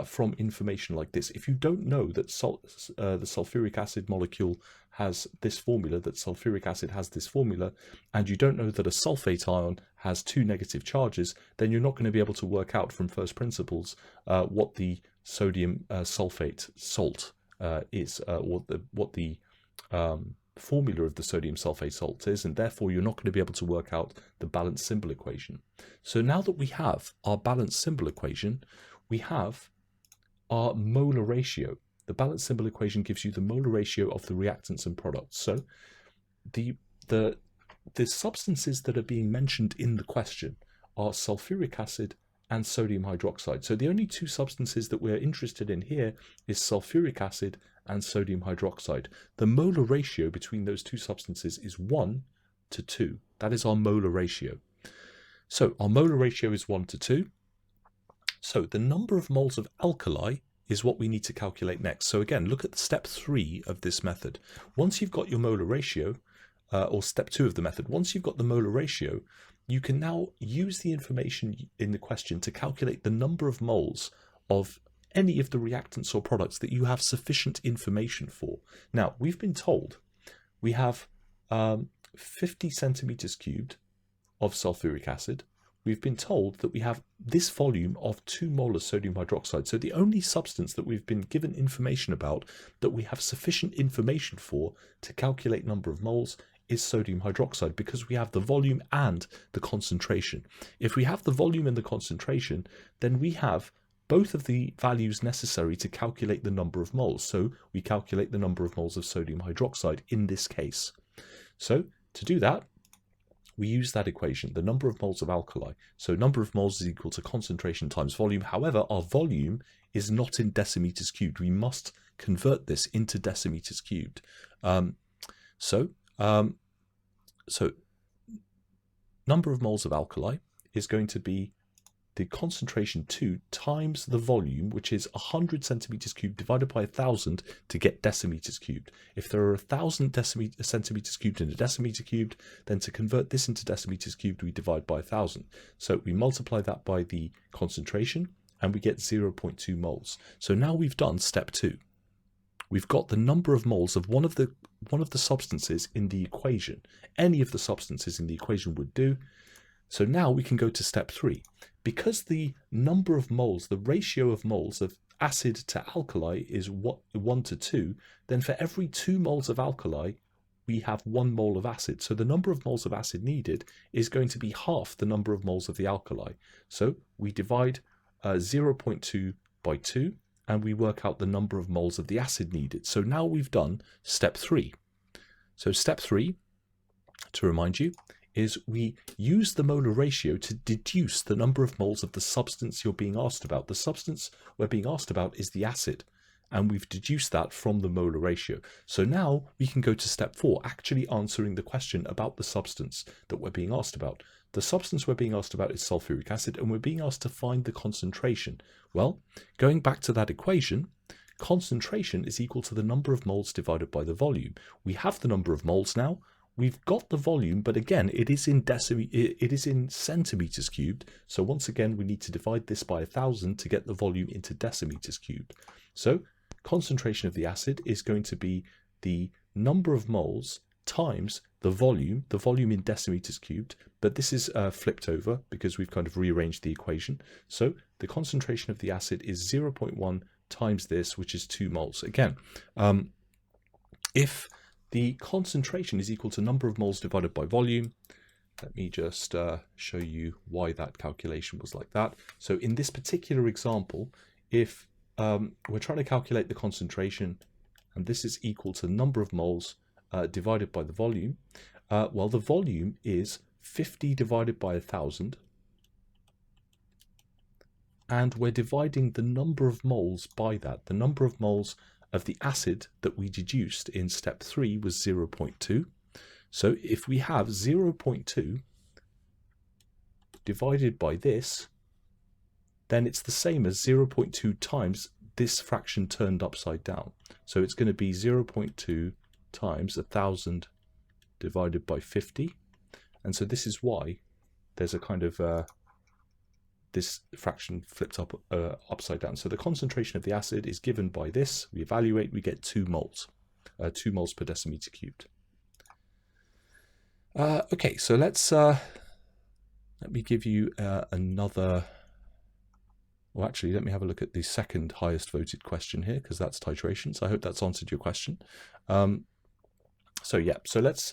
from information like this. If you don't know that the sulfuric acid molecule has this formula, that sulfuric acid has this formula, and you don't know that a sulfate ion has 2 negative charges, then you're not going to be able to work out from first principles what the sodium sulfate salt is, or what the formula of the sodium sulfate salt is, and therefore you're not going to be able to work out the balanced symbol equation. So now that we have our balanced symbol equation, we have our molar ratio. The balanced symbol equation gives you the molar ratio of the reactants and products. So the substances that are being mentioned in the question are sulfuric acid and sodium hydroxide. So the only 2 substances that we're interested in here is sulfuric acid and sodium hydroxide. The molar ratio between those 2 substances is 1 to 2. That is our molar ratio. So our molar ratio is 1 to 2. So the number of moles of alkali is what we need to calculate next. So again, look at step 3 of this method. Once you've got your molar ratio, or step 2 of the method, once you've got the molar ratio, you can now use the information in the question to calculate the number of moles of any of the reactants or products that you have sufficient information for. Now, we've been told we have 50 centimeters cubed of sulfuric acid, we've been told that we have this volume of 2 molar sodium hydroxide. So the only substance that we've been given information about that we have sufficient information for to calculate number of moles is sodium hydroxide, because we have the volume and the concentration. If we have the volume and the concentration, then we have both of the values necessary to calculate the number of moles. So we calculate the number of moles of sodium hydroxide in this case. So to do that, we use that equation, the number of moles of alkali. So number of moles is equal to concentration times volume. However, our volume is not in decimeters cubed. We must convert this into decimeters cubed. So number of moles of alkali is going to be the concentration 2 times the volume, which is 100 centimeters cubed divided by 1,000 to get decimeters cubed. If there are 1,000 centimeters cubed in a decimeter cubed, then to convert this into decimeters cubed, we divide by 1,000. So we multiply that by the concentration and we get 0.2 moles. So now we've done step 2. We've got the number of moles of one of the substances in the equation. Any of the substances in the equation would do. So now we can go to step 3. Because the number of moles, the ratio of moles of acid to alkali is 1 to 2, then for every 2 moles of alkali, we have 1 mole of acid. So the number of moles of acid needed is going to be half the number of moles of the alkali. So we divide 0.2 by 2, and we work out the number of moles of the acid needed. So now we've done step 3. So step 3, to remind you, is we use the molar ratio to deduce the number of moles of the substance you're being asked about. The substance we're being asked about is the acid, and we've deduced that from the molar ratio. So now we can go to step 4, actually answering the question about the substance that we're being asked about. The substance we're being asked about is sulfuric acid, and we're being asked to find the concentration. Well, going back to that equation, concentration is equal to the number of moles divided by the volume. We have the number of moles now. We've got the volume, but again, it is in centimeters cubed. So once again, we need to divide this by 1,000 to get the volume into decimeters cubed. So concentration of the acid is going to be the number of moles times the volume in decimeters cubed, but this is flipped over because we've kind of rearranged the equation. So the concentration of the acid is 0.1 times this, which is 2 moles. Again, if the concentration is equal to number of moles divided by volume, let me just show you why that calculation was like that. So in this particular example, if we're trying to calculate the concentration, and this is equal to number of moles divided by the volume, well, the volume is 50 divided by 1,000, and we're dividing the number of moles by that. The number of moles of the acid that we deduced in step 3 was 0.2. So if we have 0.2 divided by this, then it's the same as 0.2 times this fraction turned upside down. So it's going to be 0.2 times 1,000 divided by 50. And so this is why there's a kind of this fraction flipped upside down. So the concentration of the acid is given by this. We evaluate, we get 2 moles, 2 moles per decimeter cubed. Okay, so let me give you another. Well, actually, let me have a look at the second highest voted question here, because that's titration. So I hope that's answered your question. So let's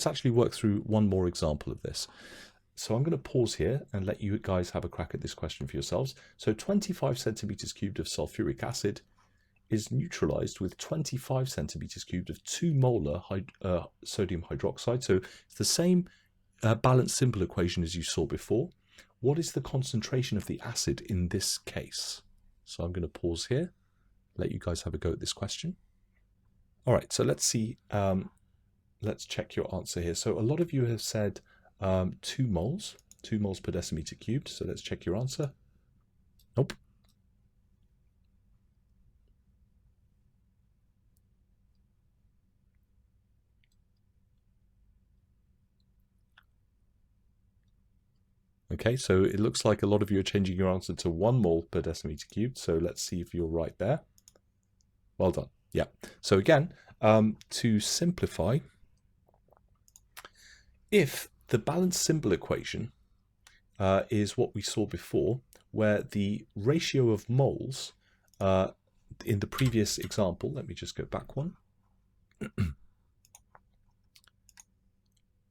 actually work through one more example of this. So I'm going to pause here and let you guys have a crack at this question for yourselves. So 25 centimeters cubed of sulfuric acid is neutralized with 25 centimeters cubed of 2 molar sodium hydroxide. So it's the same balanced symbol equation as you saw before. What is the concentration of the acid in this case? So I'm going to pause here, let you guys have a go at this question. All right, so let's see. Let's check your answer here. So a lot of you have said 2 moles per decimeter cubed. So let's check your answer. Nope. Okay, so it looks like a lot of you are changing your answer to 1 mole per decimeter cubed. So let's see if you're right there. Well done. Yeah. So again, to simplify, if the balance symbol equation is what we saw before, where the ratio of moles in the previous example, let me just go back one.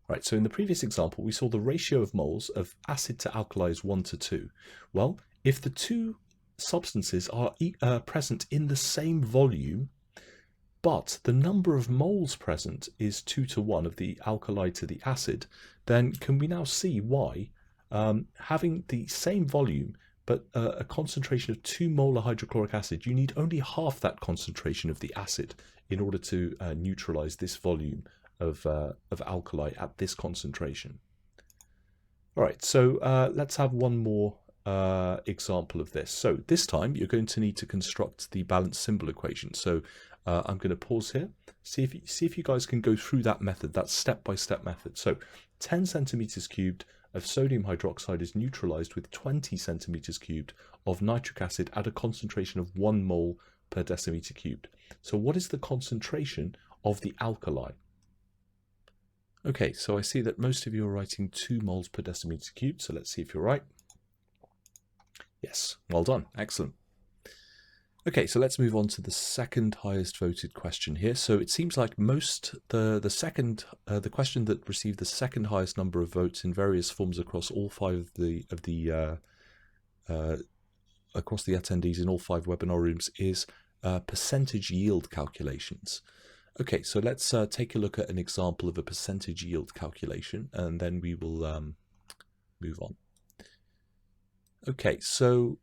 Right, so in the previous example, we saw the ratio of moles of acid to alkali is 1 to 2. Well, if the two substances are present in the same volume, but the number of moles present is 2 to 1 of the alkali to the acid, then can we now see why having the same volume but a concentration of 2 molar hydrochloric acid, you need only half that concentration of the acid in order to neutralize this volume of alkali at this concentration. All right, so let's have one more example of this. So this time you're going to need to construct the balance symbol equation. So I'm going to pause here, see if you guys can go through that method, that step-by-step method. So 10 centimeters cubed of sodium hydroxide is neutralized with 20 centimeters cubed of nitric acid at a concentration of 1 mole per decimeter cubed. So what is the concentration of the alkali? Okay, so I see that most of you are writing 2 moles per decimeter cubed, so let's see if you're right. Yes, well done, excellent. Okay, so let's move on to the second highest voted question here. So it seems like the question that received the second highest number of votes in various forms across all 5 across the attendees in all 5 webinar rooms is percentage yield calculations. Okay, so let's take a look at an example of a percentage yield calculation, and then we will move on. Okay, so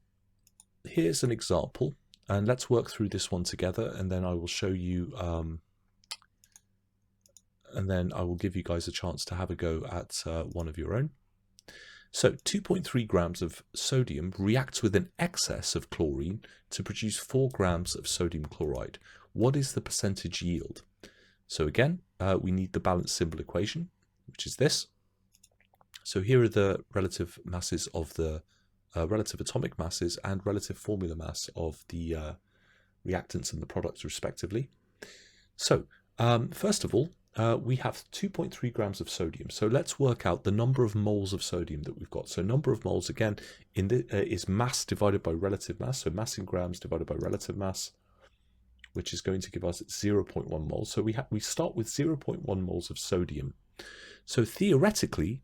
here's an example, and let's work through this one together, and then I will show you, and then I will give you guys a chance to have a go at one of your own. So 2.3 grams of sodium reacts with an excess of chlorine to produce 4 grams of sodium chloride. What is the percentage yield? So again, we need the balance symbol equation, which is this. So here are the relative masses of the relative atomic masses and relative formula mass of the reactants and the products respectively. So first of all, we have 2.3 grams of sodium. So let's work out the number of moles of sodium that we've got. So number of moles, again, is mass divided by relative mass. So mass in grams divided by relative mass, which is going to give us 0.1 moles. So we start with 0.1 moles of sodium. So theoretically,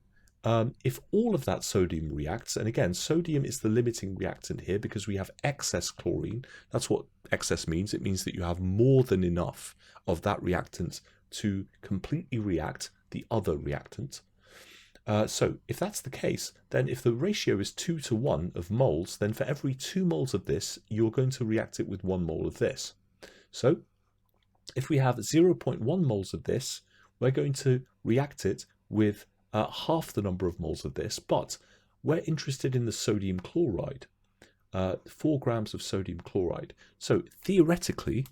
if all of that sodium reacts, and again, sodium is the limiting reactant here because we have excess chlorine. That's what excess means. It means that you have more than enough of that reactant to completely react the other reactant. So if that's the case, then if the ratio is 2 to 1 of moles, then for every 2 moles of this, you're going to react it with 1 mole of this. So if we have 0.1 moles of this, we're going to react it with half the number of moles of this, but we're interested in the sodium chloride, 4 grams of sodium chloride. So theoretically,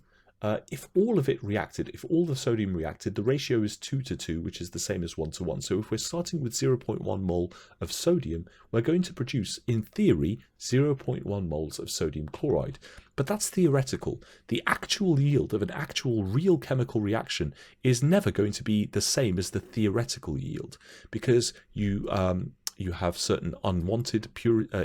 if all of it reacted, if all the sodium reacted, the ratio is 2 to 2, which is the same as 1 to 1. So if we're starting with 0.1 mole of sodium, we're going to produce, in theory, 0.1 moles of sodium chloride. But that's theoretical. The actual yield of an actual real chemical reaction is never going to be the same as the theoretical yield, because you have certain unwanted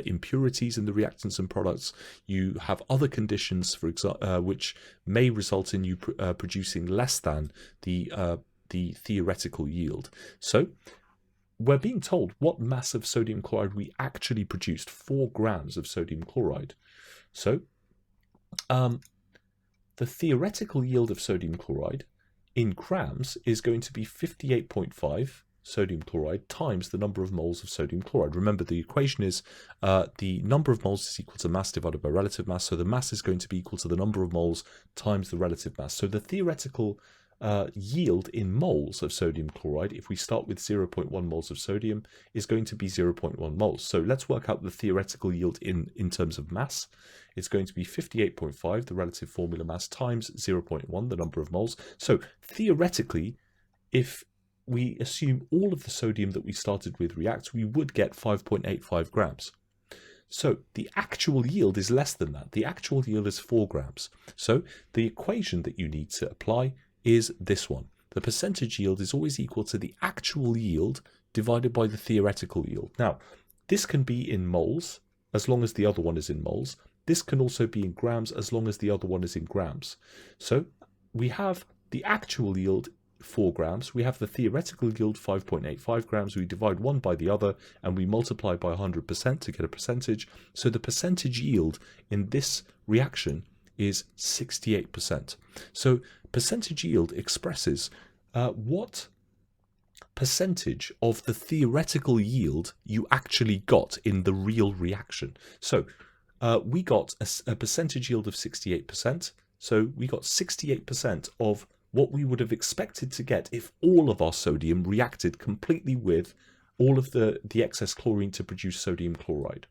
impurities in the reactants and products. You have other conditions, for example, which may result in you producing less than the theoretical yield. So we're being told what mass of sodium chloride we actually produced, 4 grams of sodium chloride. So the theoretical yield of sodium chloride in grams is going to be 58.5 sodium chloride times the number of moles of sodium chloride. Remember, the equation is the number of moles is equal to mass divided by relative mass, so the mass is going to be equal to the number of moles times the relative mass. So the theoretical yield in moles of sodium chloride, if we start with 0.1 moles of sodium, is going to be 0.1 moles. So let's work out the theoretical yield in terms of mass. It's going to be 58.5, the relative formula mass, times 0.1, the number of moles. So theoretically, if we assume all of the sodium that we started with reacts, we would get 5.85 grams. So the actual yield is less than that. The actual yield is 4 grams. So the equation that you need to apply is this one. The percentage yield is always equal to the actual yield divided by the theoretical yield. Now, this can be in moles, as long as the other one is in moles. This can also be in grams, as long as the other one is in grams. So we have the actual yield 4 grams, we have the theoretical yield 5.85 grams, we divide one by the other, and we multiply by 100% to get a percentage. So the percentage yield in this reaction is 68%. So percentage yield expresses what percentage of the theoretical yield you actually got in the real reaction. So we got a percentage yield of 68%. So we got 68% of what we would have expected to get if all of our sodium reacted completely with all of the excess chlorine to produce sodium chloride.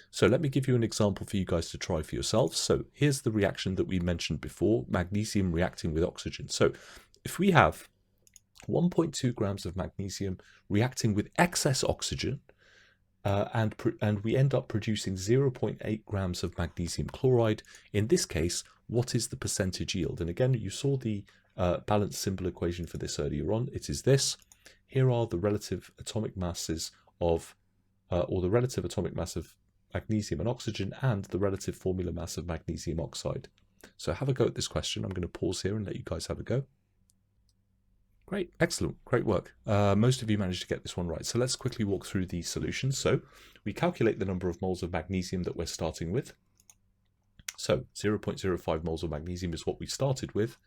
So let me give you an example for you guys to try for yourselves. So here's the reaction that we mentioned before, magnesium reacting with oxygen. So if we have 1.2 grams of magnesium reacting with excess oxygen, and we end up producing 0.8 grams of magnesium chloride. In this case, what is the percentage yield? And again, you saw the balanced symbol equation for this earlier on. It is this. Here are the relative atomic masses of, or the relative atomic mass of magnesium and oxygen, and the relative formula mass of magnesium oxide. So have a go at this question. I'm going to pause here and let you guys have a go. Great, excellent, great work. Most of you managed to get this one right. So let's quickly walk through the solutions. So we calculate the number of moles of magnesium that we're starting with. So 0.05 moles of magnesium is what we started with.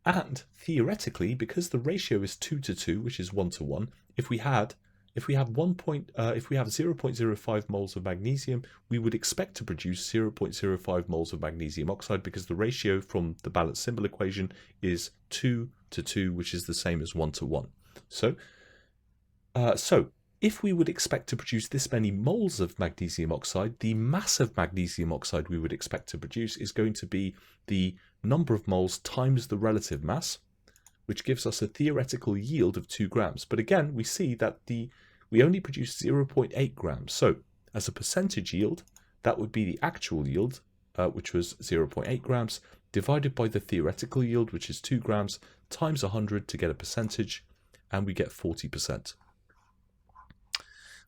And theoretically, because the ratio is 2 to 2, which is 1 to 1, if we have 0.05 moles of magnesium, we would expect to produce 0.05 moles of magnesium oxide, because the ratio from the balanced symbol equation is 2 to 2, which is the same as 1 to 1. So if we would expect to produce this many moles of magnesium oxide, the mass of magnesium oxide we would expect to produce is going to be the number of moles times the relative mass, which gives us a theoretical yield of 2 grams. But again, we see that we only produce 0.8 grams. So as a percentage yield, that would be the actual yield, which was 0.8 grams, divided by the theoretical yield, which is 2 grams, times 100 to get a percentage, and we get 40%.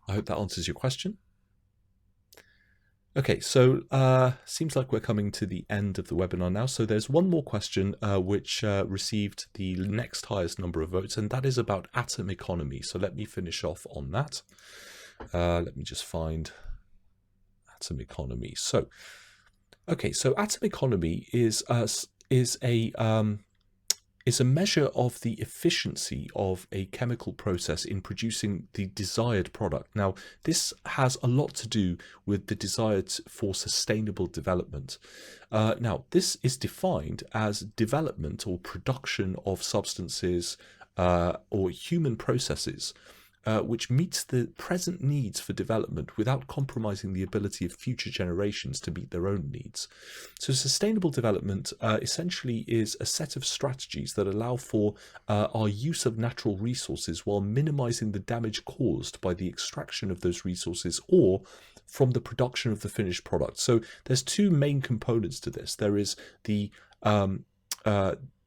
I hope that answers your question. Okay, so seems like we're coming to the end of the webinar now. So there's one more question which received the next highest number of votes, and that is about atom economy. So let me finish off on that. Let me just find atom economy. So, okay, so atom economy is a measure of the efficiency of a chemical process in producing the desired product. Now, this has a lot to do with the desire for sustainable development. Now, this is defined as development or production of substances or human processes which meets the present needs for development without compromising the ability of future generations to meet their own needs. So sustainable development essentially is a set of strategies that allow for our use of natural resources while minimizing the damage caused by the extraction of those resources or from the production of the finished product. So there's two main components to this. There is the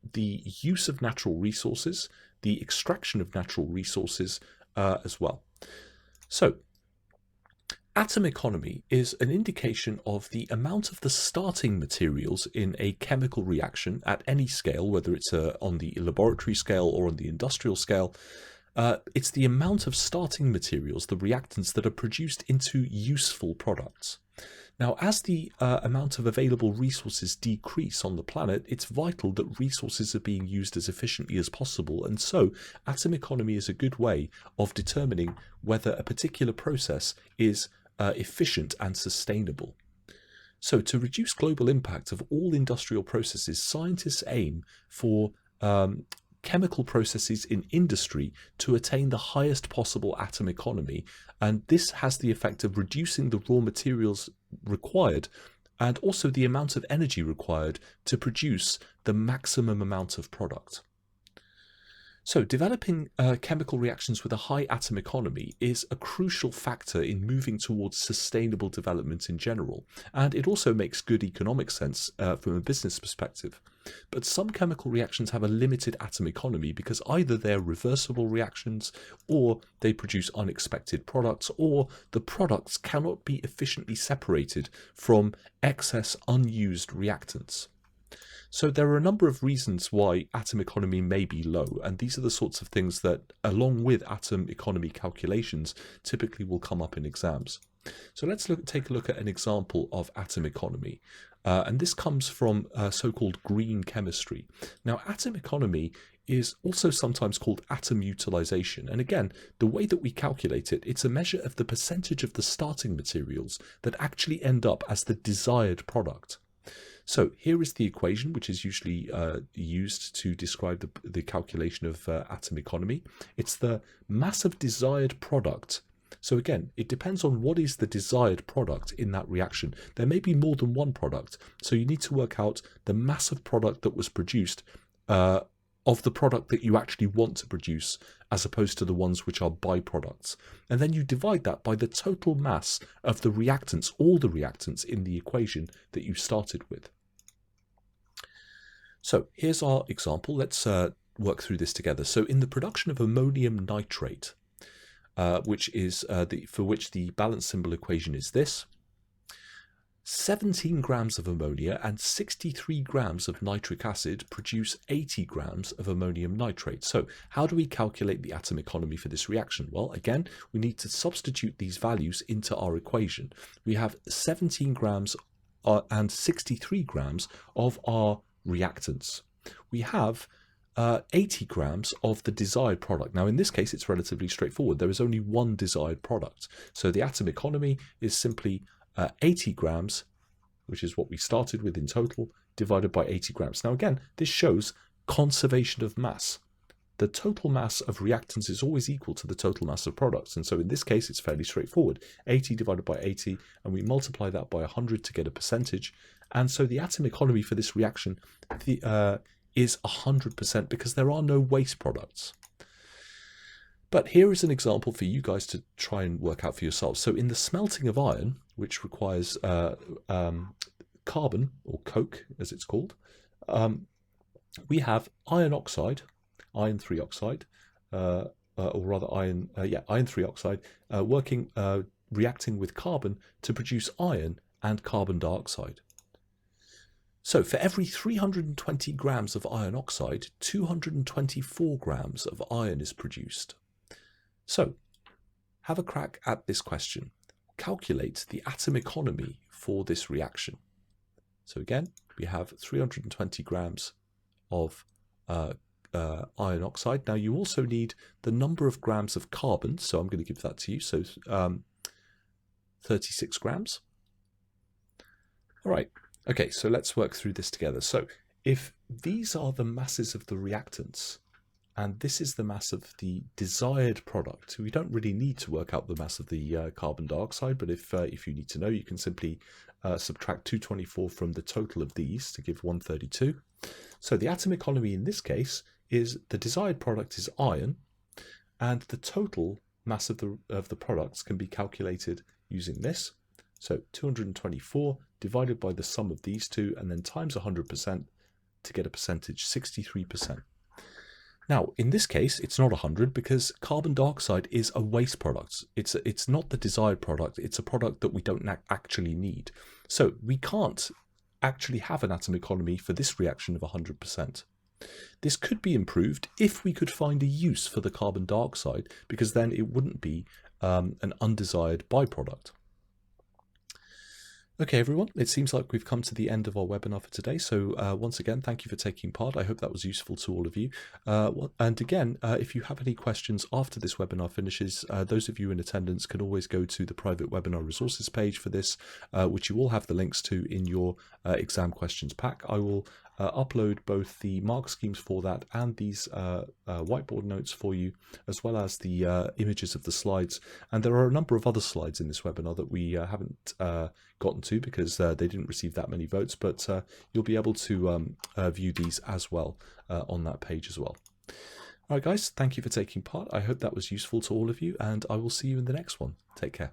use of natural resources, the extraction of natural resources, as well. So atom economy is an indication of the amount of the starting materials in a chemical reaction at any scale, whether it's on the laboratory scale or on the industrial scale. It's the amount of starting materials, the reactants, that are produced into useful products. Now, as the amount of available resources decrease on the planet, it's vital that resources are being used as efficiently as possible, and so atom economy is a good way of determining whether a particular process is efficient and sustainable. So to reduce global impact of all industrial processes, scientists aim for chemical processes in industry to attain the highest possible atom economy, and this has the effect of reducing the raw materials required and also the amount of energy required to produce the maximum amount of product. So developing chemical reactions with a high atom economy is a crucial factor in moving towards sustainable development in general, and it also makes good economic sense from a business perspective. But some chemical reactions have a limited atom economy because either they're reversible reactions, or they produce unexpected products, or the products cannot be efficiently separated from excess unused reactants. So there are a number of reasons why atom economy may be low, and these are the sorts of things that, along with atom economy calculations, typically will come up in exams. So let's take a look at an example of atom economy. And this comes from so-called green chemistry. Now, atom economy is also sometimes called atom utilization. And again, the way that we calculate it, it's a measure of the percentage of the starting materials that actually end up as the desired product. So here is the equation, which is usually used to describe the calculation of atom economy. It's the mass of desired product. So again, it depends on what is the desired product in that reaction. There may be more than one product, so you need to work out the mass of product that was produced of the product that you actually want to produce, as opposed to the ones which are byproducts. And then you divide that by the total mass of the reactants, all the reactants in the equation that you started with. So here's our example. Let's work through this together. So in the production of ammonium nitrate, which is for which the balance symbol equation is this: 17 grams of ammonia and 63 grams of nitric acid produce 80 grams of ammonium nitrate. So how do we calculate the atom economy for this reaction? Well, again, we need to substitute these values into our equation. We have 17 grams and 63 grams of our reactants. We have 80 grams of the desired product. Now in this case it's relatively straightforward. There is only one desired product. So the atom economy is simply 80 grams, which is what we started with in total, divided by 80 grams. Now again, this shows conservation of mass. The total mass of reactants is always equal to the total mass of products. And so in this case, it's fairly straightforward. 80 divided by 80, and we multiply that by 100 to get a percentage. And so the atom economy for this reaction is 100% because there are no waste products. But here is an example for you guys to try and work out for yourselves. So in the smelting of iron, which requires carbon, or coke as it's called, we have iron oxide, iron 3 oxide, or rather iron 3 oxide, reacting with carbon to produce iron and carbon dioxide. So for every 320 grams of iron oxide, 224 grams of iron is produced. So have a crack at this question. Calculate the atom economy for this reaction. So again, we have 320 grams of iron oxide. Now you also need the number of grams of carbon, so I'm going to give that to you. So 36 grams. All right. Okay, so let's work through this together. So if these are the masses of the reactants, and this is the mass of the desired product, we don't really need to work out the mass of the carbon dioxide, but if you need to know, you can simply subtract 224 from the total of these to give 132. So the atom economy in this case is the desired product is iron, and the total mass of the products can be calculated using this. So 224 divided by the sum of these two, and then times 100% to get a percentage, 63%. Now, in this case, it's not 100 because carbon dioxide is a waste product. It's not the desired product. It's a product that we don't actually need. So we can't actually have an atom economy for this reaction of 100%. This could be improved if we could find a use for the carbon dioxide, because then it wouldn't be an undesired byproduct. Okay, everyone, it seems like we've come to the end of our webinar for today. So once again, thank you for taking part. I hope that was useful to all of you. And again, if you have any questions after this webinar finishes, those of you in attendance can always go to the private webinar resources page for this, which you all have the links to in your exam questions pack. I will upload both the mark schemes for that and these whiteboard notes for you, as well as the images of the slides. And there are a number of other slides in this webinar that we haven't gotten to because they didn't receive that many votes, but you'll be able to view these as well on that page as well. All right, guys, thank you for taking part. I hope that was useful to all of you, and I will see you in the next one. Take care.